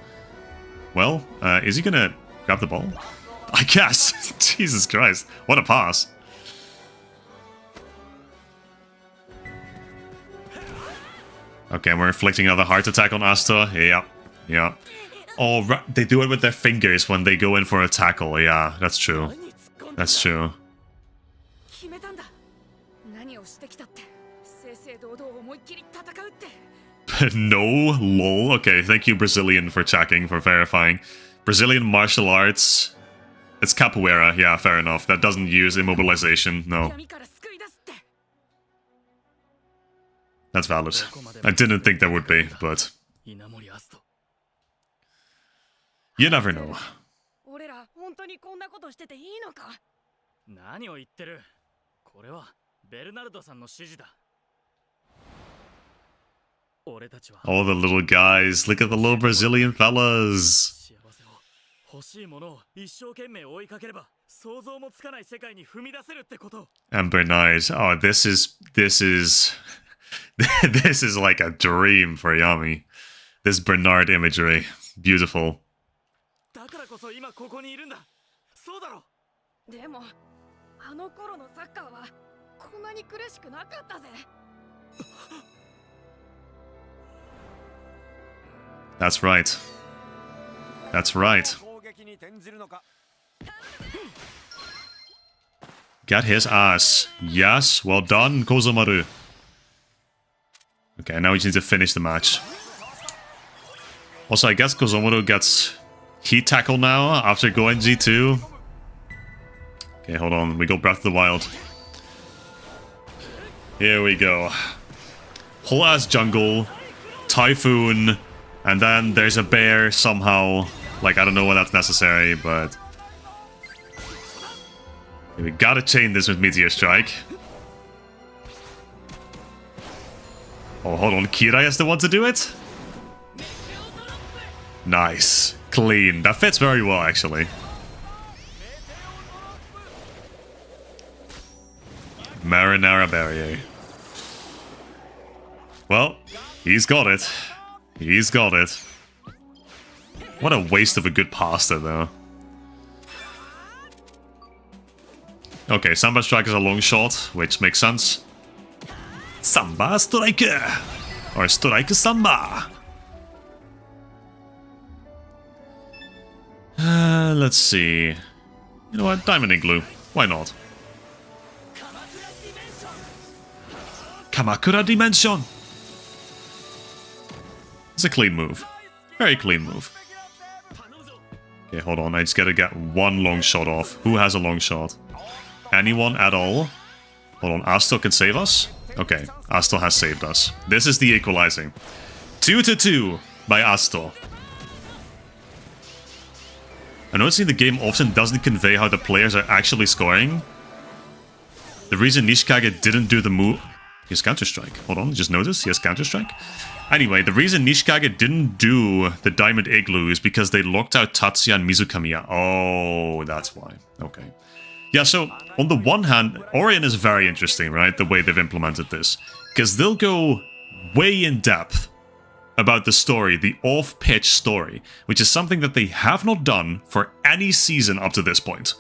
Well, is he gonna grab the ball? I guess. Jesus Christ. What a pass. Okay, we're inflicting another heart attack on Astor. Yeah. Yeah. Oh, they do it with their fingers when they go in for a tackle. Yeah, that's true. That's true. 決めたんだ。何をしてきたって、正々堂々思いっきり戦うって。No, lol. Okay, thank you, Brazilian, for checking, for verifying. Brazilian martial arts. It's capoeira. Yeah, fair enough. That doesn't use immobilization. No. That's valid. I didn't think there would be, but... You never know. 俺ら本当にこんなことしてていいのか？何を言ってる？これはベルナルドさんの指示だ。俺たちは All the little guys. Look at the little Brazilian fellas. 幸せを欲しいものを一生懸命追いかければ想像もつかない世界に踏み出せるってこと。And Bernard. Oh, this is this is like a dream for Yami. This Bernard imagery. Beautiful. だからこそ今ここにいるんだ。そうだろ。でもあの頃のサッカーはこんなに苦しくなかったぜ。That's right. That's right. Get his ass. Yes, well done, Kozomaru. Okay, now we just need to finish the match. Also, I guess Kozomaru gets heat tackle now after going G2. Okay, hold on. We go Breath of the Wild. Here we go. Whole ass jungle. Typhoon. And then there's a bear somehow. Like, I don't know why that's necessary, but... Okay, we gotta chain this with Meteor Strike. Oh, hold on. Kirai is the one to do it? Nice. Clean. That fits very well, actually. Marinara Barrier. Well, he's got it. He's got it. What a waste of a good pasta, though. Okay, Samba Strike is a long shot, which makes sense. Samba Striker! Or Striker Samba! Let's see. You know what? Diamond Igloo. Why not? Kamakura Dimension! It's a clean move. Very clean move. Okay, hold on. I just gotta get one long shot off. Who has a long shot? Anyone at all? Hold on. Astor can save us. Okay, Astor has saved us. This is the equalizing. 2-2 by Astor. I'm noticing the game often doesn't convey how the players are actually scoring. The reason Nishikage didn't do the move... He has Counter-Strike. Hold on, just notice he has Counter-Strike. Anyway, the reason Nishikage didn't do the Diamond Igloo is because they locked out Tatsuya and Mizukamiya. Oh, that's why. Okay. Yeah, so on the one hand, Orion is very interesting, right? The way they've implemented this. Because they'll go way in depth about the story, the off-pitch story, which is something that they have not done for any season up to this point.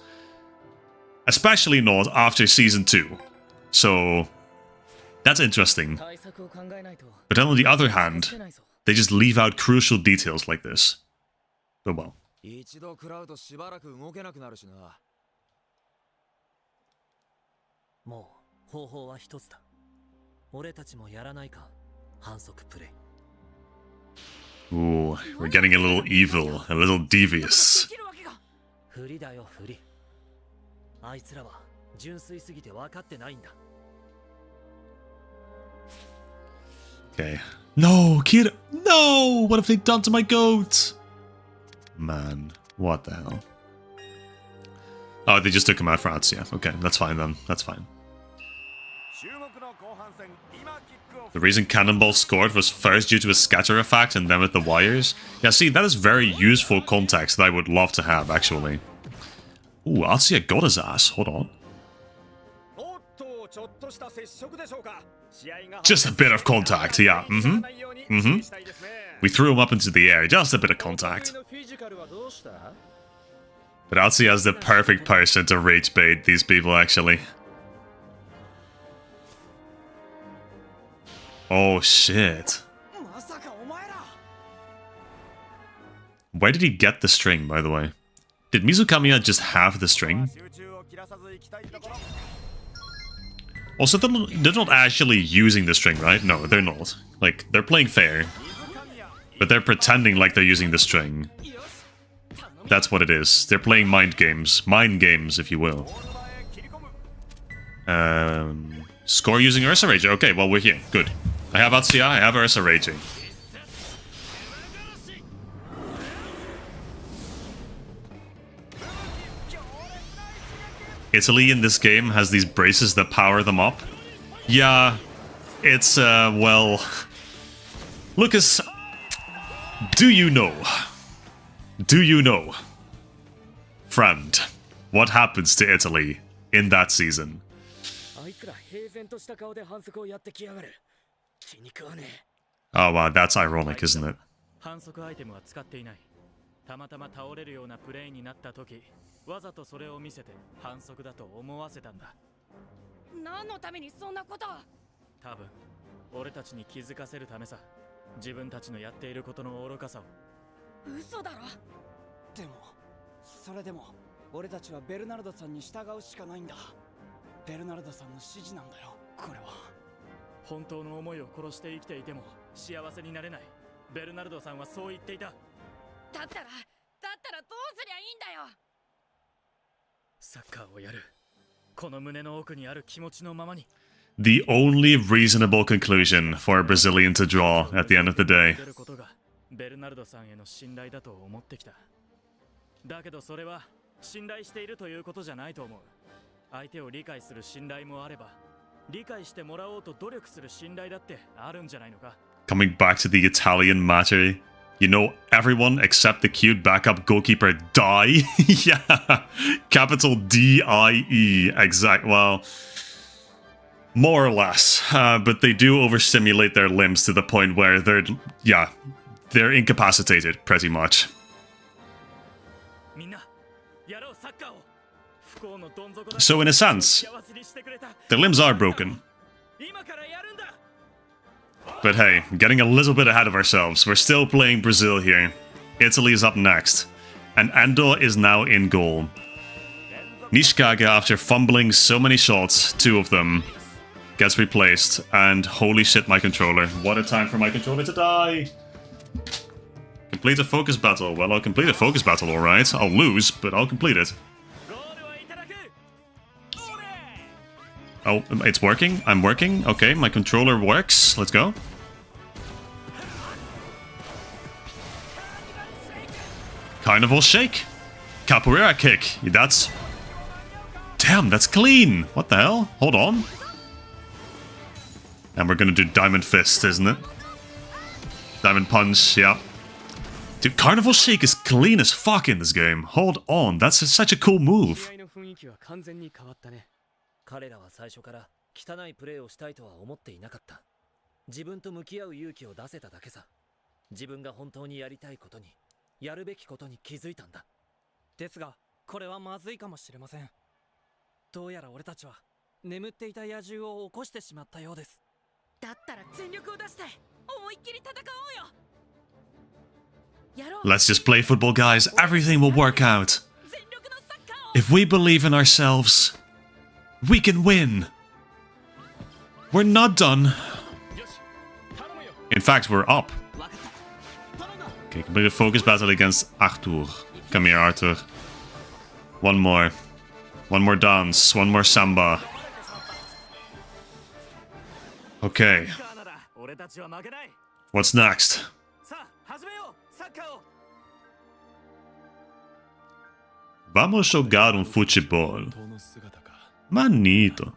Especially not after Season 2. So, that's interesting. But then on the other hand, they just leave out crucial details like this. But well. 一度食らうとしばらく動けなくなるしな。もう方法は一つだ。俺たちもやらないか。反則プレイ。 Ooh, we're getting a little evil, a little devious. 不利だよ不利。あいつらは純粋すぎて分かってないんだ。 Okay. No, kid! No! What have they done to my goat? Man, what the hell? Oh, they just took him out for Atsuya. Okay, that's fine then. That's fine. The reason Cannonball scored was first due to a scatter effect and then with the wires. Yeah, see, that is very useful context that I would love to have, actually. Ooh, Atsuya got his ass. Hold on. Just a bit of contact, yeah. We threw him up into the air, just a bit of contact. But Atsuya is the perfect person to rage bait these people, actually. Oh, shit. Where did he get the string, by the way? Did Mizukamiya just have the string? Also, they're not actually using the string, right? No, they're not. Like, they're playing fair. But they're pretending like they're using the string. That's what it is. They're playing mind games. Mind games, if you will. Score using Ursa Rage. Okay, well, we're here. Good. I have Atsuya, I have Ursa Raging. Italy in this game has these braces that power them up. Yeah, it's, well... Lucas, do you know? Do you know? Friend, what happens to Italy in that season? Oh wow, that's ironic, isn't it? たまたま倒れるようなプレイになった時、わざとそれを見せて反則だと思わせたんだ。何のためにそんなこと？多分、俺たちに気づかせるためさ。自分たちのやっていることの愚かさを。嘘だろ。でも、それでも俺たちはベルナルドさんに従うしかないんだ。ベルナルドさんの指示なんだよ、これは。本当の思いを殺して生きていても幸せになれない。ベルナルドさんはそう言っていた。 だったらどうすりゃいいんだよ。サッカーをやる。この胸の奥にある気持ちのままに。 The only reasonable conclusion for a Brazilian to draw at the end of the day. ベルナルドさんへの信頼だと思ってきた。だけどそれは信頼しているということじゃないと思う。相手を理解する信頼もあれば、理解してもらおうと努力する信頼だってあるんじゃないのか。 Coming back to the Italian matter. You know, everyone except the cute backup goalkeeper die? Yeah, capital D-I-E, exact, well, more or less. But they do overstimulate their limbs to the point where they're incapacitated, pretty much. So in a sense, their limbs are broken. But hey, getting a little bit ahead of ourselves. We're still playing Brazil here. Italy is up next. And Ando is now in goal. Nishikage, after fumbling so many shots, 2 of them, gets replaced. And holy shit, my controller. What a time for my controller to die! Complete a focus battle. Well, I'll complete a focus battle, alright. I'll lose, but I'll complete it. Oh, it's working? I'm working? Okay, my controller works. Let's go. Carnival shake. Capoeira kick. That's... Damn, that's clean. What the hell? Hold on. And we're gonna do Diamond Fist, isn't it? Diamond Punch, yeah. Dude, Carnival Shake is clean as fuck in this game. Hold on, that's such a cool move. 彼らは最初から汚いプレーをしたいとは思っていなかった。自分と向き合う勇気を出せただけさ。自分が本当にやりたいことに、やるべきことに気づいたんだ。ですが、これはまずいかもしれません。どうやら俺たちは眠っていた野獣を起こしてしまったようです。だったら全力を出して思いっきり戦おうよ。 Let's just play football, guys. Everything will work out. If we believe in ourselves, we can win. We're not done. In fact, we're up. Okay, completed focus battle against Arthur. Come here, Arthur. One more. One more dance. One more samba. Okay. What's next? Vamos jogar futebol. Manito.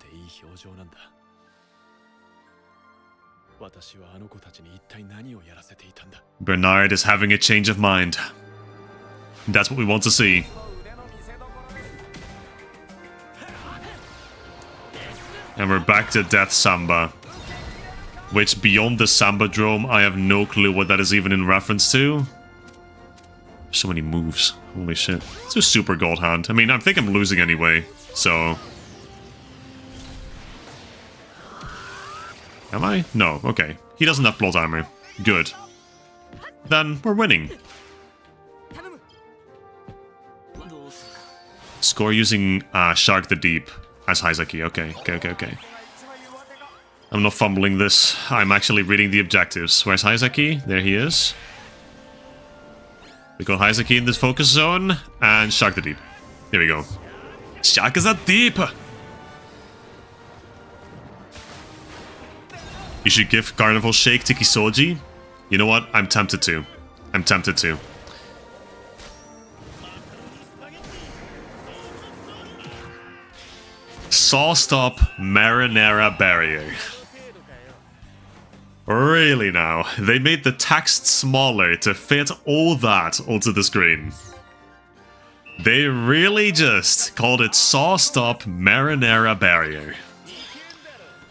Bernard is having a change of mind. That's what we want to see. And we're back to Death Samba. Which, beyond the Samba Drome, I have no clue what that is even in reference to. So many moves. Holy shit. It's a super gold hand. I mean, I think I'm losing anyway, so... Am I? No, okay. He doesn't have plot armor. Good. Then we're winning. Score using Shark the Deep as Haizaki. Okay. I'm not fumbling this. I'm actually reading the objectives. Where's Haizaki? There he is. We got Haizaki in this focus zone, and Shark the Deep. Here we go. Shark is a deep! You should give Carnival Shake to Kisoji. You know what? I'm tempted to. Saw Stop Marinara Barrier. Really now, they made the text smaller to fit all that onto the screen. They really just called it Saw Stop Marinara Barrier.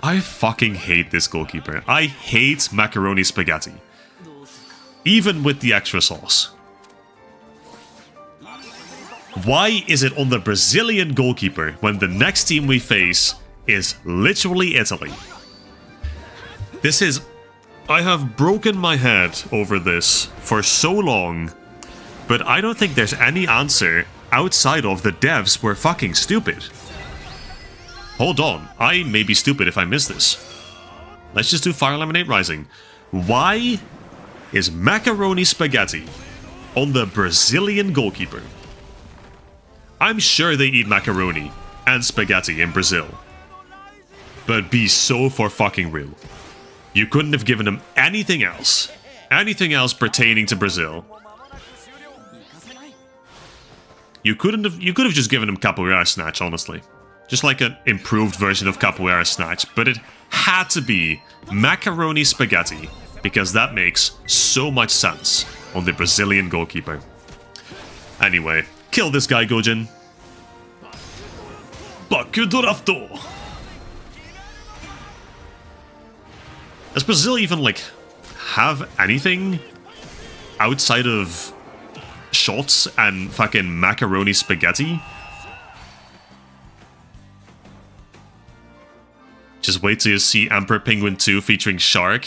I fucking hate this goalkeeper. I hate macaroni spaghetti. Even with the extra sauce. Why is it on the Brazilian goalkeeper when the next team we face is literally Italy? This is... I have broken my head over this for so long, but I don't think there's any answer outside of the devs were fucking stupid. Hold on, I may be stupid if I miss this. Let's just do Fire Lemonade Rising. Why is macaroni spaghetti on the Brazilian goalkeeper? I'm sure they eat macaroni and spaghetti in Brazil. But be so for fucking real. You couldn't have given him anything else. Anything else pertaining to Brazil. You could have just given him Capoeira Snatch, honestly. Just like an improved version of Capoeira Snatch. But it had to be macaroni spaghetti. Because that makes so much sense on the Brazilian goalkeeper. Anyway, kill this guy, Gojin. Bakudorafto! Does Brazil even, like, have anything outside of shots and fucking macaroni spaghetti? Just wait till you see Emperor Penguin 2 featuring Shark.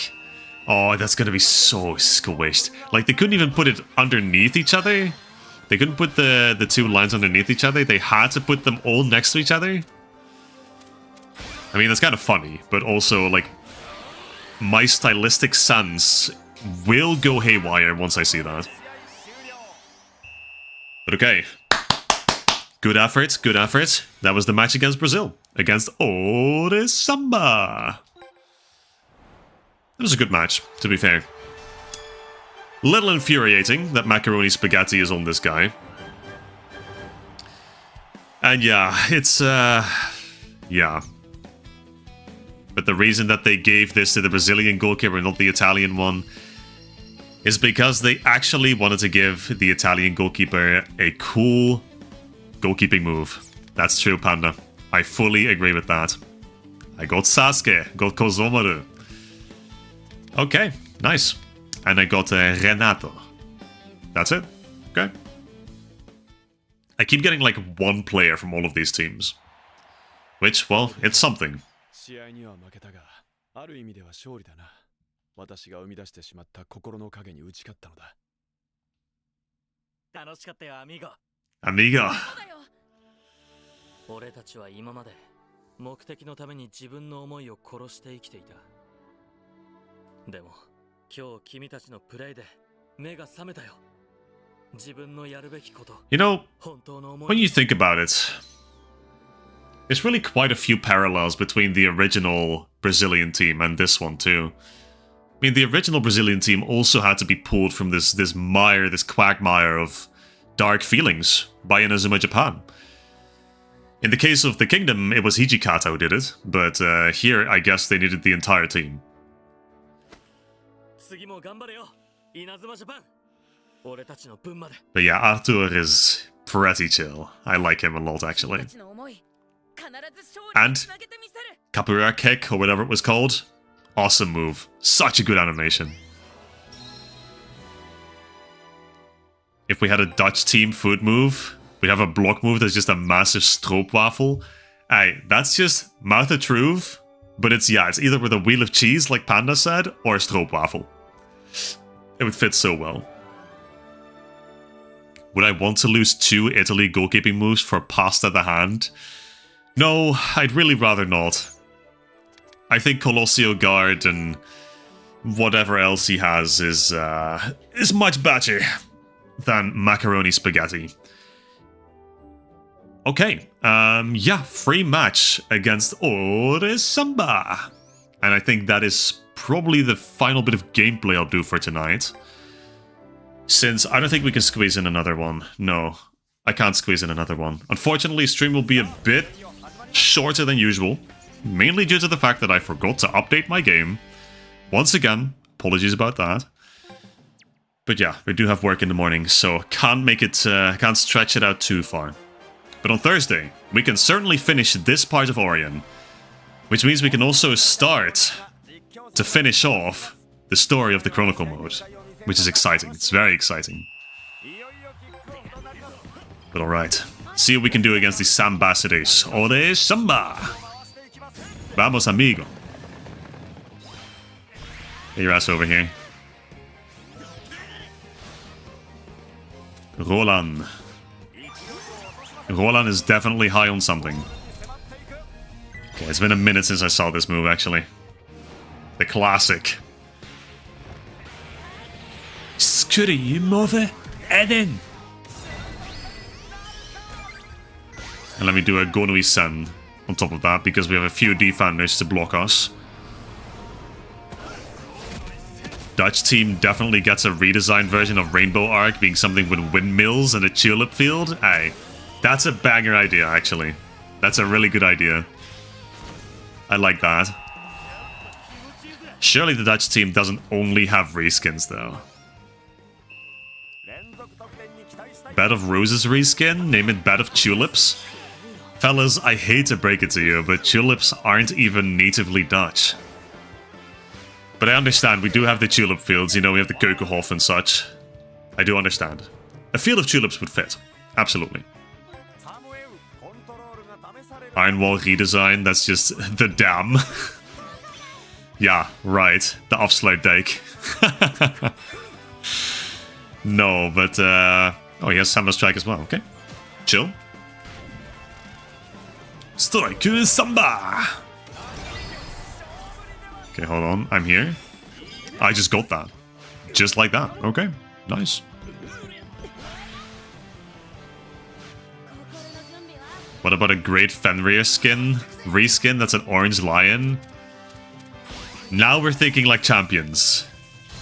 Oh, that's gonna be so squished. Like, they couldn't even put it underneath each other. They couldn't put the two lines underneath each other. They had to put them all next to each other. I mean, that's kind of funny, but also, like, my stylistic sense will go haywire once I see that. But okay. Good effort, good effort. That was the match against Brazil. against Ore Samba. It was a good match, to be fair. Little infuriating that Macaroni Spaghetti is on this guy. And yeah, it's, yeah. But the reason that they gave this to the Brazilian goalkeeper, not the Italian one, is because they actually wanted to give the Italian goalkeeper a cool goalkeeping move. That's true, Panda. I fully agree with that. I got Sasuke, got Kozomaru. Okay, nice. And I got Renato. That's it. Okay. I keep getting like one player from all of these teams. Which, well, it's something. 試合には負けたが、ある意味では勝利だな。私が生み出してしまった心の影に打ち勝ったのだ。楽しかったよ、アミーゴ。Amigo. 俺たちは今まで目的のために自分の思いを殺して生きていた。でも今日君たちのプレイで目が覚めたよ。自分のやるべきこと。You know, 本当の思い。 when you think about it, there's really quite a few parallels between the original Brazilian team and this one too. I mean, the original Brazilian team also had to be pulled from this mire, this quagmire of dark feelings by Inazuma Japan. In the case of the Kingdom, it was Hijikata who did it, but here, I guess they needed the entire team. But yeah, Arthur is pretty chill. I like him a lot, actually. And Capoeira Kick, or whatever it was called. Awesome move. Such a good animation. If we had a Dutch team food move, we'd have a block move that's just a massive stroopwafel. Hey, that's just mouth of truth, but it's either with a wheel of cheese, like Panda said, or a stroopwafel. It would fit so well. Would I want to lose 2 Italy goalkeeping moves for Pasta the Hand? No, I'd really rather not. I think Colossio Guard and whatever else he has is much better than Macaroni Spaghetti. Okay, yeah, free match against Ore Samba. And I think that is probably the final bit of gameplay I'll do for tonight. Since I don't think we can squeeze in another one. No, I can't squeeze in another one. Unfortunately, stream will be a bit shorter than usual. Mainly due to the fact that I forgot to update my game. Once again, apologies about that. But yeah, we do have work in the morning, so can't make it, can't stretch it out too far. But on Thursday, we can certainly finish this part of Orion. Which means we can also start to finish off the story of the Chronicle Mode. Which is exciting, it's very exciting. But alright, see what we can do against the Sambasides. Ore Samba! Vamos, amigo. Get your ass over here. Roland. Roland is definitely high on something. Okay, it's been a minute since I saw this move, actually. The classic. Scream-over Eden. And let me do a Gonui-sen on top of that, because we have a few defenders to block us. Dutch team definitely gets a redesigned version of Rainbow Arc, being something with windmills and a tulip field. Hey, that's a banger idea, actually. That's a really good idea. I like that. Surely the Dutch team doesn't only have reskins, though. Bed of Roses reskin? Name it Bed of Tulips? Fellas, I hate to break it to you, but tulips aren't even natively Dutch. But I understand, we do have the tulip fields, you know, we have the Keukenhof and such. I do understand. A field of tulips would fit. Absolutely. Iron Wall redesign, that's just the dam. Yeah, right. The Afsluitdijk. No, but, oh, he has Samba Strike as well, okay. Chill. Strike Samba! Okay, hold on. I'm here. I just got that. Just like that. Okay, nice. What about a Great Fenrir skin? Reskin, that's an orange lion. Now we're thinking like champions.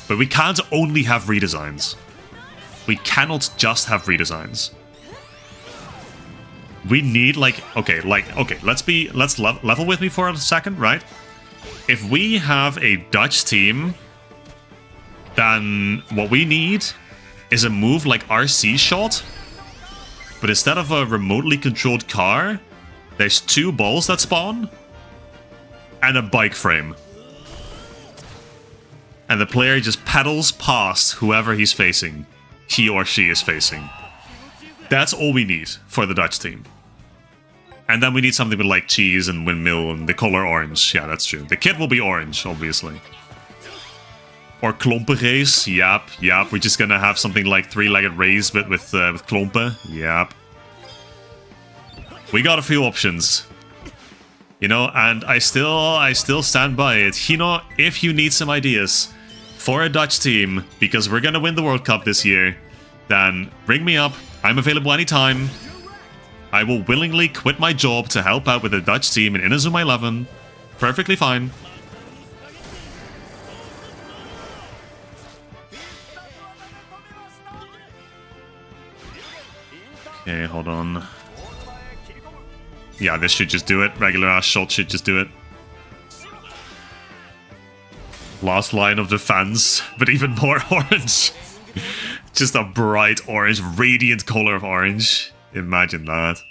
But we can't only have redesigns. We cannot just have redesigns. We need okay, let's level with me for a second, right? If we have a Dutch team, then what we need is a move like RC Shot. But instead of a remotely controlled car, there's 2 balls that spawn and a bike frame. And the player just pedals past whoever he's facing. He or she is facing. That's all we need for the Dutch team. And then we need something with like cheese and windmill and the color orange. Yeah, that's true. The kit will be orange, obviously. Or klompen race. Yep. We're just gonna have something like 3-legged race, but with klompen. Yep. We got a few options. You know, and I still stand by it. Hino, if you need some ideas for a Dutch team, because we're gonna win the World Cup this year, then ring me up. I'm available anytime. I will willingly quit my job to help out with the Dutch team in Inazuma 11. Perfectly fine. Okay, hold on. Yeah, this should just do it. Regular ass shot should just do it. Last line of defense, but even more orange. Just a bright orange, radiant color of orange. Imagine that.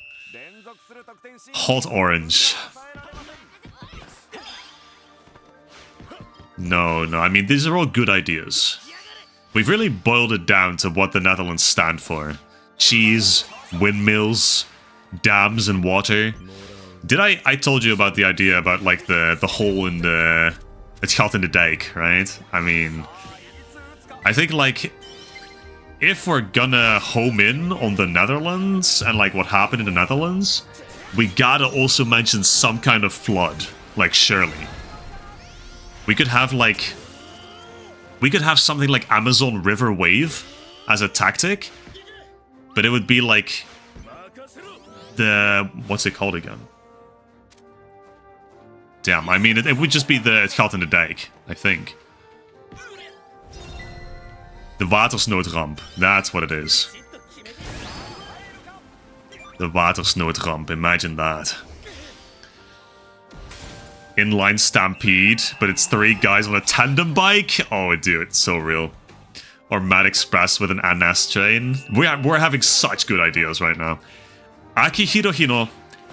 Hot orange. No, I mean, these are all good ideas. We've really boiled it down to what the Netherlands stand for. Cheese, windmills, dams and water. I told you about the idea about like the hole in the... It's gat in the dike, right? I mean, I think like if we're gonna home in on the Netherlands and like what happened in the Netherlands, we gotta also mention some kind of flood, like surely. We could have something like Amazon River Wave as a tactic, but it would be like the... what's it called again? Damn, I mean, it would just be the gat in de dijk, I think. The watersnoodramp, that's what it is. The watersnoodramp, imagine that. Inline stampede, but it's 3 guys on a tandem bike? Oh, dude, it's so real. Or Mad Express with an NS train. We're having such good ideas right now. Akihiro Hino,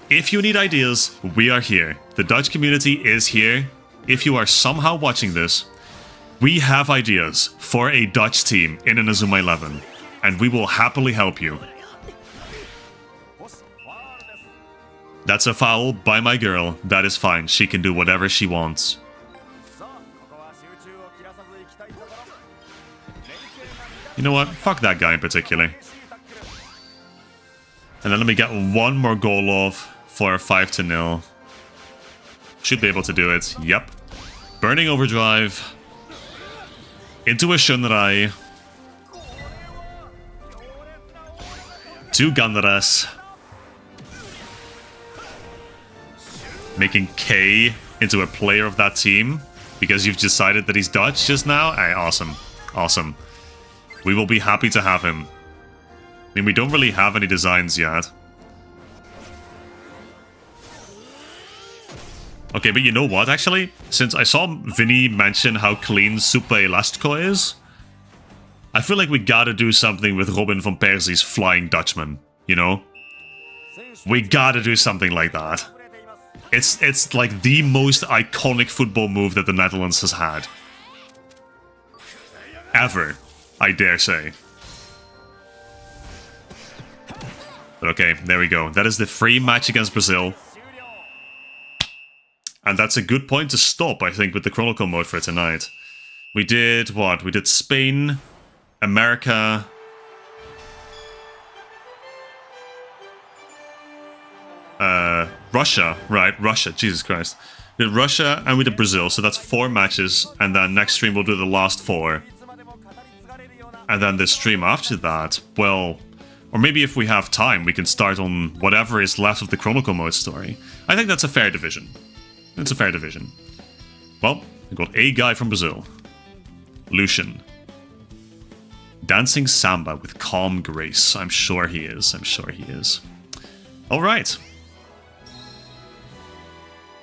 if you need ideas, we are here. The Dutch community is here. If you are somehow watching this, we have ideas for a Dutch team in Inazuma 11, and we will happily help you. That's a foul by my girl. That is fine. She can do whatever she wants. You know what? Fuck that guy in particular. And then let me get one more goal off for a 5-0. Should be able to do it. Yep. Burning Overdrive. Into a Shunrai. 2 Gandaras. Making K into a player of that team. Because you've decided that he's Dutch just now? Aye, awesome. Awesome. We will be happy to have him. I mean, we don't really have any designs yet. Okay, but you know what, actually? Since I saw Vinny mention how clean Super Elastico is, I feel like we gotta do something with Robin van Persie's Flying Dutchman, you know? We gotta do something like that. It's like the most iconic football move that the Netherlands has had. Ever, I dare say. But okay, there we go. That is the free match against Brazil. And that's a good point to stop, I think, with the Chronicle Mode for tonight. We did what? We did Spain, America... Russia, right, Russia, Jesus Christ. We did Russia and we did Brazil, so that's 4 matches, and then next stream we'll do the last 4. And then the stream after that, well, Or maybe if we have time, we can start on whatever is left of the Chronicle Mode story. I think that's a fair division. It's a fair division. Well, we got a guy from Brazil. Lucian. Dancing Samba with calm grace. I'm sure he is. I'm sure he is. Alright.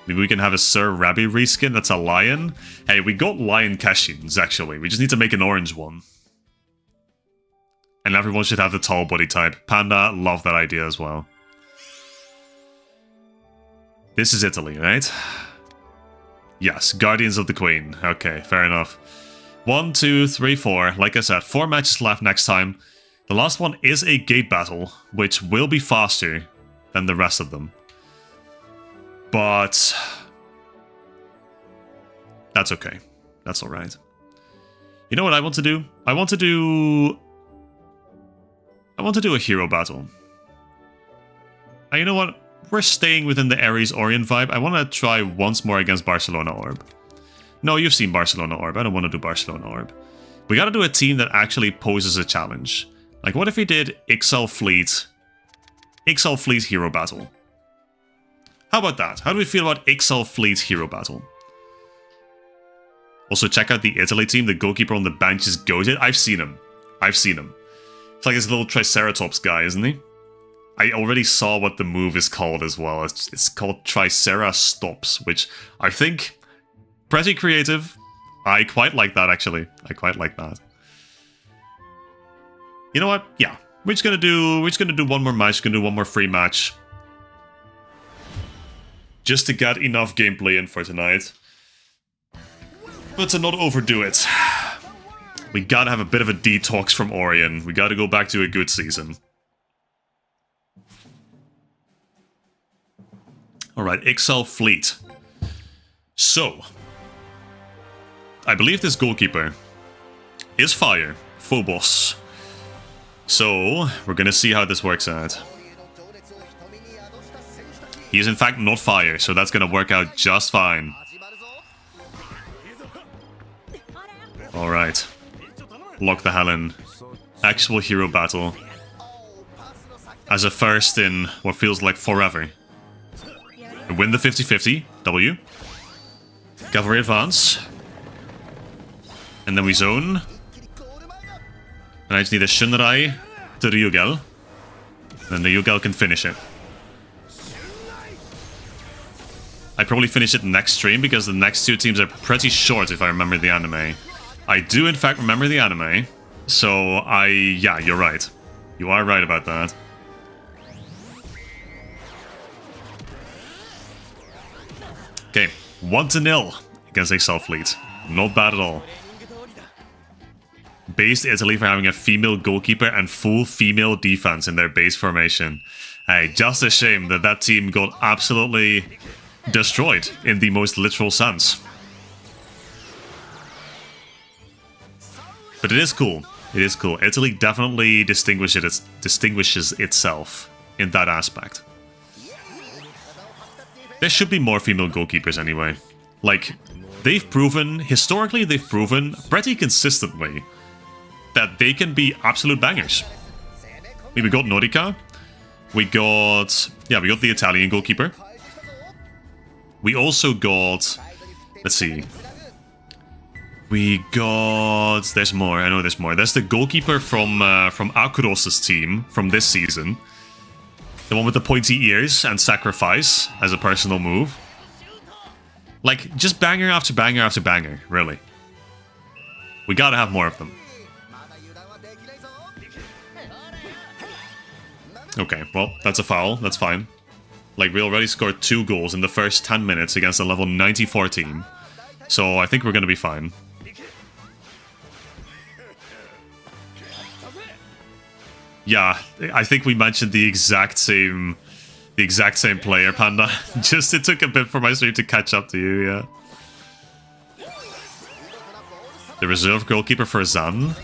Maybe we can have a Sir Rabbi reskin that's a lion. Hey, we got lion Kashins, actually. We just need to make an orange one. And everyone should have the tall body type. Panda, love that idea as well. This is Italy, right? Yes, Guardians of the Queen. Okay, fair enough. 1, 2, 3, 4. Like I said, 4 matches left next time. The last one is a gate battle, which will be faster than the rest of them. But that's okay. That's alright. You know what I want to do? I want to do a hero battle. And you know what? We're staying within the Ares Orion vibe. I want to try once more against Barcelona Orb. No, you've seen Barcelona Orb. I don't want to do Barcelona Orb. We gotta do a team that actually poses a challenge. Like, what if we did XL Fleet Hero Battle? How about that? How do we feel about XL Fleet Hero Battle? Also, check out the Italy team. The goalkeeper on the bench is goated. I've seen him. I've seen him. It's like this little Triceratops guy, isn't he? I already saw what the move is called as well. It's called Tricerastops, which I think pretty creative. I quite like that, actually. I quite like that. You know what? Yeah, we're just gonna do one more match. We're gonna do one more free match, just to get enough gameplay in for tonight. But to not overdo it. We gotta have a bit of a detox from Orion. We gotta go back to a good season. Alright, XL Fleet. So, I believe this goalkeeper is fire. Phobos. So, we're gonna see how this works out. He is in fact not fire, so that's gonna work out just fine. Alright. Lock the hell in. Actual hero battle. As a first in what feels like forever. We win the 50-50. W. Cavalry advance. And then we zone. And I just need a Shunrai to Ryugel. Then the Ryugel can finish it. I probably finish it next stream because the next two teams are pretty short if I remember the anime. I do in fact remember the anime. So yeah, you're right. You are right about that. Okay, 1-0 against XL Fleet. Not bad at all. Based Italy for having a female goalkeeper and full female defense in their base formation. Hey, just a shame that that team got absolutely destroyed in the most literal sense. But it is cool. It is cool. Italy definitely distinguishes itself in that aspect. There should be more female goalkeepers anyway. Like, historically they've proven pretty consistently that they can be absolute bangers. We got Nordica. We got the Italian goalkeeper. We also got, let's see. We got, there's more, I know there's more. There's the goalkeeper from Akuros' team from this season. The one with the pointy ears and sacrifice as a personal move. Like, just banger after banger after banger, really. We gotta have more of them. Okay, well, that's a foul. That's fine. Like, we already scored 2 goals in the first 10 minutes against a level 94 team. So I think we're gonna be fine. Yeah, I think we mentioned the exact same player, Panda. Just it took a bit for my stream to catch up to you, yeah. The reserve goalkeeper for Zan.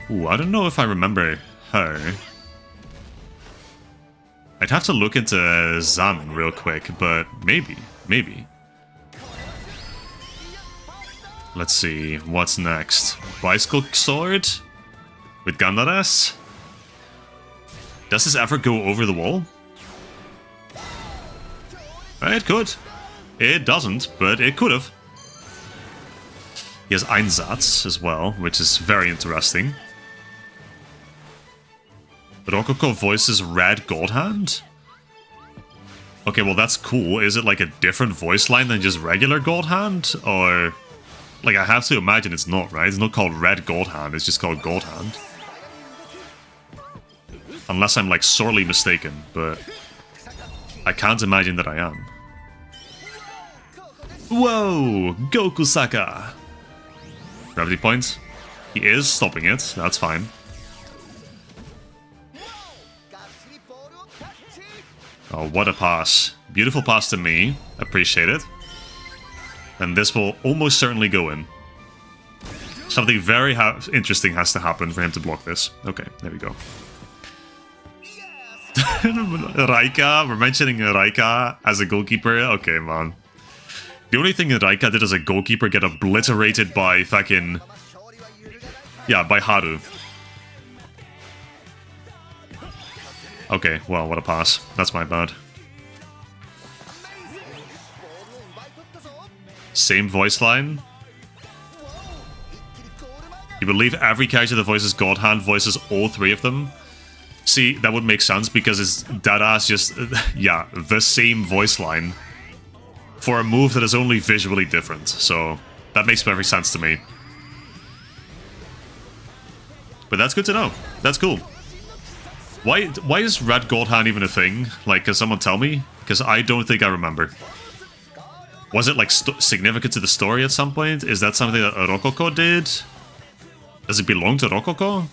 Ooh, I don't know if I remember her. I'd have to look into Zan real quick, but maybe. Let's see, what's next? Bicycle Sword? With Gandares? Does this ever go over the wall? It could. It doesn't, but it could have. He has Einsatz as well, which is very interesting. Rococo voices Red Godhand? Okay, well that's cool. Is it like a different voice line than just regular Godhand? Or... like, I have to imagine it's not, right? It's not called Red Godhand, it's just called Godhand. Unless I'm, like, sorely mistaken, but... I can't imagine that I am. Whoa! Goku Saka! Gravity point. He is stopping it, that's fine. Oh, what a pass. Beautiful pass to me. Appreciate it. And this will almost certainly go in. Something very interesting has to happen for him to block this. Okay, there we go. Raika, we're mentioning Raika as a goalkeeper. Okay, man. The only thing that Raika did as a goalkeeper get obliterated by fucking... yeah, by Haru. Okay, well, what a pass. That's my bad. Same voice line. You believe every character that voices Godhand voices all three of them? See, that would make sense because it's deadass just, yeah, the same voice line for a move that is only visually different. So that makes perfect sense to me. But that's good to know. That's cool. Why is Red Godhand even a thing? Like, can someone tell me? Because I don't think I remember. Was it, like, significant to the story at some point? Is that something that Rococo did? Does it belong to Rococo?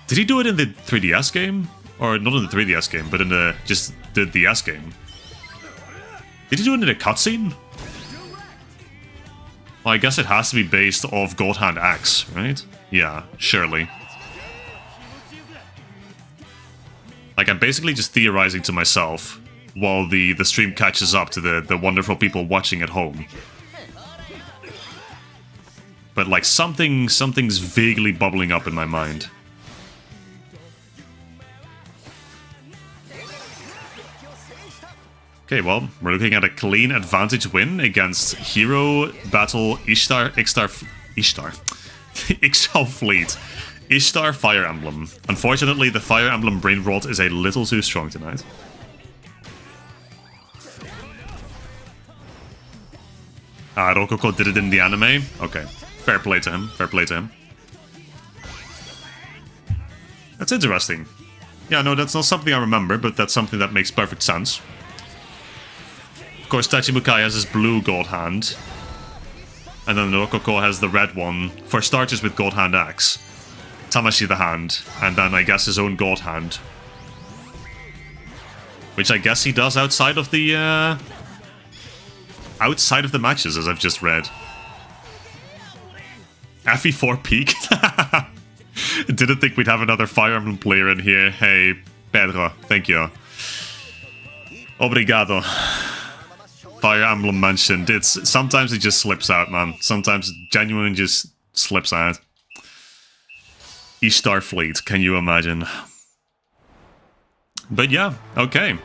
Did he do it in the 3DS game? Or not in the 3DS game, but in the just the DS game? Did he do it in a cutscene? Well, I guess it has to be based off Godhand X, right? Yeah, surely. Like, I'm basically just theorizing to myself while the stream catches up to the wonderful people watching at home. But, like, something's vaguely bubbling up in my mind. Okay, well, we're looking at a clean advantage win against Hero Battle Ishtar Ixal Fleet. Ishtar Fire Emblem. Unfortunately, the Fire Emblem Brain Rot is a little too strong tonight. Rococo did it in the anime? Okay. Fair play to him. Fair play to him. That's interesting. Yeah, no, that's not something I remember, but that's something that makes perfect sense. Of course, Tachimukai has his blue Godhand. And then Rococo has the red one, for starters with Godhand X. Tamashi the hand, and then I guess his own Godhand. Which I guess he does outside of the matches, as I've just read. FE4 peak. Didn't think we'd have another Fire Emblem player in here. Hey, Pedro, thank you. Obrigado. Fire Emblem mentioned. Sometimes it just slips out, man. Sometimes it genuinely just slips out. Ishtar Fleet, can you imagine? But yeah, okay.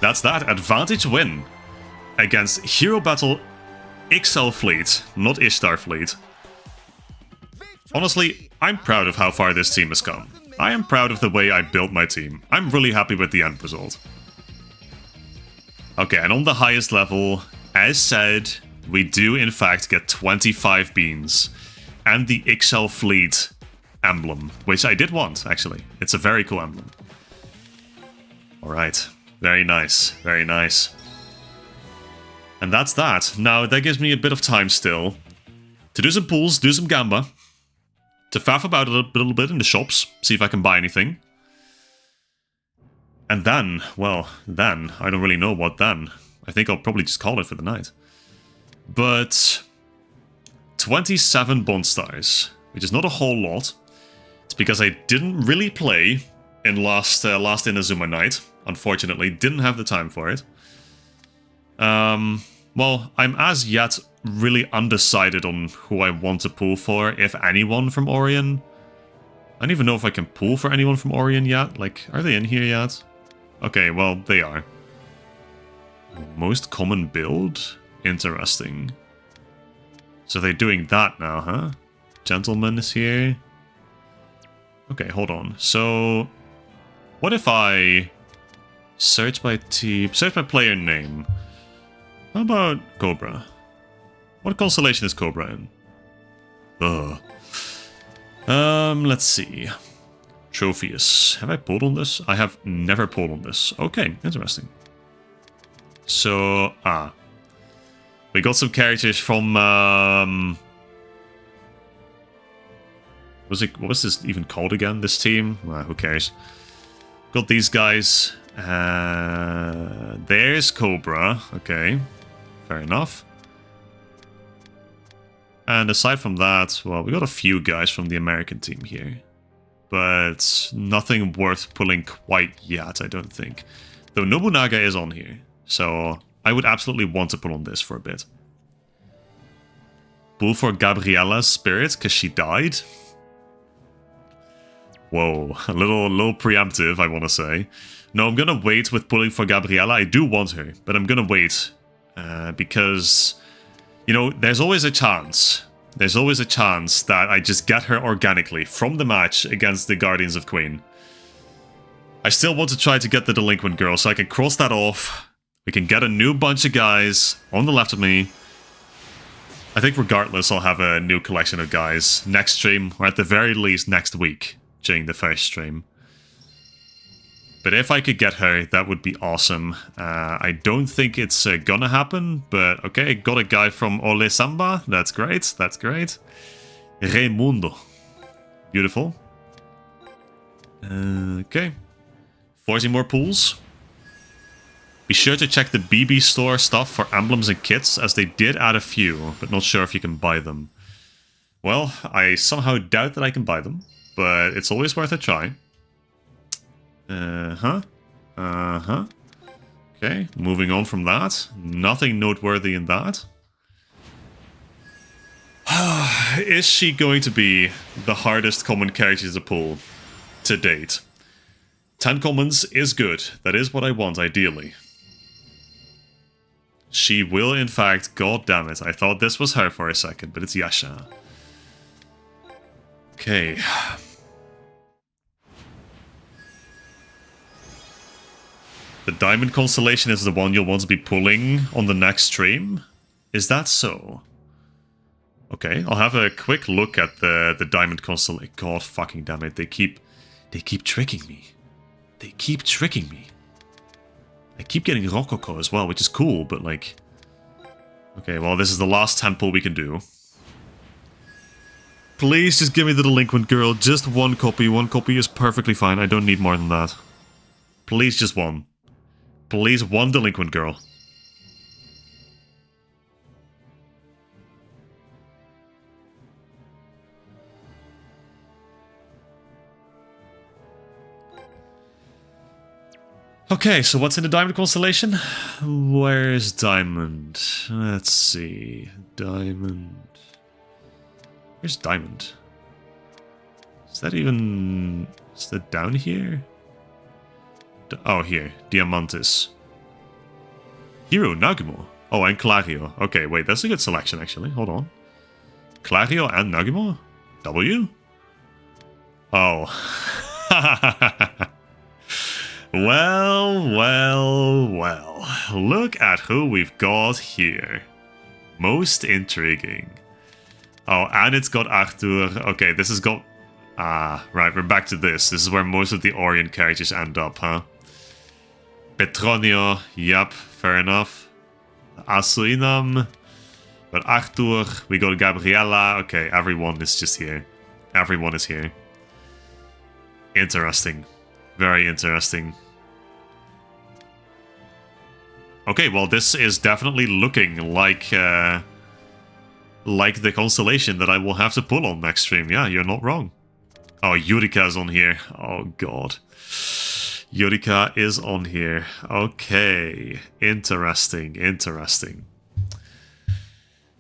That's that. Advantage win against Hero Battle XL Fleet, not Ishtar Fleet. Honestly, I'm proud of how far this team has come. I am proud of the way I built my team. I'm really happy with the end result. Okay, and on the highest level, as said, we do in fact get 25 beans. And the XL Fleet emblem, which I did want, actually. It's a very cool emblem. Alright, very nice, very nice. And that's that. Now, that gives me a bit of time still to do some pulls, do some gamba, to faff about a little bit in the shops, see if I can buy anything. And then, well, then, I don't really know what then. I think I'll probably just call it for the night. But 27 Bond Stars, which is not a whole lot. It's because I didn't really play in last Inazuma night. Unfortunately, didn't have the time for it. Well, I'm as yet really undecided on who I want to pull for, if anyone from Orion. I don't even know if I can pull for anyone from Orion yet. Like, are they in here yet? Okay, well, they are. Most common build? Interesting. So they're doing that now, huh? Gentleman is here. Okay, hold on. So, what if I search by team, search by player name? How about Cobra? What constellation is Cobra in? Ugh. Let's see. Trophius. Have I pulled on this? I have never pulled on this. Okay, interesting. So, we got some characters from, what was this even called again, this team? Who cares? Got these guys. There's Cobra. Okay, fair enough. And aside from that, well, we got a few guys from the American team here. But nothing worth pulling quite yet, I don't think. Though Nobunaga is on here. So I would absolutely want to pull on this for a bit. Pull for Gabriella's spirit, because she died. Whoa, a little preemptive, I want to say. No, I'm going to wait with pulling for Gabriella. I do want her, but I'm going to wait. Because, you know, there's always a chance. There's always a chance that I just get her organically from the match against the Guardians of Queen. I still want to try to get the Delinquent Girl, so I can cross that off. We can get a new bunch of guys on the left of me. I think regardless, I'll have a new collection of guys next stream, or at the very least next week, during the first stream. But if I could get her, that would be awesome. I don't think it's gonna happen, but okay, got a guy from Ole Samba. That's great, that's great. Raimundo. Beautiful. Okay. Forcing more pools. Be sure to check the BB store stuff for emblems and kits, as they did add a few, but not sure if you can buy them. Well, I somehow doubt that I can buy them, but it's always worth a try. Okay, moving on from that. Nothing noteworthy in that. Is she going to be the hardest common character to pull to date? 10 commons is good. That is what I want, ideally. She will, in fact, god damn it. I thought this was her for a second, but it's Yasha. Okay. The Diamond Constellation is the one you'll want to be pulling on the next stream? Is that so? Okay, I'll have a quick look at the Diamond Constellation. God fucking damn it, they keep tricking me. They keep tricking me. I keep getting Rococo as well, which is cool, but like... Okay, well, this is the last 10 pull we can do. Please just give me the Delinquent Girl. Just one copy. One copy is perfectly fine. I don't need more than that. Please, just one. Please, one Delinquent Girl. Okay, so what's in the Diamond Constellation? Where's Diamond? Let's see. Diamond. Where's Diamond? Is that even... Is that down here? Oh, here. Diamantis. Hero Nagumo. Oh, and Clario. Okay, wait, that's a good selection, actually. Hold on. Clario and Nagumo? W? Oh. Well, well, well. Look at who we've got here. Most intriguing. Oh, and it's got Arthur. Okay, this has got... Ah, right, we're back to this. This is where most of the Orion characters end up, huh? Petronio, yep, fair enough. Asuinam. But Arthur, we got Gabriella. Okay, everyone is just here. Everyone is here. Interesting. Very interesting. Okay, well, this is definitely looking like the constellation that I will have to pull on next stream. Yeah, you're not wrong. Oh, Yurika's on here. Oh, God. Yurika is on here. Okay. Interesting, interesting.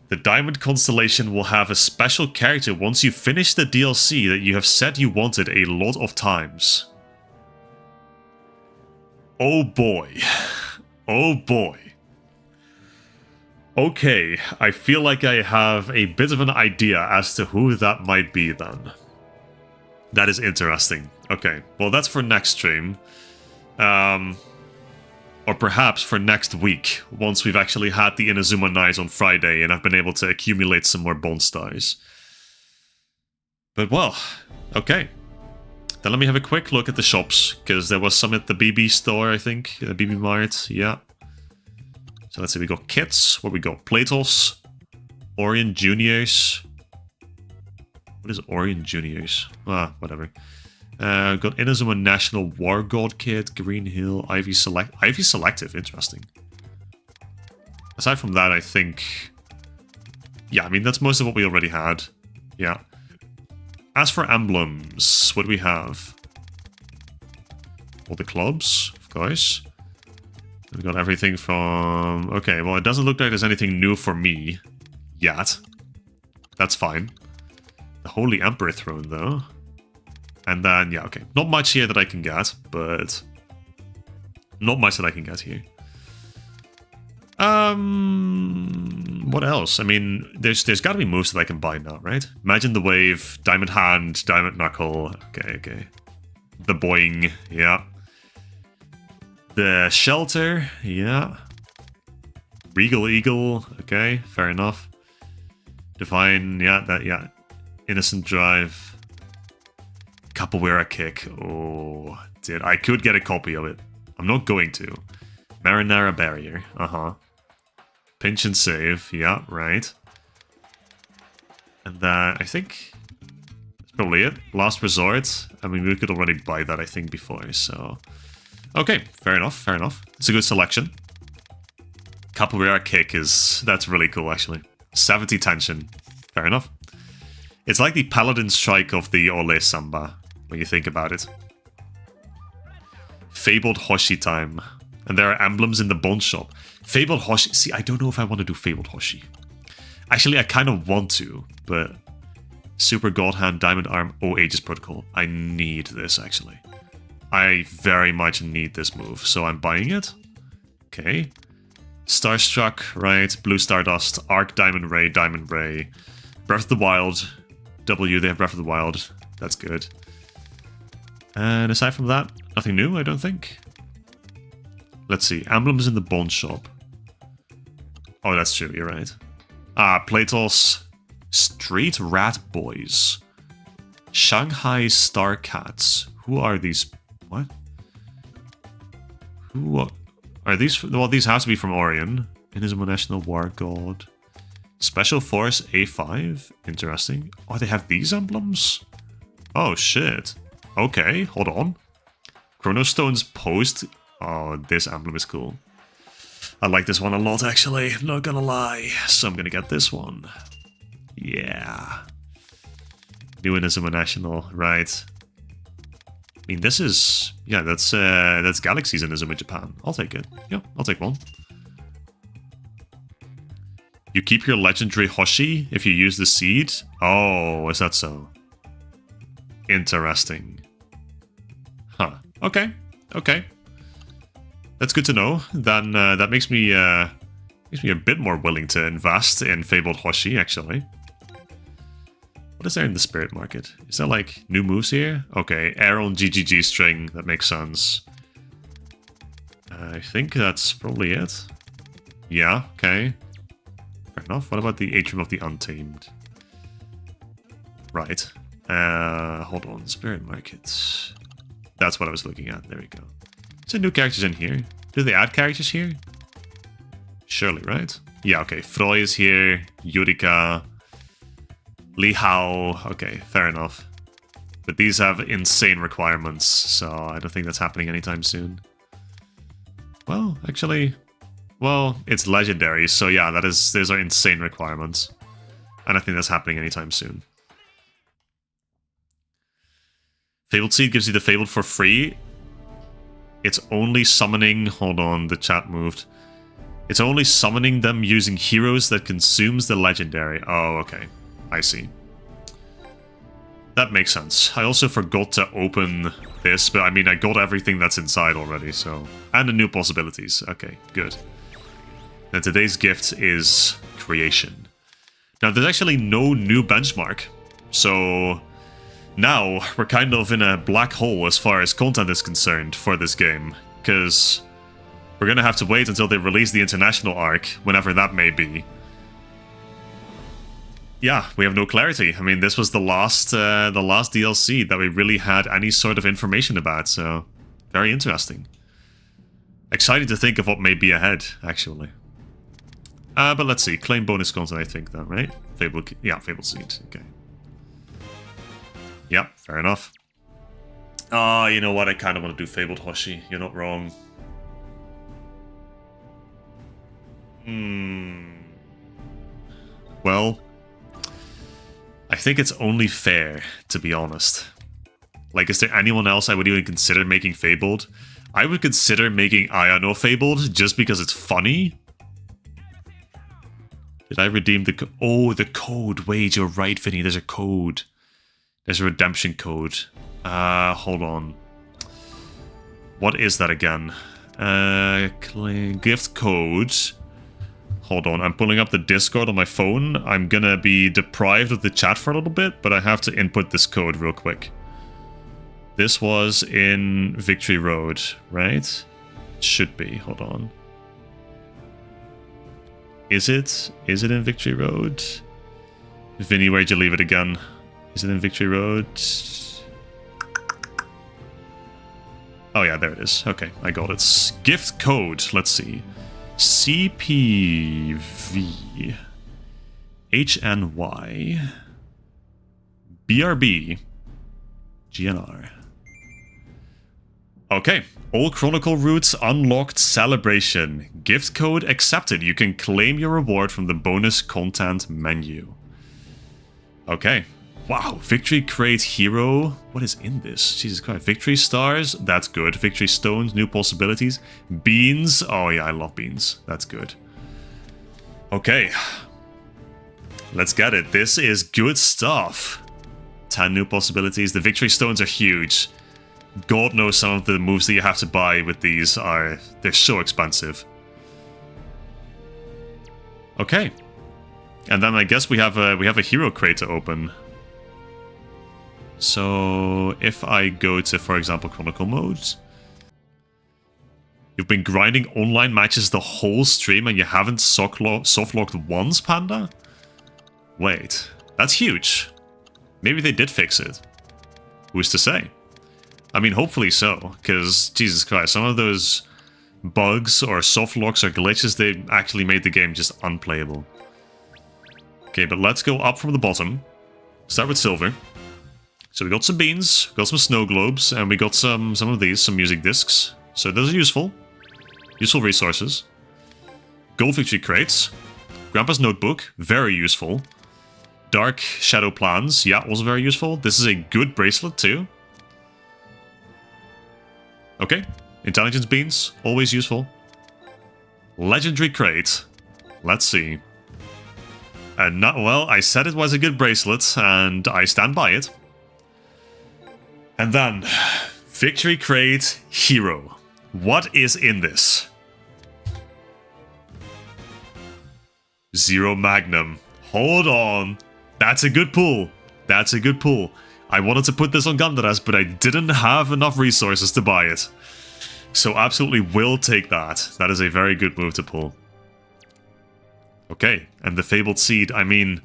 The Diamond Constellation will have a special character once you finish the DLC that you have said you wanted a lot of times. Oh boy. Oh boy. Okay, I feel like I have a bit of an idea as to who that might be then. That is interesting. Okay, well that's for next stream. Or perhaps for next week, once we've actually had the Inazuma Night on Friday and I've been able to accumulate some more Bond Stars. But well, okay. Then let me have a quick look at the shops, because there was some at the BB store, I think. The BB Mart, yeah. So let's see, we got kits. What we got? Platos. Orion Juniors. What is Orion Juniors? Ah, whatever. Got Inazuma National War God Kit, Green Hill, Ivy Selective, interesting. Aside from that, I think... Yeah, I mean, that's most of what we already had. Yeah. As for emblems, what do we have? All the clubs, of course. We got everything from... Okay, well, it doesn't look like there's anything new for me yet. That's fine. The Holy Emperor Throne, though. And then, yeah, okay. Not much here that I can get, but... Not much that I can get here. What else? I mean, there's got to be moves that I can buy now, right? Imagine the Wave, Diamond Hand, Diamond Knuckle. Okay, okay. The Boing, yeah. The Shelter, yeah. Regal Eagle, okay, fair enough. Divine, yeah, that, yeah. Innocent Drive. Capoeira Kick. Oh, dude, I could get a copy of it. I'm not going to. Marinara Barrier. Uh-huh. Pinch and Save. Yeah, right. And then I think that's probably it. Last Resort. I mean, we could already buy that, I think, before, so... Okay, fair enough, fair enough. It's a good selection. Capoeira Kick is... That's really cool, actually. 70 tension. Fair enough. It's like the Paladin Strike of the Ole Samba, when you think about it. Fabled Hoshi time. And there are emblems in the Bond shop. Fabled Hoshi... See, I don't know if I want to do Fabled Hoshi. Actually, I kind of want to, but... Super God Hand, Diamond Arm, Aegis Protocol. I need this, actually. I very much need this move, so I'm buying it. Okay. Starstruck, right. Blue Stardust, Arc Diamond Ray, Breath of the Wild... W, they have Breath of the Wild. That's good. And aside from that, nothing new, I don't think. Let's see. Emblems in the Bond shop. Oh, that's true, you're right. Platos. Street Rat Boys. Shanghai Star Cats. Who are these? What? Who are these? Well, these have to be from Orion. Inazuma National War God. Special Force A5? Interesting. Oh, they have these emblems? Oh, shit. Okay, hold on. Chronostone's Post. Oh, this emblem is cool. I like this one a lot, actually. Not gonna lie. So I'm gonna get this one. Yeah. New Inazuma National, right. I mean, this is... Yeah, that's Galaxy's Inazuma Japan. I'll take it. Yeah, I'll take one. You keep your legendary Hoshi if you use the seed? Oh, is that so? Interesting. Huh. Okay. Okay. That's good to know. Then that makes me a bit more willing to invest in Fabled Hoshi, actually. What is there in the Spirit Market? Is that like new moves here? Okay, Aeron GGG string. That makes sense. I think that's probably it. Yeah, okay. Fair enough. What about the Atrium of the Untamed? Right. Hold on. Spirit Market. That's what I was looking at. There we go. Is there new characters in here? Do they add characters here? Surely, right? Yeah, okay. Froy is here. Yurika. Li Hao. Okay, fair enough. But these have insane requirements, so I don't think that's happening anytime soon. Well, actually... Well, it's legendary, so yeah, those are insane requirements. And I think that's happening anytime soon. Fabled Seed gives you the Fabled for free. It's only summoning... Hold on, the chat moved. It's only summoning them using heroes that consumes the legendary. Oh, okay. I see. That makes sense. I also forgot to open this, but I mean, I got everything that's inside already, so... And the new possibilities. Okay, good. And today's gift is creation. Now, there's actually no new benchmark, so... Now, we're kind of in a black hole as far as content is concerned for this game, because... We're gonna have to wait until they release the international arc, whenever that may be. Yeah, we have no clarity. I mean, this was the last DLC that we really had any sort of information about, so very interesting. Excited to think of what may be ahead, actually. But let's see, claim bonus content, I think, then, right? Fabled Seed. Okay. Yep, fair enough. You know what? I kind of want to do Fabled Hoshi. You're not wrong. Well, I think it's only fair, to be honest. Like, is there anyone else I would even consider making Fabled? I would consider making Ayano Fabled just because it's funny. Did I redeem the code? Oh, the code. Wait, you're right, Vinny. There's a code. There's a redemption code. Hold on. What is that again? Gift code. Hold on, I'm pulling up the Discord on my phone. I'm gonna be deprived of the chat for a little bit, but I have to input this code real quick. This was in Victory Road, right? It should be. Hold on. Is it? Is it in Victory Road? Vinny, where'd you leave it again? Is it in Victory Road? Oh yeah, there it is. Okay, I got it. Gift code. Let's see. CPV HNY BRB GNR. Okay, all Chronicle routes unlocked celebration. Gift code accepted. You can claim your reward from the bonus content menu. Okay. Wow, Victory Crate Hero. What is in this? Jesus Christ. Victory Stars. That's good. Victory Stones. New possibilities. Beans. Oh yeah, I love beans. That's good. Okay. Let's get it. This is good stuff. 10 new possibilities. The Victory Stones are huge. God knows some of the moves that you have to buy with these are... They're so expensive. Okay. And then I guess we have a hero crate to open. So, if I go to, for example, Chronicle Mode... You've been grinding online matches the whole stream and you haven't softlocked once, Panda? Wait, that's huge. Maybe they did fix it. Who's to say? I mean, hopefully so, because, Jesus Christ, some of those bugs or softlocks or glitches, they actually made the game just unplayable. Okay, but let's go up from the bottom. Start with silver. So we got some beans, got some snow globes, and we got some of these, some music discs. So those are useful. Useful resources. Gold victory crates. Grandpa's notebook, very useful. Dark shadow plans, yeah, also very useful. This is a good bracelet too. Okay, intelligence beans, always useful. Legendary crate. Let's see. And not, well, I said it was a good bracelet, and I stand by it. And then, Victory Crate Hero. What is in this? Zero Magnum. Hold on. That's a good pull. That's a good pull. I wanted to put this on Gandalf, but I didn't have enough resources to buy it. So absolutely will take that. That is a very good move to pull. Okay, and the Fabled Seed, I mean...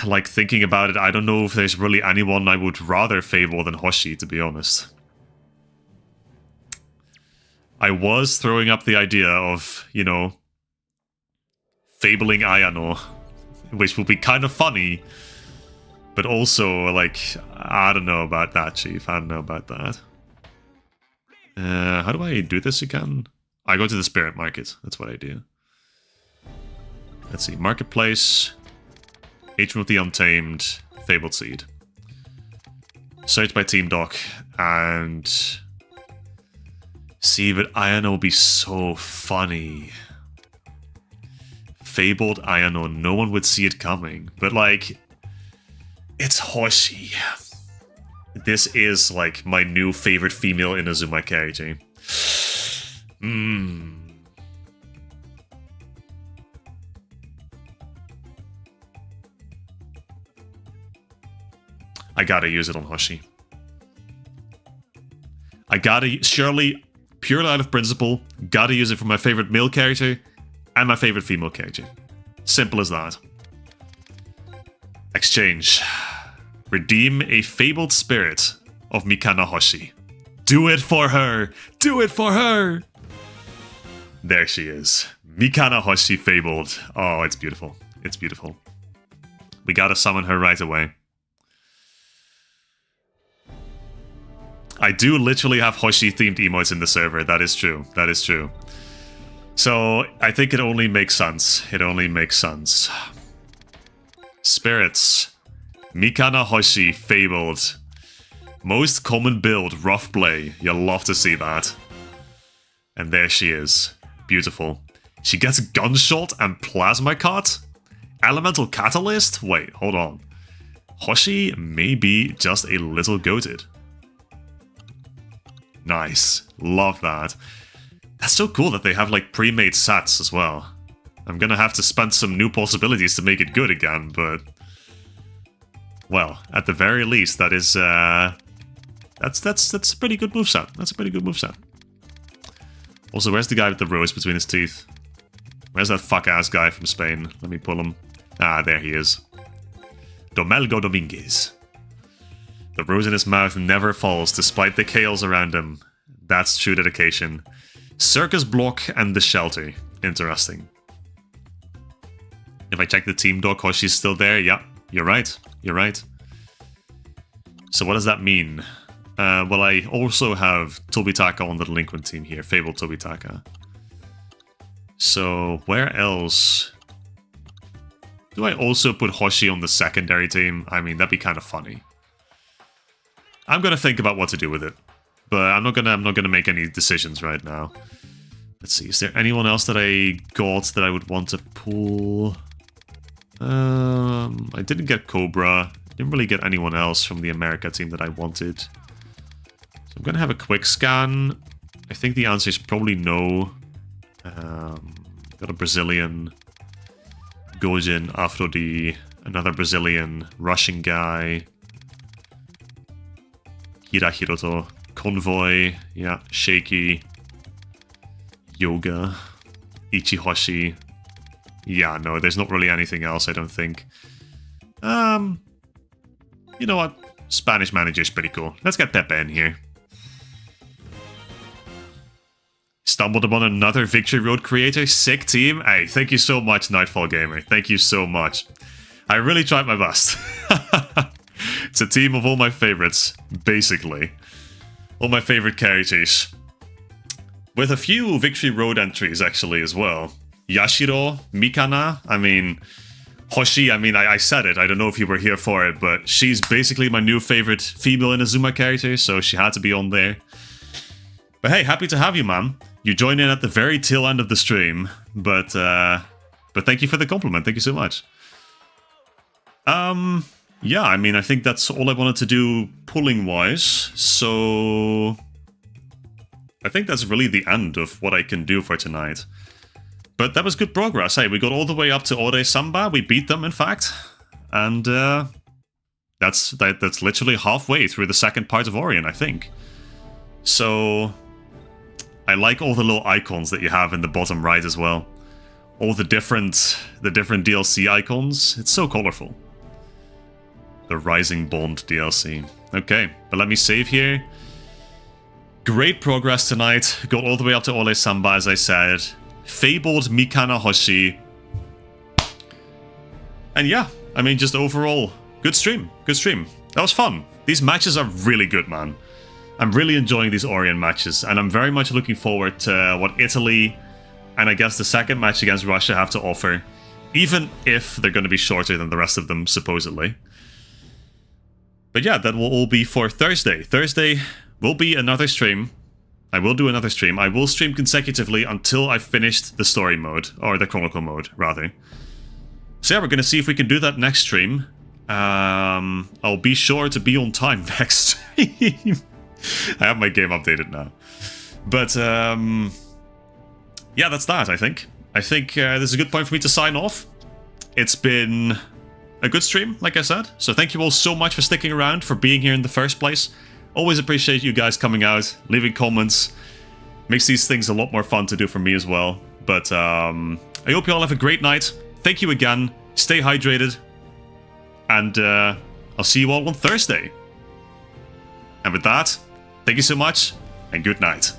Like, thinking about it, I don't know if there's really anyone I would rather fable than Hoshi, to be honest. I was throwing up the idea of, you know, fabling Ayano, which would be kind of funny, but also, like, I don't know about that, Chief. I don't know about that. How do I do this again? I go to the Spirit Market. That's what I do. Let's see. Marketplace. Agent of the Untamed. Fabled Seed. Search by Team Doc. And... See, but Ayano would be so funny. Fabled Ayano, no one would see it coming. But like, it's Hoshi. This is like my new favorite female Inazuma character. I gotta use it on Hoshi. I gotta, surely, purely out of principle, gotta use it for my favorite male character and my favorite female character. Simple as that. Exchange. Redeem a fabled spirit of Mikana Hoshi. Do it for her! Do it for her! There she is. Mikana Hoshi fabled. Oh, it's beautiful. It's beautiful. We gotta summon her right away. I do literally have Hoshi-themed emotes in the server. That is true. That is true. So, I think it only makes sense. It only makes sense. Spirits. Mikana Hoshi, fabled. Most common build, rough play. You'll love to see that. And there she is. Beautiful. She gets Gunshot and Plasma Cut? Elemental Catalyst? Wait, hold on. Hoshi may be just a little goated. Nice. Love that. That's so cool that they have like pre-made sets as well. I'm gonna have to spend some new possibilities to make it good again, but... well, at the very least, that is... That's a pretty good moveset. That's a pretty good moveset. Also, where's the guy with the rose between his teeth? Where's that fuck-ass guy from Spain? Let me pull him. Ah, there he is. Domelgo Dominguez. The rose in his mouth never falls, despite the chaos around him. That's true dedication. Circus Block and the Shelter. Interesting. If I check the team doc, Hoshi's still there. Yeah, you're right. You're right. So what does that mean? Well, I also have Tobitaka on the delinquent team here. Fabled Tobitaka. So where else? Do I also put Hoshi on the secondary team? I mean, that'd be kind of funny. I'm gonna think about what to do with it, but I'm not gonna make any decisions right now. Let's see. Is there anyone else that I got that I would want to pull? I didn't get Cobra. Didn't really get anyone else from the America team that I wanted. So I'm gonna have a quick scan. I think the answer is probably no. Got a Brazilian, Gojin, Afrodi, another Brazilian, Russian guy. Hirahiroto, Convoy, yeah, Shaky, Yoga, Ichihoshi. Yeah, no, there's not really anything else, I don't think. You know what? Spanish manager is pretty cool. Let's get Pepe in here. Stumbled upon another Victory Road creator. Sick team. Hey, thank you so much, Nightfall Gamer. Thank you so much. I really tried my best. It's a team of all my favorites, basically. All my favorite characters. With a few Victory Road entries, actually, as well. Yashiro, Mikana, I mean... Hoshi, I mean, I said it, I don't know if you were here for it, but she's basically my new favorite female Inazuma character, so she had to be on there. But hey, happy to have you, man. You joined in at the very tail end of the stream, but thank you for the compliment, thank you so much. Yeah, I mean, I think that's all I wanted to do pulling-wise, so... I think that's really the end of what I can do for tonight. But that was good progress. Hey, we got all the way up to Ore Samba. We beat them, in fact. And that's literally halfway through the second part of Orion, I think. So I like all the little icons that you have in the bottom right as well. All the different DLC icons. It's so colorful. The Rising Bond DLC. Okay, but let me save here. Great progress tonight. Got all the way up to Ore Samba, as I said. Fabled Mikana Hoshi. And yeah, I mean, just overall, good stream. Good stream. That was fun. These matches are really good, man. I'm really enjoying these Orion matches, and I'm very much looking forward to what Italy and I guess the second match against Russia have to offer, even if they're going to be shorter than the rest of them, supposedly. But yeah, that will all be for Thursday. Thursday will be another stream. I will do another stream. I will stream consecutively until I've finished the story mode, or the Chronicle mode, rather. So yeah, we're gonna see if we can do that next stream. I'll be sure to be on time next stream. I have my game updated now. But, yeah, that's that, I think. I think this is a good point for me to sign off. It's been a good stream, like I said. So thank you all so much for sticking around, for being here in the first place. Always appreciate you guys coming out, leaving comments. Makes these things a lot more fun to do for me as well. But I hope you all have a great night. Thank you again. Stay hydrated. And I'll see you all on Thursday. And with that, thank you so much, and good night.